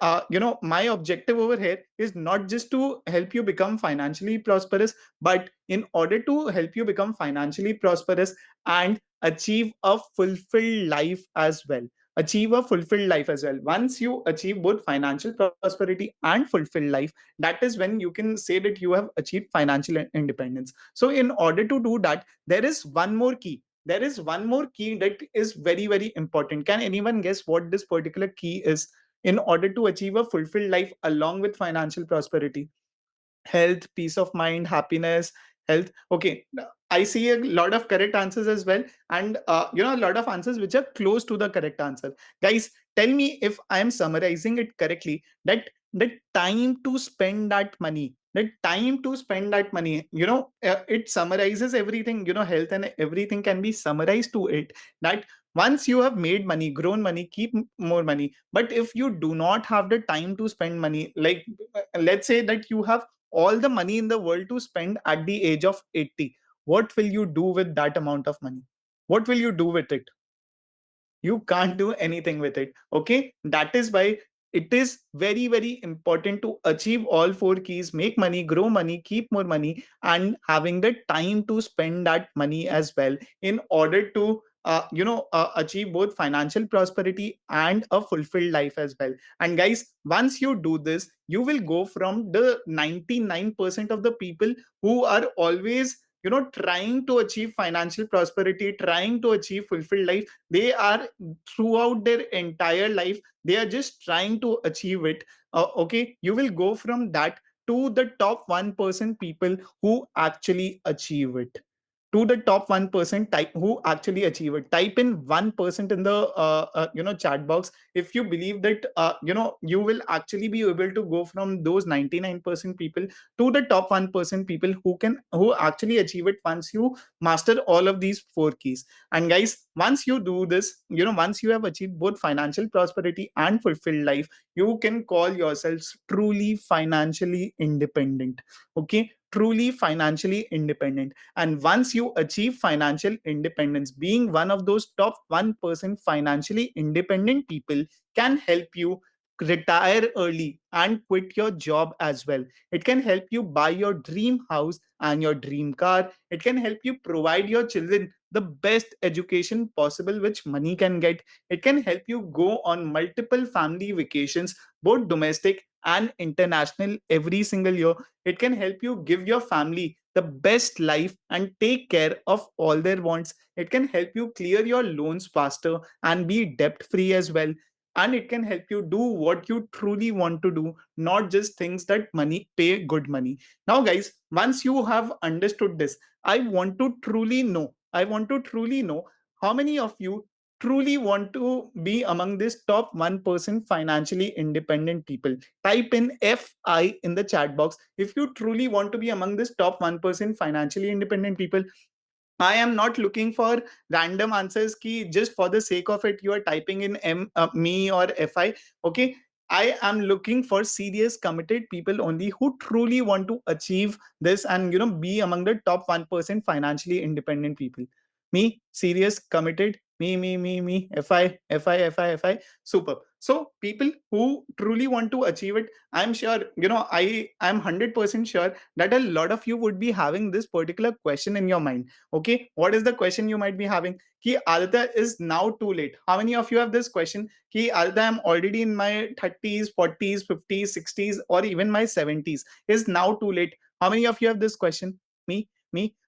my objective over here is not just to help you become financially prosperous, but in order to help you become financially prosperous and achieve a fulfilled life as well. Achieve a fulfilled life as well. Once you achieve both financial prosperity and fulfilled life, that is when you can say that you have achieved financial independence. So in order to do that, there is one more key. There is one more key that is very, very important. Can anyone guess what this particular key is in order to achieve a fulfilled life along with financial prosperity? Health, peace of mind, happiness, health. Okay, I see a lot of correct answers as well, and a lot of answers which are close to the correct answer. Guys, tell me if I am summarizing it correctly. That the time to spend that money, the time to spend that money, it summarizes everything. Health and everything can be summarized to it. That once you have made money, grown money, keep more money. But if you do not have the time to spend money, like let's say that you have all the money in the world to spend at the age of 80, what will you do with that amount of money? What will you do with it? You can't do anything with it. Okay, that is why it is very, very important to achieve all four keys: make money, grow money, keep more money, and having the time to spend that money as well, in order to achieve both financial prosperity and a fulfilled life as well. And guys, once you do this, you will go from the 99% of the people who are always trying to achieve financial prosperity, trying to achieve fulfilled life. They are, throughout their entire life, they are just trying to achieve it. Okay, you will go from that to the top 1% people who actually achieve it. To the top 1% type who actually achieve it. Type in 1% in the chat box if you believe that you will actually be able to go from those 99% people to the top 1% people who actually achieve it once you master all of these four keys. And guys, once you do this, once you have achieved both financial prosperity and fulfilled life, you can call yourselves truly financially independent. Okay, truly financially independent. And once you achieve financial independence, being one of those top 1% financially independent people can help you retire early and quit your job as well. It can help you buy your dream house and your dream car. It can help you provide your children the best education possible which money can get. It can help you go on multiple family vacations, both domestic and international, every single year. It can help you give your family the best life and take care of all their wants. It can help you clear your loans faster and be debt free as well. And it can help you do what you truly want to do, not just things that money pay good money. Now, guys, once you have understood this, I want to truly know how many of you truly want to be among this top 1% financially independent people. Type in FI in the chat box if you truly want to be among this top 1% financially independent people. I am not looking for random answers ki just for the sake of it you are typing in me or FI. Okay, I am looking for serious committed people only who truly want to achieve this and be among the top 1% financially independent people. Me, serious, committed, me, FI. Super. So people who truly want to achieve it, I'm sure, I am 100% sure that a lot of you would be having this particular question in your mind. Okay, what is the question you might be having? Ki Aditya, is now too late? How many of you have this question? Ki Aditya, I'm already in my 30s, 40s, 50s, 60s, or even my 70s. Is now too late? How many of you have this question? Me.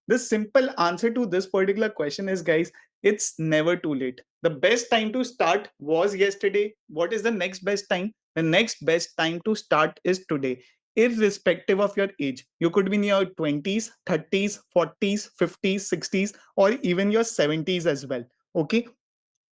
The simple answer to this particular question is, guys, it's never too late. The best time to start was yesterday. What is the next best time? The next best time to start is today. irrespective of your age. You could be in your 20s, 30s, 40s, 50s, 60s, or even your 70s as well. Okay,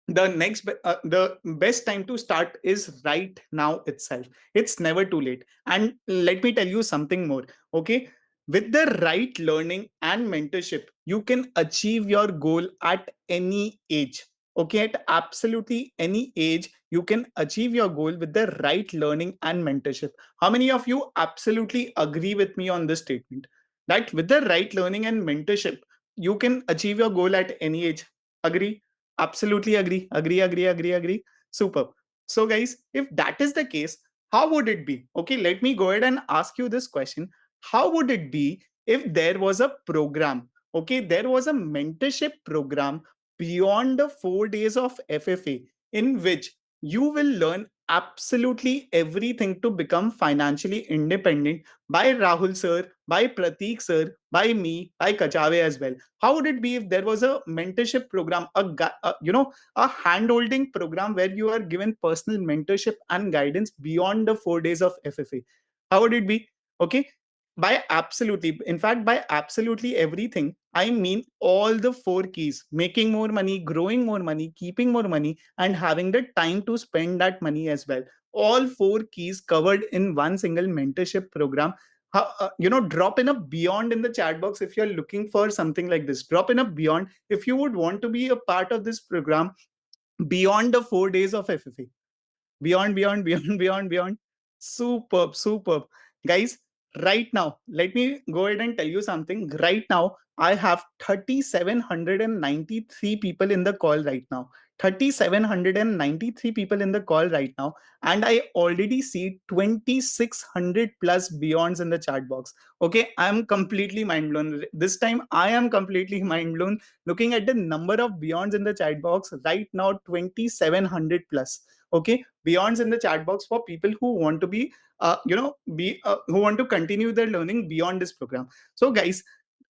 the best time to start is right now itself. It's never too late. And let me tell you something more. Okay, with the right learning and mentorship, you can achieve your goal at any age. Okay, at absolutely any age you can achieve your goal with the right learning and mentorship. How many of you absolutely agree with me on this statement, that with the right learning and mentorship you can achieve your goal at any age? Agree? Absolutely agree. Agree, agree, agree, agree. Superb. So, guys, if that is the case, how would it be? Okay, let me go ahead and ask you this question. How would it be if there was a program? Okay, there was a mentorship program beyond the 4 days of FFA in which you will learn absolutely everything to become financially independent by Rahul sir, by Prateek sir, by me, by Kachave as well. How would it be if there was a mentorship program, a hand holding program where you are given personal mentorship and guidance beyond the 4 days of FFA? How would it be? Okay, by absolutely, in fact, by absolutely everything, I mean all the four keys: making more money, growing more money, keeping more money, and having the time to spend that money as well. All four keys covered in one single mentorship program. Drop in a beyond in the chat box if you're looking for something like this. Drop in a beyond if you would want to be a part of this program beyond the 4 days of FFA. Beyond, beyond, beyond, beyond, beyond. Superb, superb. Guys, right now, let me go ahead and tell you something. Right now, I have 3,793 people in the call right now. 3,793 people in the call right now. And I already see 2,600 plus beyonds in the chat box. Okay, I'm completely mind blown. This time, I am completely mind blown looking at the number of beyonds in the chat box right now, 2,700 plus. Okay, beyonds in the chat box for people who want to be who want to continue their learning beyond this program. So guys,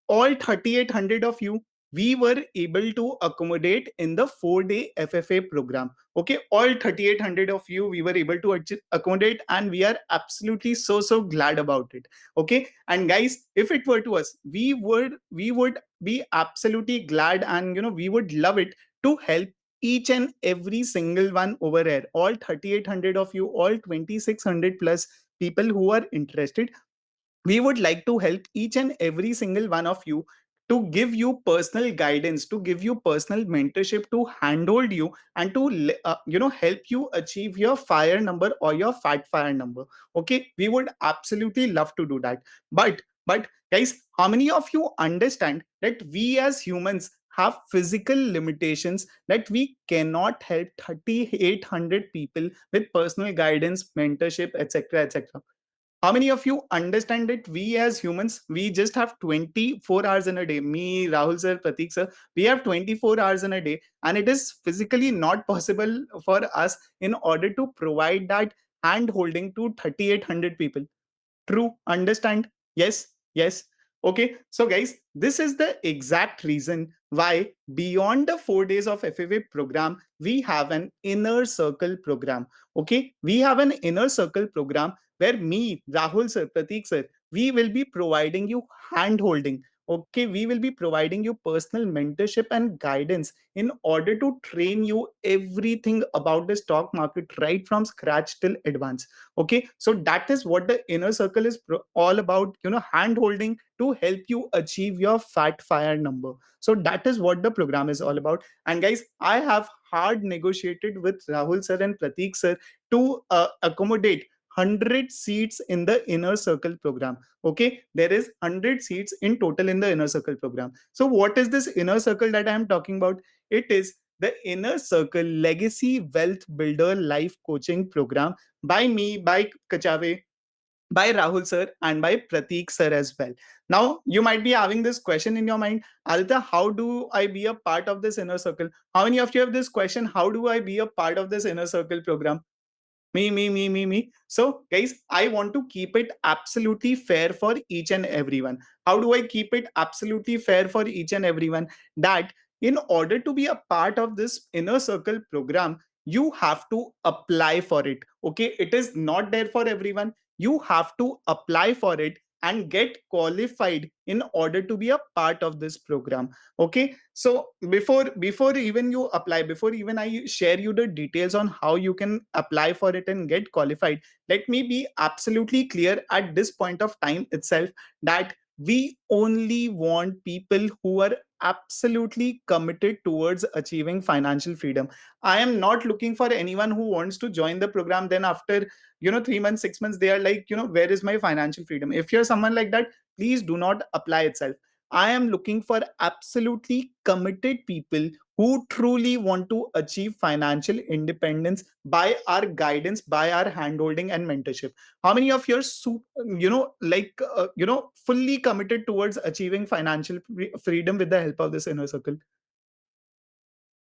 all 3,800 of you, we were able to accommodate in the 4-day FFA program. Okay, all 3,800 of you, we were able to accommodate, and we are absolutely so glad about it. Okay, and guys, if it were to us, we would be absolutely glad, and we would love it to help each and every single one over here. All 3,800 of you, all 2,600 plus people who are interested, we would like to help each and every single one of you, to give you personal guidance, to give you personal mentorship, to handhold you, and to help you achieve your fire number or your fat fire number. Okay, we would absolutely love to do that. But guys, how many of you understand that we as humans have physical limitations, that we cannot help 3,800 people with personal guidance, mentorship, etc., etc.? How many of you understand that we as humans, we just have 24 hours in a day? Me, Rahul sir, Pratik sir, we have 24 hours in a day, and it is physically not possible for us in order to provide that hand holding to 3,800 people. True. Understand? Yes. Yes. Okay. So, guys, this is the exact reason why beyond the 4 days of FFA program, we have an inner circle program. Okay. We have an inner circle program where me, Rahul sir, Pratik sir, we will be providing you hand holding. Okay. We will be providing you personal mentorship and guidance in order to train you everything about the stock market right from scratch till advanced. Okay, so that is what the inner circle is all about, hand holding to help you achieve your fat fire number. So that is what the program is all about. And guys, I have hard negotiated with Rahul sir and Pratik sir to accommodate 100 seats in the inner circle program. Okay, there is 100 seats in total in the inner circle program. So what is this inner circle that I am talking about? It is the inner circle legacy wealth builder life coaching program, by me, by Kachave, by Rahul sir, and by Prateek sir as well. Now, you might be having this question in your mind, Aditya, how do I be a part of this inner circle? How many of you have this question? How do I be a part of this inner circle program? Me. So, guys, I want to keep it absolutely fair for each and everyone. How do I keep it absolutely fair for each and everyone? That in order to be a part of this inner circle program, you have to apply for it. Okay, it is not there for everyone. you have to apply for it and get qualified in order to be a part of this program. Okay, so before even you apply, before even I share you the details on how you can apply for it and get qualified, let me be absolutely clear at this point of time itself that we only want people who are absolutely committed towards achieving financial freedom. I am not looking for anyone who wants to join the program, then after 3 months, 6 months, they are like, where is my financial freedom? If you're someone like that, please do not apply itself. I am looking for absolutely committed people who truly want to achieve financial independence by our guidance, by our handholding and mentorship. How many of you are fully committed towards achieving financial freedom with the help of this inner circle?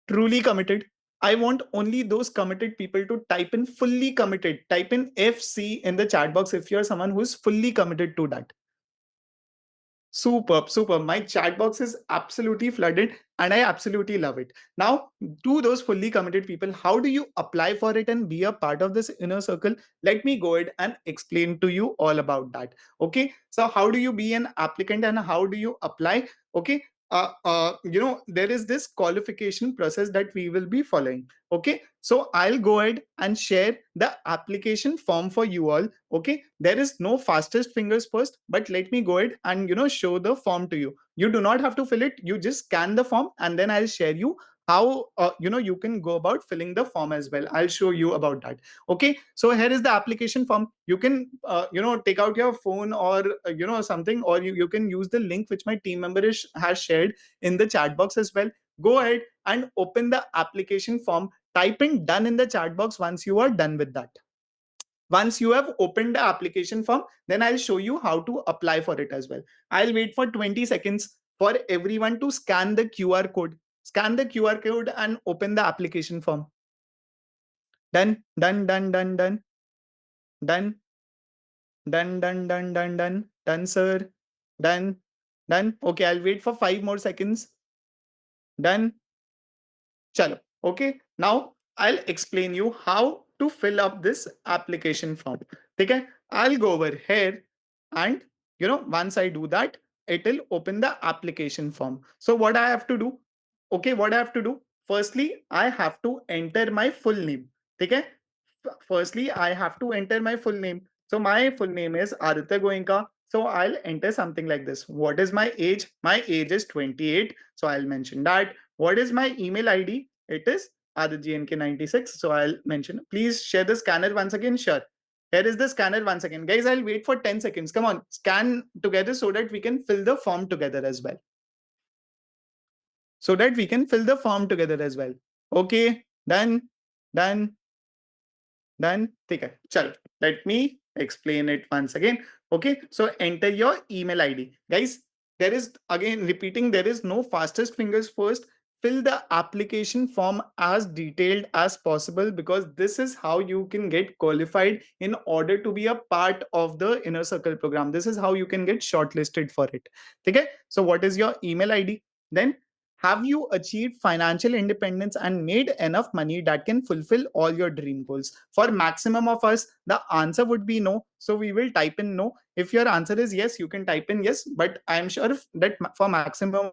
Truly committed. I want only those committed people to type in fully committed. Type in FC in the chat box if you're someone who's fully committed to that. Superb, superb. My chat box is absolutely flooded and I absolutely love it. Now, to those fully committed people, how do you apply for it and be a part of this inner circle? Let me go ahead and explain to you all about that. Okay, so how do you be an applicant and how do you apply? Okay, there is this qualification process that we will be following. Okay, so I'll go ahead and share the application form for you all. Okay, there is no fastest fingers first, but let me go ahead and show the form to you. You do not have to fill it, you just scan the form and then I'll share you how you can go about filling the form as well. I'll show you about that. Okay, so here is the application form. You can take out your phone or something, or you can use the link which my team member has shared in the chat box as well. Go ahead and open the application form. Type in done in the chat box once you are done with that. Once you have opened the application form, then I'll show you how to apply for it as well. I'll wait for 20 seconds for everyone to scan the QR code. Scan the QR code and open the application form. Done, done, done, done, done, done, done, done, done, done, done, done, sir. Done, done. Okay, I'll wait for 5 more seconds. Done. Chalo. Okay. Now I'll explain you how to fill up this application form. Okay. I'll go over here and once I do that, it will open the application form. So what I have to do? Okay, what I have to do? Firstly, I have to enter my full name. Okay. Firstly, I have to enter my full name. So my full name is Aditya Goenka. So I'll enter something like this. What is my age? My age is 28. So I'll mention that. What is my email ID? It is RGNK96. So I'll mention. Please share the scanner once again. Sure. Here is the scanner once again. Guys, I'll wait for 10 seconds. Come on, scan together so that we can fill the form together as well. So that we can fill the form together as well. Okay, done, done, done. Okay, chalo. Let me explain it once again. Okay, so enter your email ID. Guys, there is, again repeating, there is no fastest fingers first. Fill the application form as detailed as possible because this is how you can get qualified in order to be a part of the inner circle program. This is how you can get shortlisted for it. Okay, so what is your email ID? Then, have you achieved financial independence and made enough money that can fulfill all your dream goals? For maximum of us, the answer would be no. So we will type in no. If your answer is yes, you can type in yes. But I'm sure that for maximum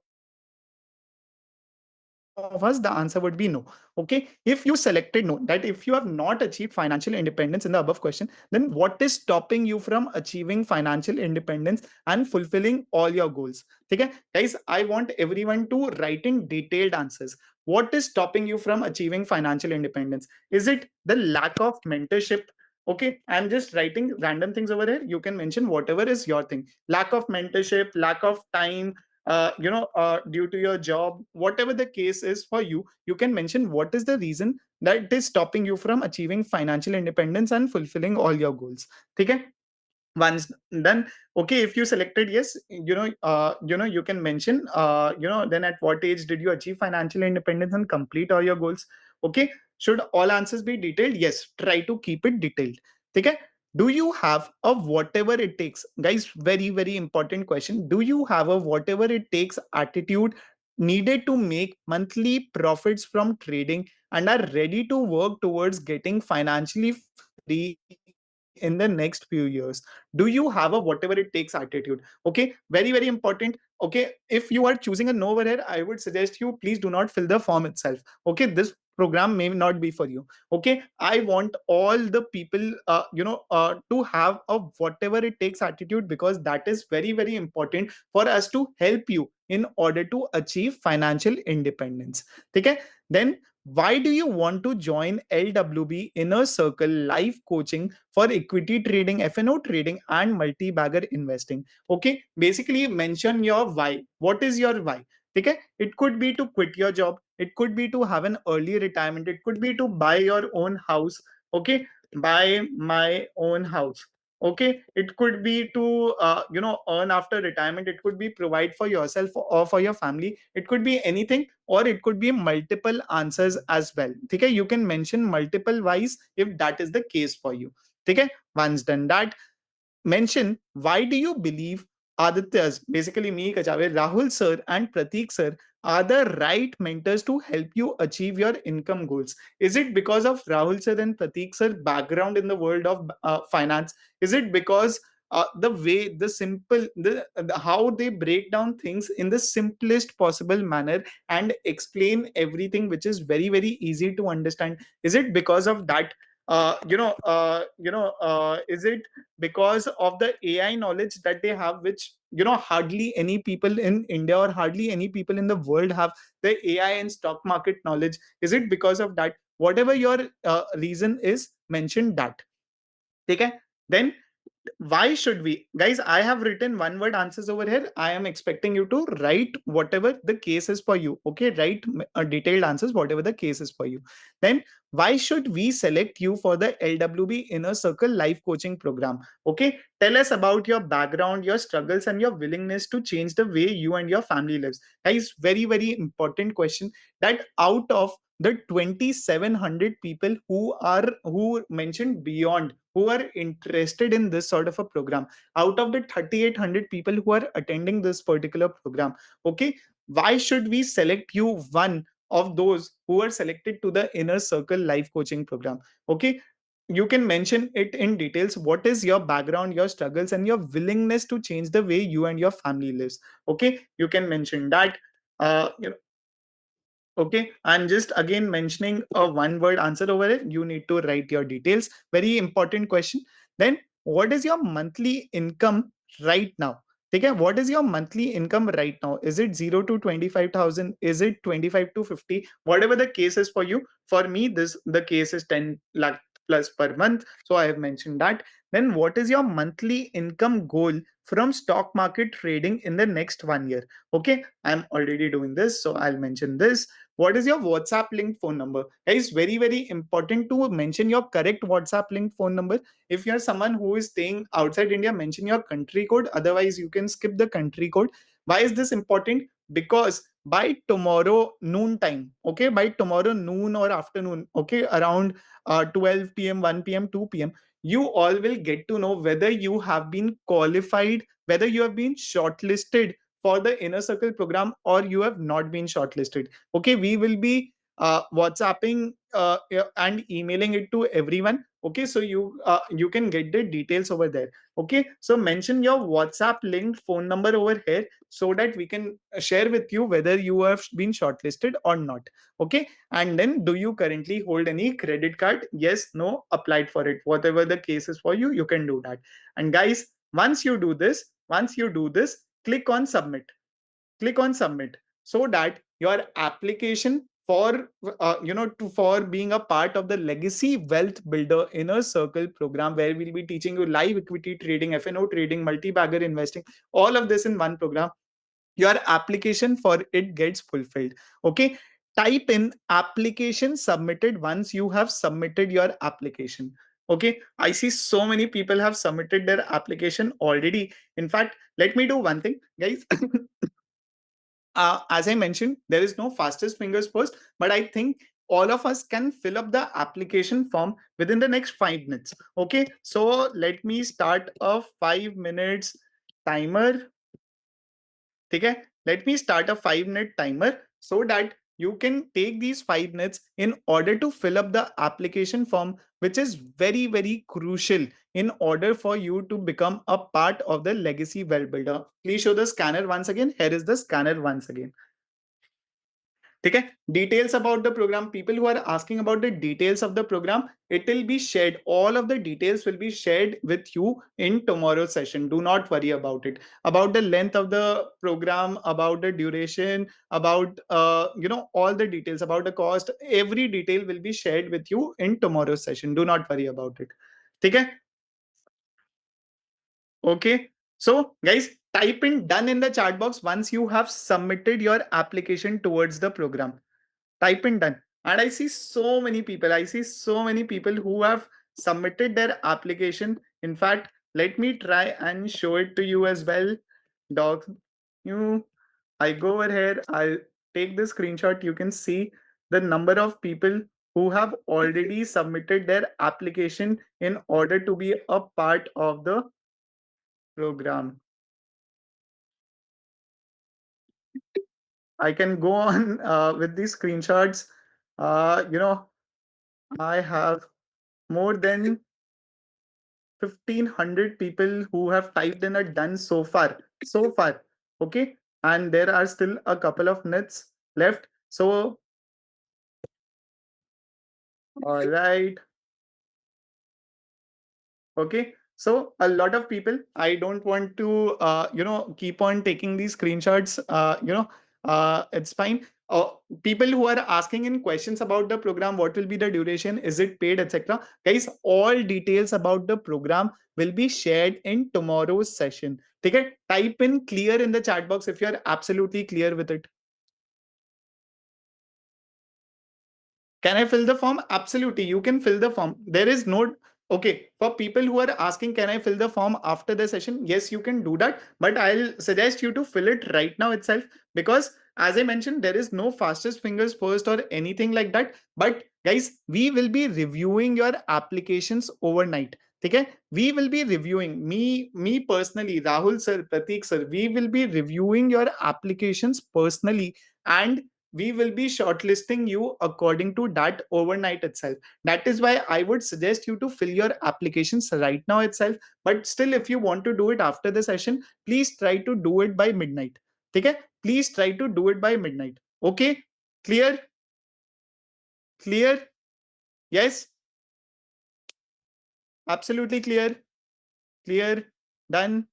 of us, the answer would be no. Okay. If you selected no, that if you have not achieved financial independence in the above question, then what is stopping you from achieving financial independence and fulfilling all your goals? Okay, guys, I want everyone to write in detailed answers. What is stopping you from achieving financial independence? Is it the lack of mentorship? Okay, I'm just writing random things over here. You can mention whatever is your thing. Lack of mentorship, lack of time, due to your job, whatever the case is for you can mention what is the reason that is stopping you from achieving financial independence and fulfilling all your goals. Okay, once done. Okay, if you selected yes, you can mention then at what age did you achieve financial independence and complete all your goals. Okay, should all answers be detailed? Yes, try to keep it detailed. Okay, do you have a whatever it takes? Guys, very very important question. Do you have a whatever it takes attitude needed to make monthly profits from trading and are ready to work towards getting financially free in the next 12 months? in the next few years? Do you have a whatever it takes attitude? Okay, very, very important. Okay, if you are choosing a no over here, I would suggest you please do not fill the form itself. Okay, this program may not be for you. Okay, I want all the people to have a whatever it takes attitude, because that is very, very important for us to help you in order to achieve financial independence. Okay, then why do you want to join LWB Inner Circle live coaching for equity trading, FNO trading, and multi-bagger investing? Okay, basically mention your why. What is your why? Okay, it could be to quit your job, it could be to have an early retirement, it could be to buy your own house. Okay, buy my own house. Okay, it could be to earn after retirement, it could be provide for yourself or for your family, it could be anything, or it could be multiple answers as well. Okay, you can mention multiple whys if that is the case for you. Okay, once done that, mention why do you believe Aditya's, basically me, Kachave, Rahul sir, and Pratik sir are the right mentors to help you achieve your income goals. Is it because of Rahul sir and Pratik sir background in the world of finance? Is it because the way, the simple, how they break down things in the simplest possible manner and explain everything, which is very, very easy to understand? Is it because of that? Is it because of the AI knowledge that they have, which hardly any people in India or hardly any people in the world have, the AI and stock market knowledge? Is it because of that? Whatever your reason is, mention that. Okay, then why should we, guys, I have written one word answers over here. I am expecting you to write whatever the case is for you. Okay, write detailed answers whatever the case is for you. Then why should we select you for the LWB Inner Circle life coaching program? Okay, tell us about your background, your struggles, and your willingness to change the way you and your family lives. Guys, very, very important question, that out of the 2700 people who mentioned beyond, who are interested in this sort of a program, out of the 3800 people who are attending this particular program, okay, why should we select you one of those who are selected to the Inner Circle life coaching program? Okay, you can mention it in details, what is your background, your struggles, and your willingness to change the way you and your family lives. Okay, you can mention that. You Okay, I'm just again mentioning a one word answer over it. You need to write your details. Very important question. Then, what is your monthly income right now? Okay, what is your monthly income right now? Is it 0 to 25,000? Is it 25 to 50? Whatever the case is for you. For me, this the case is 10 lakh plus per month. So I have mentioned that. Then, what is your monthly income goal from stock market trading in the next 1 year? Okay, I'm already doing this, so I'll mention this. What is your WhatsApp linked phone number? Guys, very, very important to mention your correct WhatsApp linked phone number. If you're someone who is staying outside India, mention your country code. Otherwise, you can skip the country code. Why is this important? Because by tomorrow noon time, okay, by tomorrow noon or afternoon, okay, around 12 p.m., 1 p.m., 2 p.m., you all will get to know whether you have been qualified, whether you have been shortlisted for the Inner Circle program or you have not been shortlisted. Okay, we will be WhatsApping and emailing it to everyone. Okay, so you can get the details over there. Okay, so mention your WhatsApp linked phone number over here so that we can share with you whether you have been shortlisted or not. Okay, and then do you currently hold any credit card? Yes, no, applied for it. Whatever the case is for you, you can do that. And guys, once you do this, click on submit. Click on submit so that your application for for being a part of the Legacy Wealth Builder Inner Circle program, where we'll be teaching you live equity trading, FNO trading, multi-bagger investing, all of this in one program, your application for it gets fulfilled. Okay, type in application submitted once you have submitted your application. Okay, I see so many people have submitted their application already. In fact, let me do one thing, guys. As I mentioned, there is no fastest fingers first, but I think all of us can fill up the application form within the next 5 minutes. Okay, so let me start a 5 minutes timer. Okay, let me start a 5 minute timer so that you can take these 5 minutes in order to fill up the application form, which is very, very crucial in order for you to become a part of the legacy well builder. Please show the scanner once again. Here is the scanner once again. ठीक है, details about the program, people who are asking about the details of the program, it will be shared, all of the details will be shared with you in tomorrow's session. Do not worry about the length of the program, about the duration, about all the details about the cost. Every detail will be shared with you in tomorrow's session. Do not worry about it. ठीक है, okay. So guys, type in done in the chat box once you have submitted your application towards the program. Type in done. And I see so many people who have submitted their application. In fact, let me try and show it to you as well. Doc, you, I go over here, I'll take the screenshot. You can see the number of people who have already submitted their application in order to be a part of the program. I can go on with these screenshots. I have more than 1,500 people who have typed in a done so far. So far. Okay. And there are still a couple of minutes left. So, all right. Okay. So a lot of people, I don't want to, keep on taking these screenshots. It's fine. People who are asking in questions about the program, what will be the duration, is it paid, etc. Guys, all details about the program will be shared in tomorrow's session. Okay. Type in clear in the chat box if you are absolutely clear with it. Can I fill the form? Absolutely. You can fill the form. There is no. Okay. For people who are asking, can I fill the form after the session? Yes, you can do that. But I'll suggest you to fill it right now itself because, as I mentioned, there is no fastest fingers first or anything like that. But guys, we will be reviewing your applications overnight. Okay? We will be reviewing, me personally, Rahul sir, Pratik sir, we will be reviewing your applications personally, and we will be shortlisting you according to that overnight itself. That is why I would suggest you to fill your applications right now itself. But still, if you want to do it after the session, please try to do it by midnight. Okay? Please try to do it by midnight. Okay? Clear? Clear? Yes? Absolutely clear? Clear, done,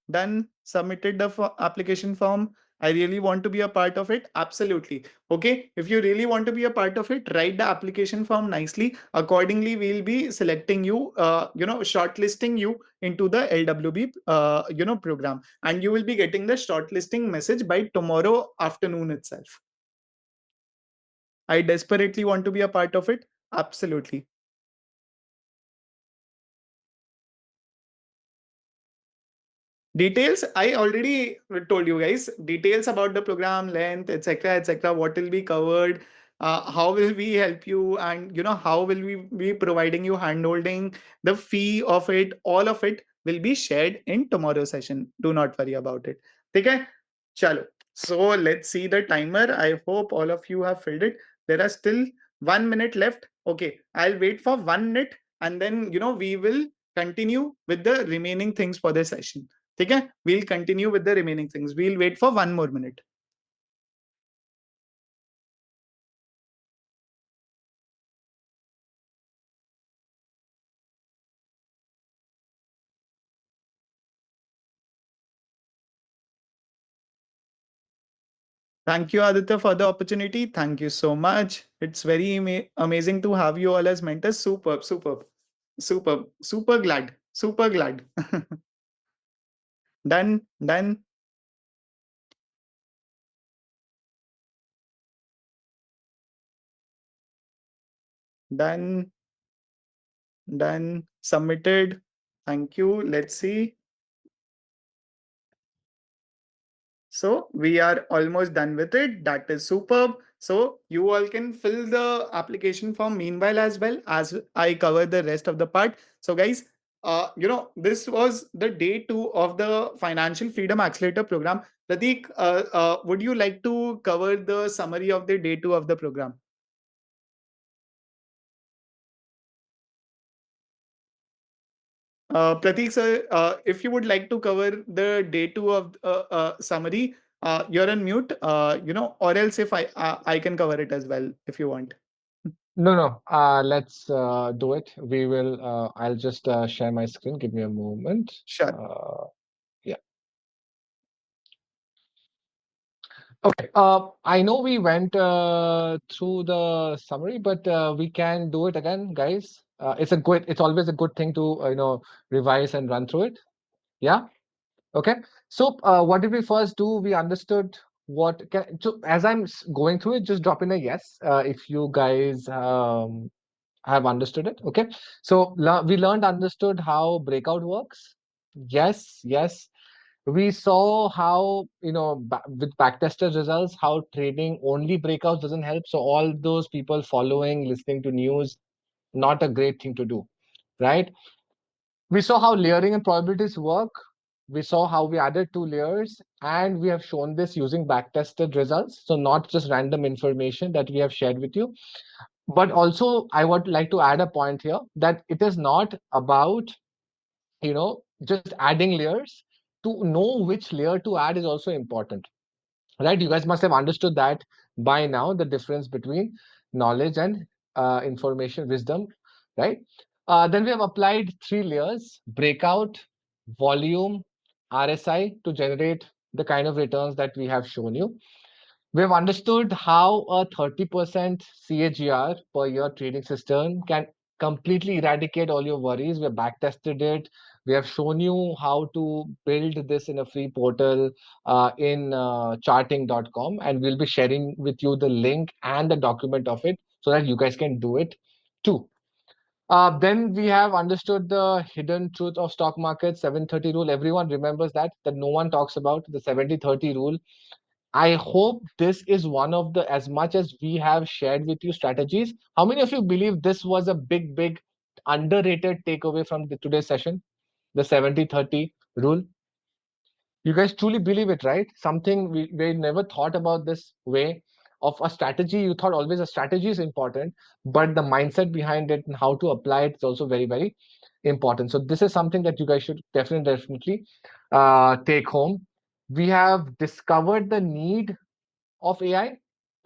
submitted the application form. I really want to be a part of it. Absolutely. Okay. If you really want to be a part of it, write the application form nicely. Accordingly, we'll be selecting you, shortlisting you into the LWB, program. And you will be getting the shortlisting message by tomorrow afternoon itself. I desperately want to be a part of it. Absolutely. Details, I already told you guys. Details about the program, length, etc., etc. What will be covered? How will we help you? And how will we be providing you handholding? The fee of it, all of it will be shared in tomorrow's session. Do not worry about it. Okay, chalo. So let's see the timer. I hope all of you have filled it. There are still 1 minute left. Okay, I'll wait for 1 minute, and then we will continue with the remaining things for the session. ठीक है, we'll continue with the remaining things. We'll wait for 1 more minute. Thank you, Aditya, for the opportunity. Thank you so much. It's very amazing to have you all as mentors. Superb, superb, superb, super glad, super glad. Done, done, done, done, submitted. Thank you. Let's see. So we are almost done with it. That is superb. So you all can fill the application form meanwhile as well as I cover the rest of the part. So guys, This was the day two of the Financial Freedom Accelerator program. Pratik, would you like to cover the summary of the day two of the program? Pratik sir, if you would like to cover the day two of summary, you're on mute. Or else if I can cover it as well if you want. No, no. Let's do it. We will. I'll just share my screen. Give me a moment. Sure. Uh, yeah. Okay. I know we went through the summary, but we can do it again, guys. It's a good. It's always a good thing to revise and run through it. Yeah. Okay. So what did we first do? We understood what. So as I'm going through it, just drop in a yes if you guys have understood it. Okay. So we learned, understood how breakout works. Yes. Yes. We saw how, with backtested results, how trading only breakouts doesn't help. So all those people following, listening to news, not a great thing to do, right? We saw how layering and probabilities work. We saw how we added two layers, and we have shown this using backtested results. So not just random information that we have shared with you, but also I would like to add a point here that it is not about, just adding layers. To know which layer to add is also important, right? You guys must have understood that by now, the difference between knowledge and information, wisdom, right? Then we have applied three layers: breakout, volume, RSI, to generate the kind of returns that we have shown you. We have understood how a 30% CAGR per year trading system can completely eradicate all your worries. We have backtested it. We have shown you how to build this in a free portal in charting.com, and we'll be sharing with you the link and the document of it so that you guys can do it too. Then we have understood the hidden truth of stock market 730 rule. Everyone remembers that no one talks about the 70-30 rule. I hope this is one of the, as much as we have shared with you strategies, how many of you believe this was a big, big underrated takeaway from today's session? The 70-30 rule. You guys truly believe it, right? Something we never thought about this way of a strategy. You thought always a strategy is important, but the mindset behind it and how to apply it is also very, very important. So this is something that you guys should definitely take home. We have discovered the need of AI,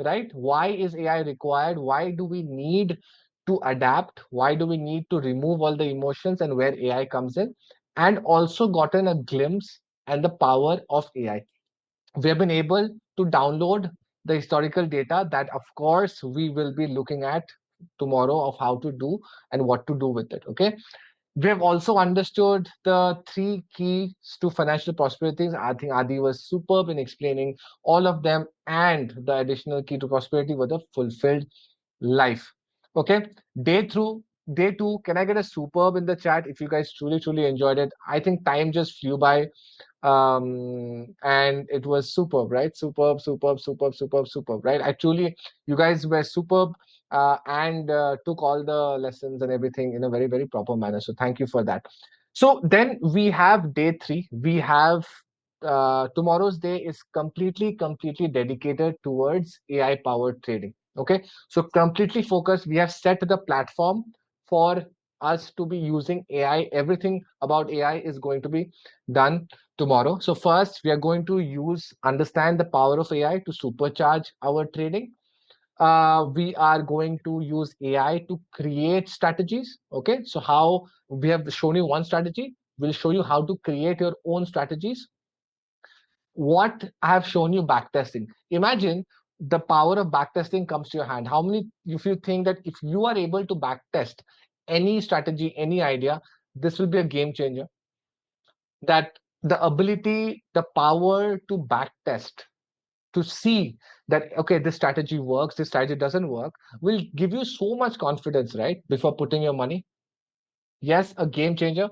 right? Why is AI required? Why do we need to adapt? Why do we need to remove all the emotions, and where AI comes in? And also gotten a glimpse and the power of AI. We have been able to download the historical data that, of course, we will be looking at tomorrow of how to do and what to do with it. Okay. We have also understood the three keys to financial prosperity. I think Adi was superb in explaining all of them, and the additional key to prosperity was a fulfilled life. Okay, day two. Can I get a superb in the chat if you guys truly enjoyed it? I think time just flew by, and it was superb, right? Superb, right? I truly, you guys were superb, and took all the lessons and everything in a very proper manner, so thank you for that. So then we have day three. We have tomorrow's day is completely dedicated towards AI powered trading. Okay, so completely focused. We have set the platform for us to be using AI. Everything about AI is going to be done tomorrow. So first, we are going to understand the power of AI to supercharge our trading. We are going to use AI to create strategies. Okay, so how we have shown you one strategy, we'll show you how to create your own strategies. What I have shown you, backtesting. Imagine the power of backtesting comes to your hand. How many, if you think that if you are able to backtest any strategy, any idea, this will be a game changer. That the ability, the power to backtest, to see that, okay, this strategy works, this strategy doesn't work, will give you so much confidence, right? Before putting your money. Yes, a game changer.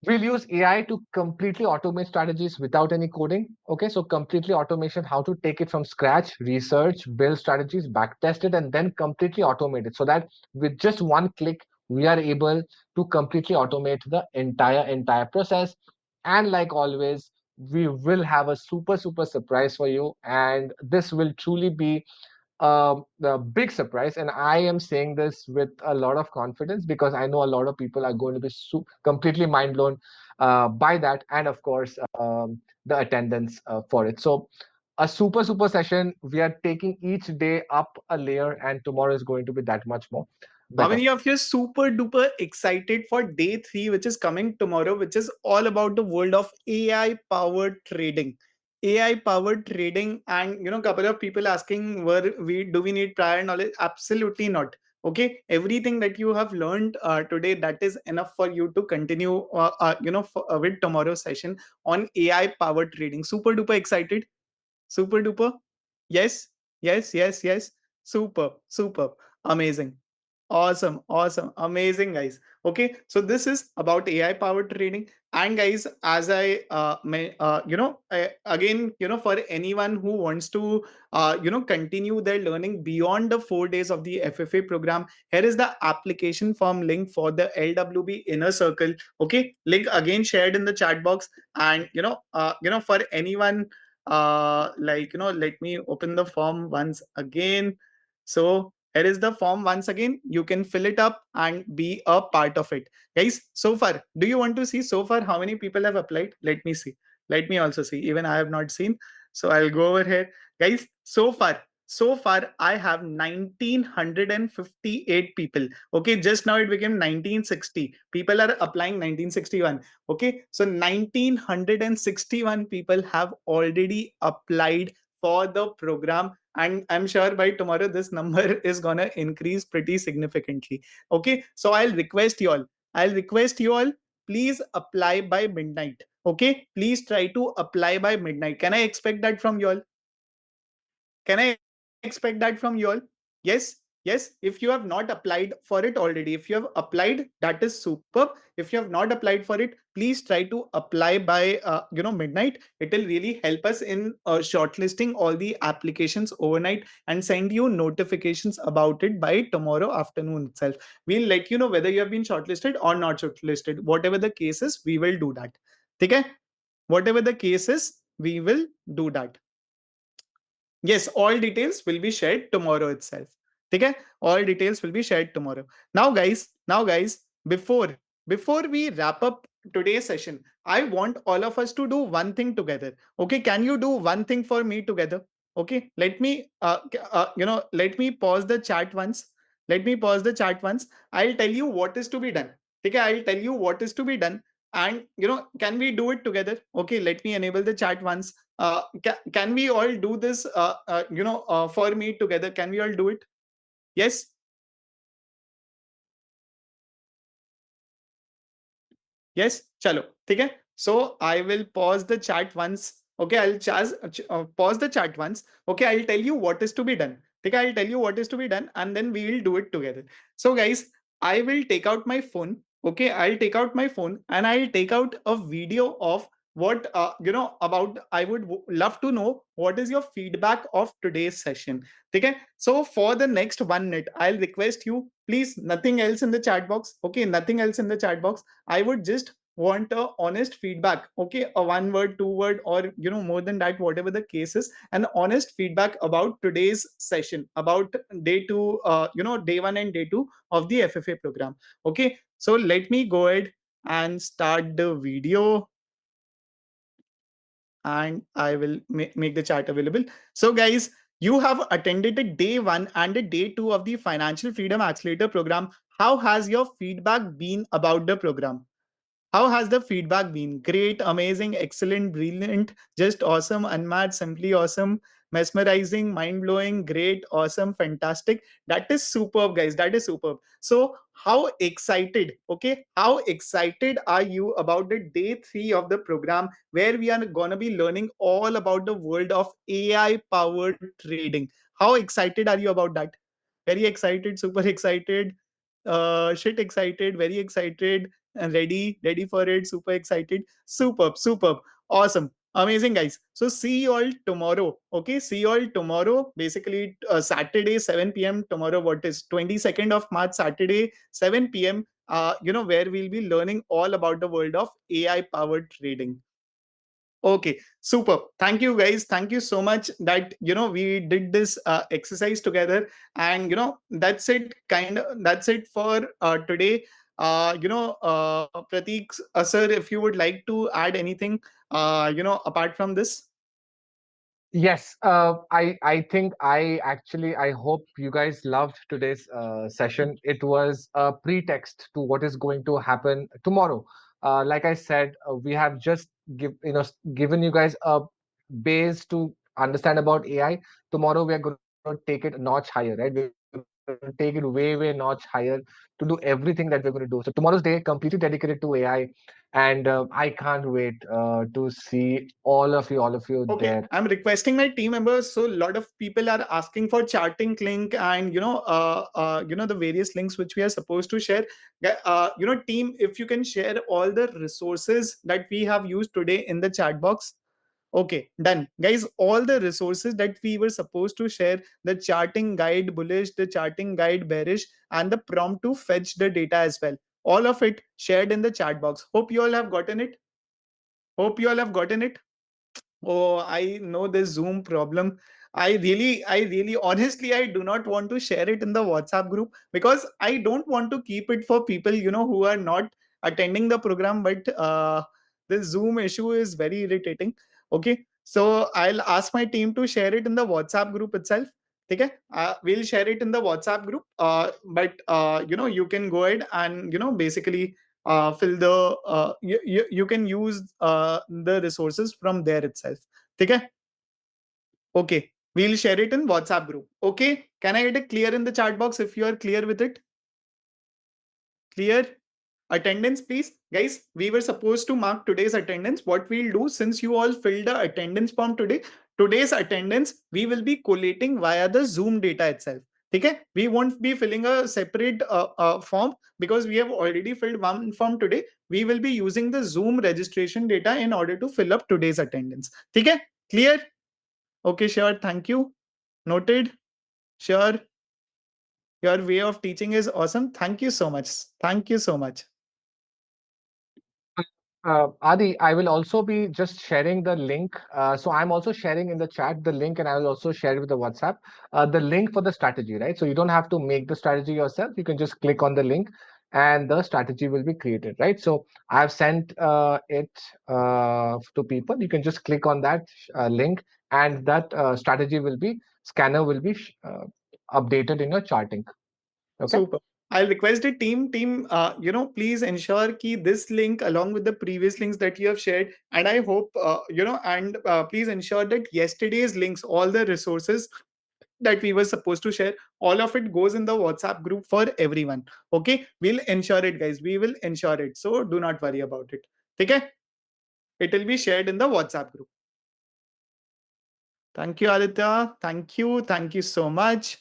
We'll use AI to completely automate strategies without any coding. Okay, so completely automation, how to take it from scratch, research, build strategies, backtest it, and then completely automate it so that with just one click, we are able to completely automate the entire process. And like always, we will have a super surprise for you, and this will truly be the big surprise. And I am saying this with a lot of confidence because I know a lot of people are going to be completely mind blown by that, and of course, the attendance for it. So, a super session. We are taking each day up a layer, and tomorrow is going to be that much more How better. many of you are super duper excited for day three, which is coming tomorrow, which is all about the world of AI powered trading? AI powered trading, and couple of people asking, were we do we need prior knowledge? Absolutely not. Okay, everything that you have learned today, that is enough for you to continue, with tomorrow's session on AI powered trading. Super duper excited. Super duper. Yes, yes. Super, super. Amazing. Awesome, awesome, amazing, guys. Okay, so this is about AI powered trading. And guys, as I again, for anyone who wants to continue their learning beyond the 4 days of the FFA program, here is the application form link for the LWB inner circle. Okay, link again shared in the chat box. And for anyone, let me open the form once again. So here is the form once again. You can fill it up and be a part of it. Guys, so far, do you want to see so far how many people have applied? Let me see. Let me also see. Even I have not seen. So I'll go over here. Guys, so far, I have 1958 people. Okay, just now it became 1960. People are applying 1961. Okay, so 1961 people have already applied for the program, and I'm sure by tomorrow this number is gonna increase pretty significantly. Okay, so I'll request you all, please apply by midnight. Okay, please try to apply by midnight. Can I expect that from you all? Can I expect that from you all? Yes, yes. If you have not applied for it already, if you have applied, that is superb. If you have not applied for it, please try to apply by midnight. It will really help us in shortlisting all the applications overnight and send you notifications about it by tomorrow afternoon itself. We'll let you know whether you have been shortlisted or not shortlisted. Whatever the case is, we will do that. Okay? Whatever the case is, we will do that. Yes, all details will be shared tomorrow itself. Okay? All details will be shared tomorrow. Now guys, before we wrap up today's session, I want all of us to do one thing together. Okay, can you do one thing for me together? Okay, let me pause the chat once. Let me pause the chat once. I'll tell you what is to be done. Okay, I'll tell you what is to be done. And can we do it together? Okay, let me enable the chat once. Can we all do this for me together? Can we all do it? Yes. Yes, chalo, ठीक है. So I will pause the chat once. Okay, pause the chat once. Okay, I'll tell you what is to be done. Okay, I'll tell you what is to be done, and then we will do it together. So guys, I will take out my phone. Okay, I'll take out my phone and I'll take out a video of what about. I would love to know what is your feedback of today's session. Okay, so for the next 1 minute, I'll request you, please, nothing else in the chat box. Okay, nothing else in the chat box. I would just want a honest feedback. Okay, a 1 word, 2 word, or more than that, whatever the case is, an honest feedback about today's session, about day two, day one and day two of the FFA program. Okay, so let me go ahead and start the video, and I will make the chat available. So, guys, you have attended the day one and the day two of the Financial Freedom Accelerator program. How has your feedback been about the program? How has the feedback been? Great, amazing, excellent, brilliant, just awesome, unmatched, simply awesome, mesmerizing, mind blowing, great, awesome, fantastic. That is superb, guys. That is superb. So, how excited, okay? How excited are you about the day three of the program where we are going to be learning all about the world of AI powered trading? How excited are you about that? Very excited, super excited, shit excited, very excited, and ready for it, super excited, superb, awesome, Amazing, guys. So see you all tomorrow. Okay, see you all tomorrow. Basically, Saturday 7 p.m. Tomorrow, what is 22nd of March, Saturday 7 p.m. Where we'll be learning all about the world of AI powered trading. Okay, super. Thank you, guys. Thank you so much that we did this exercise together, and that's it. That's it for today. Prateek, sir, if you would like to add anything, apart from this. Yes, I think I hope you guys loved today's session. It was a pretext to what is going to happen tomorrow. Like I said, we have just given you guys a base to understand about AI. Tomorrow we are going to take it a notch higher, right? We're going to take it way notch higher to do everything that we're going to do. So tomorrow's day completely dedicated to AI, and I can't wait to see all of you Okay, there. I'm requesting my team members. So a lot of people are asking for charting link and the various links which we are supposed to share. Team, if you can share all the resources that we have used today in the chat box. Okay, done. Guys, all the resources that we were supposed to share, the charting guide bullish, the charting guide bearish, and the prompt to fetch the data as well. All of it shared in the chat box. Hope you all have gotten it. Hope you all have gotten it. Oh, I know this Zoom problem. Honestly, I do not want to share it in the WhatsApp group because I don't want to keep it for people, who are not attending the program. But this Zoom issue is very irritating. Okay. So I'll ask my team to share it in the WhatsApp group itself. Okay. We'll share it in the WhatsApp group. But you can go ahead and, basically fill the you can use the resources from there itself. Okay. Okay, we'll share it in WhatsApp group. Okay, can I get a clear in the chat box if you are clear with it? Clear? Attendance, please. Guys, we were supposed to mark today's attendance. What we'll do, since you all filled the attendance form today, today's attendance we will be collating via the Zoom data itself. Okay, we won't be filling a separate form because we have already filled one form today. We will be using the Zoom registration data in order to fill up today's attendance. Okay, clear? Okay, sure. Thank you. Noted. Sure. Your way of teaching is awesome. Thank you so much. Thank you so much. Adi, I will also be just sharing the link. So I'm also sharing in the chat the link, and I will also share it with the WhatsApp. The link for the strategy, right? So you don't have to make the strategy yourself. You can just click on the link, and the strategy will be created, right? So I've sent it to people. You can just click on that link, and that strategy will be scanner will be updated in your charting. Okay. Super. I'll request the team, please ensure key this link along with the previous links that you have shared. And I hope, and please ensure that yesterday's links, all the resources that we were supposed to share, all of it goes in the WhatsApp group for everyone. Okay. We'll ensure it, guys. We will ensure it. So do not worry about it. Okay. It will be shared in the WhatsApp group. Thank you, Aditya. Thank you. Thank you so much.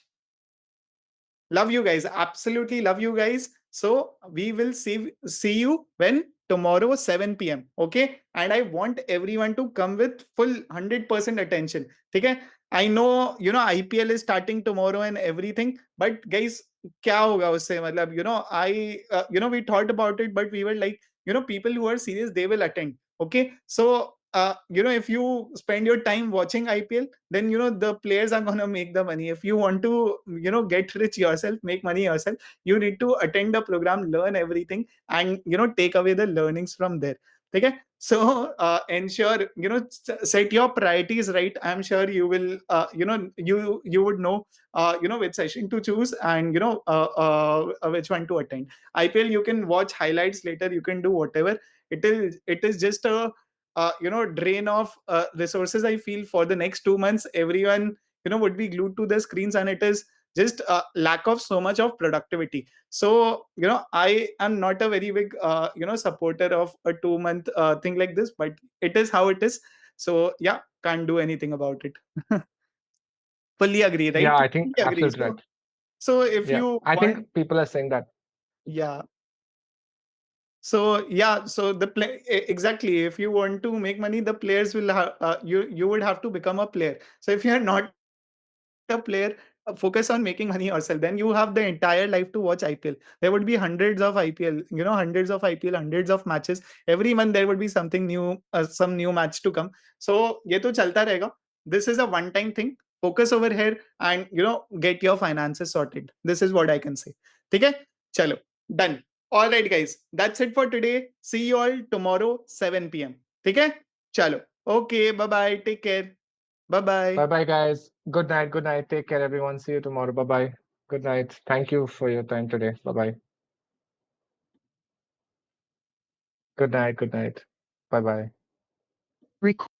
Love you guys. Absolutely love you guys. So we will see you when tomorrow 7 p.m. Okay. And I want everyone to come with full 100% attention. Okay. I know IPL is starting tomorrow and everything, but guys, क्या होगा उससे मतलब we thought about it, but we were like, people who are serious, they will attend. Okay. So if you spend your time watching IPL, then the players are gonna make the money. If you want to get rich yourself, make money yourself, you need to attend the program, learn everything, and take away the learnings from there. Okay. So ensure set your priorities right. I'm sure you will you would know which session to choose, and which one to attend. IPL, you can watch highlights later, you can do whatever. It is just a drain of resources. I feel for the next 2 months everyone would be glued to the screens, and it is just a lack of so much of productivity. So I am not a very big supporter of a 2 month thing like this, but it is how it is. So yeah, can't do anything about it. Fully agree, Yeah, right? I think Fully agree. absolutely So right. so if Yeah, you I want, think people are saying that. yeah. So yeah, so exactly, if you want to make money, the players will have you would have to become a player. So if you are not a player, focus on making money yourself, then you have the entire life to watch IPL. There would be hundreds of IPL, hundreds of IPL, hundreds of matches every month. There would be something new, some new match to come. So ये तो चलता रहेगा. This is a one time thing. Focus over here and get your finances sorted. This is what I can say. ठीक है, चलो, done. All right, guys, that's it for today. See you all tomorrow 7 p.m. ठीक है, चलो, okay, bye bye, take care, bye bye. Bye bye, guys. Good night. Good night. Take care, everyone. See you tomorrow. Bye bye. Good night. Thank you for your time today. Bye bye. Good night. Good night. Bye bye. Record.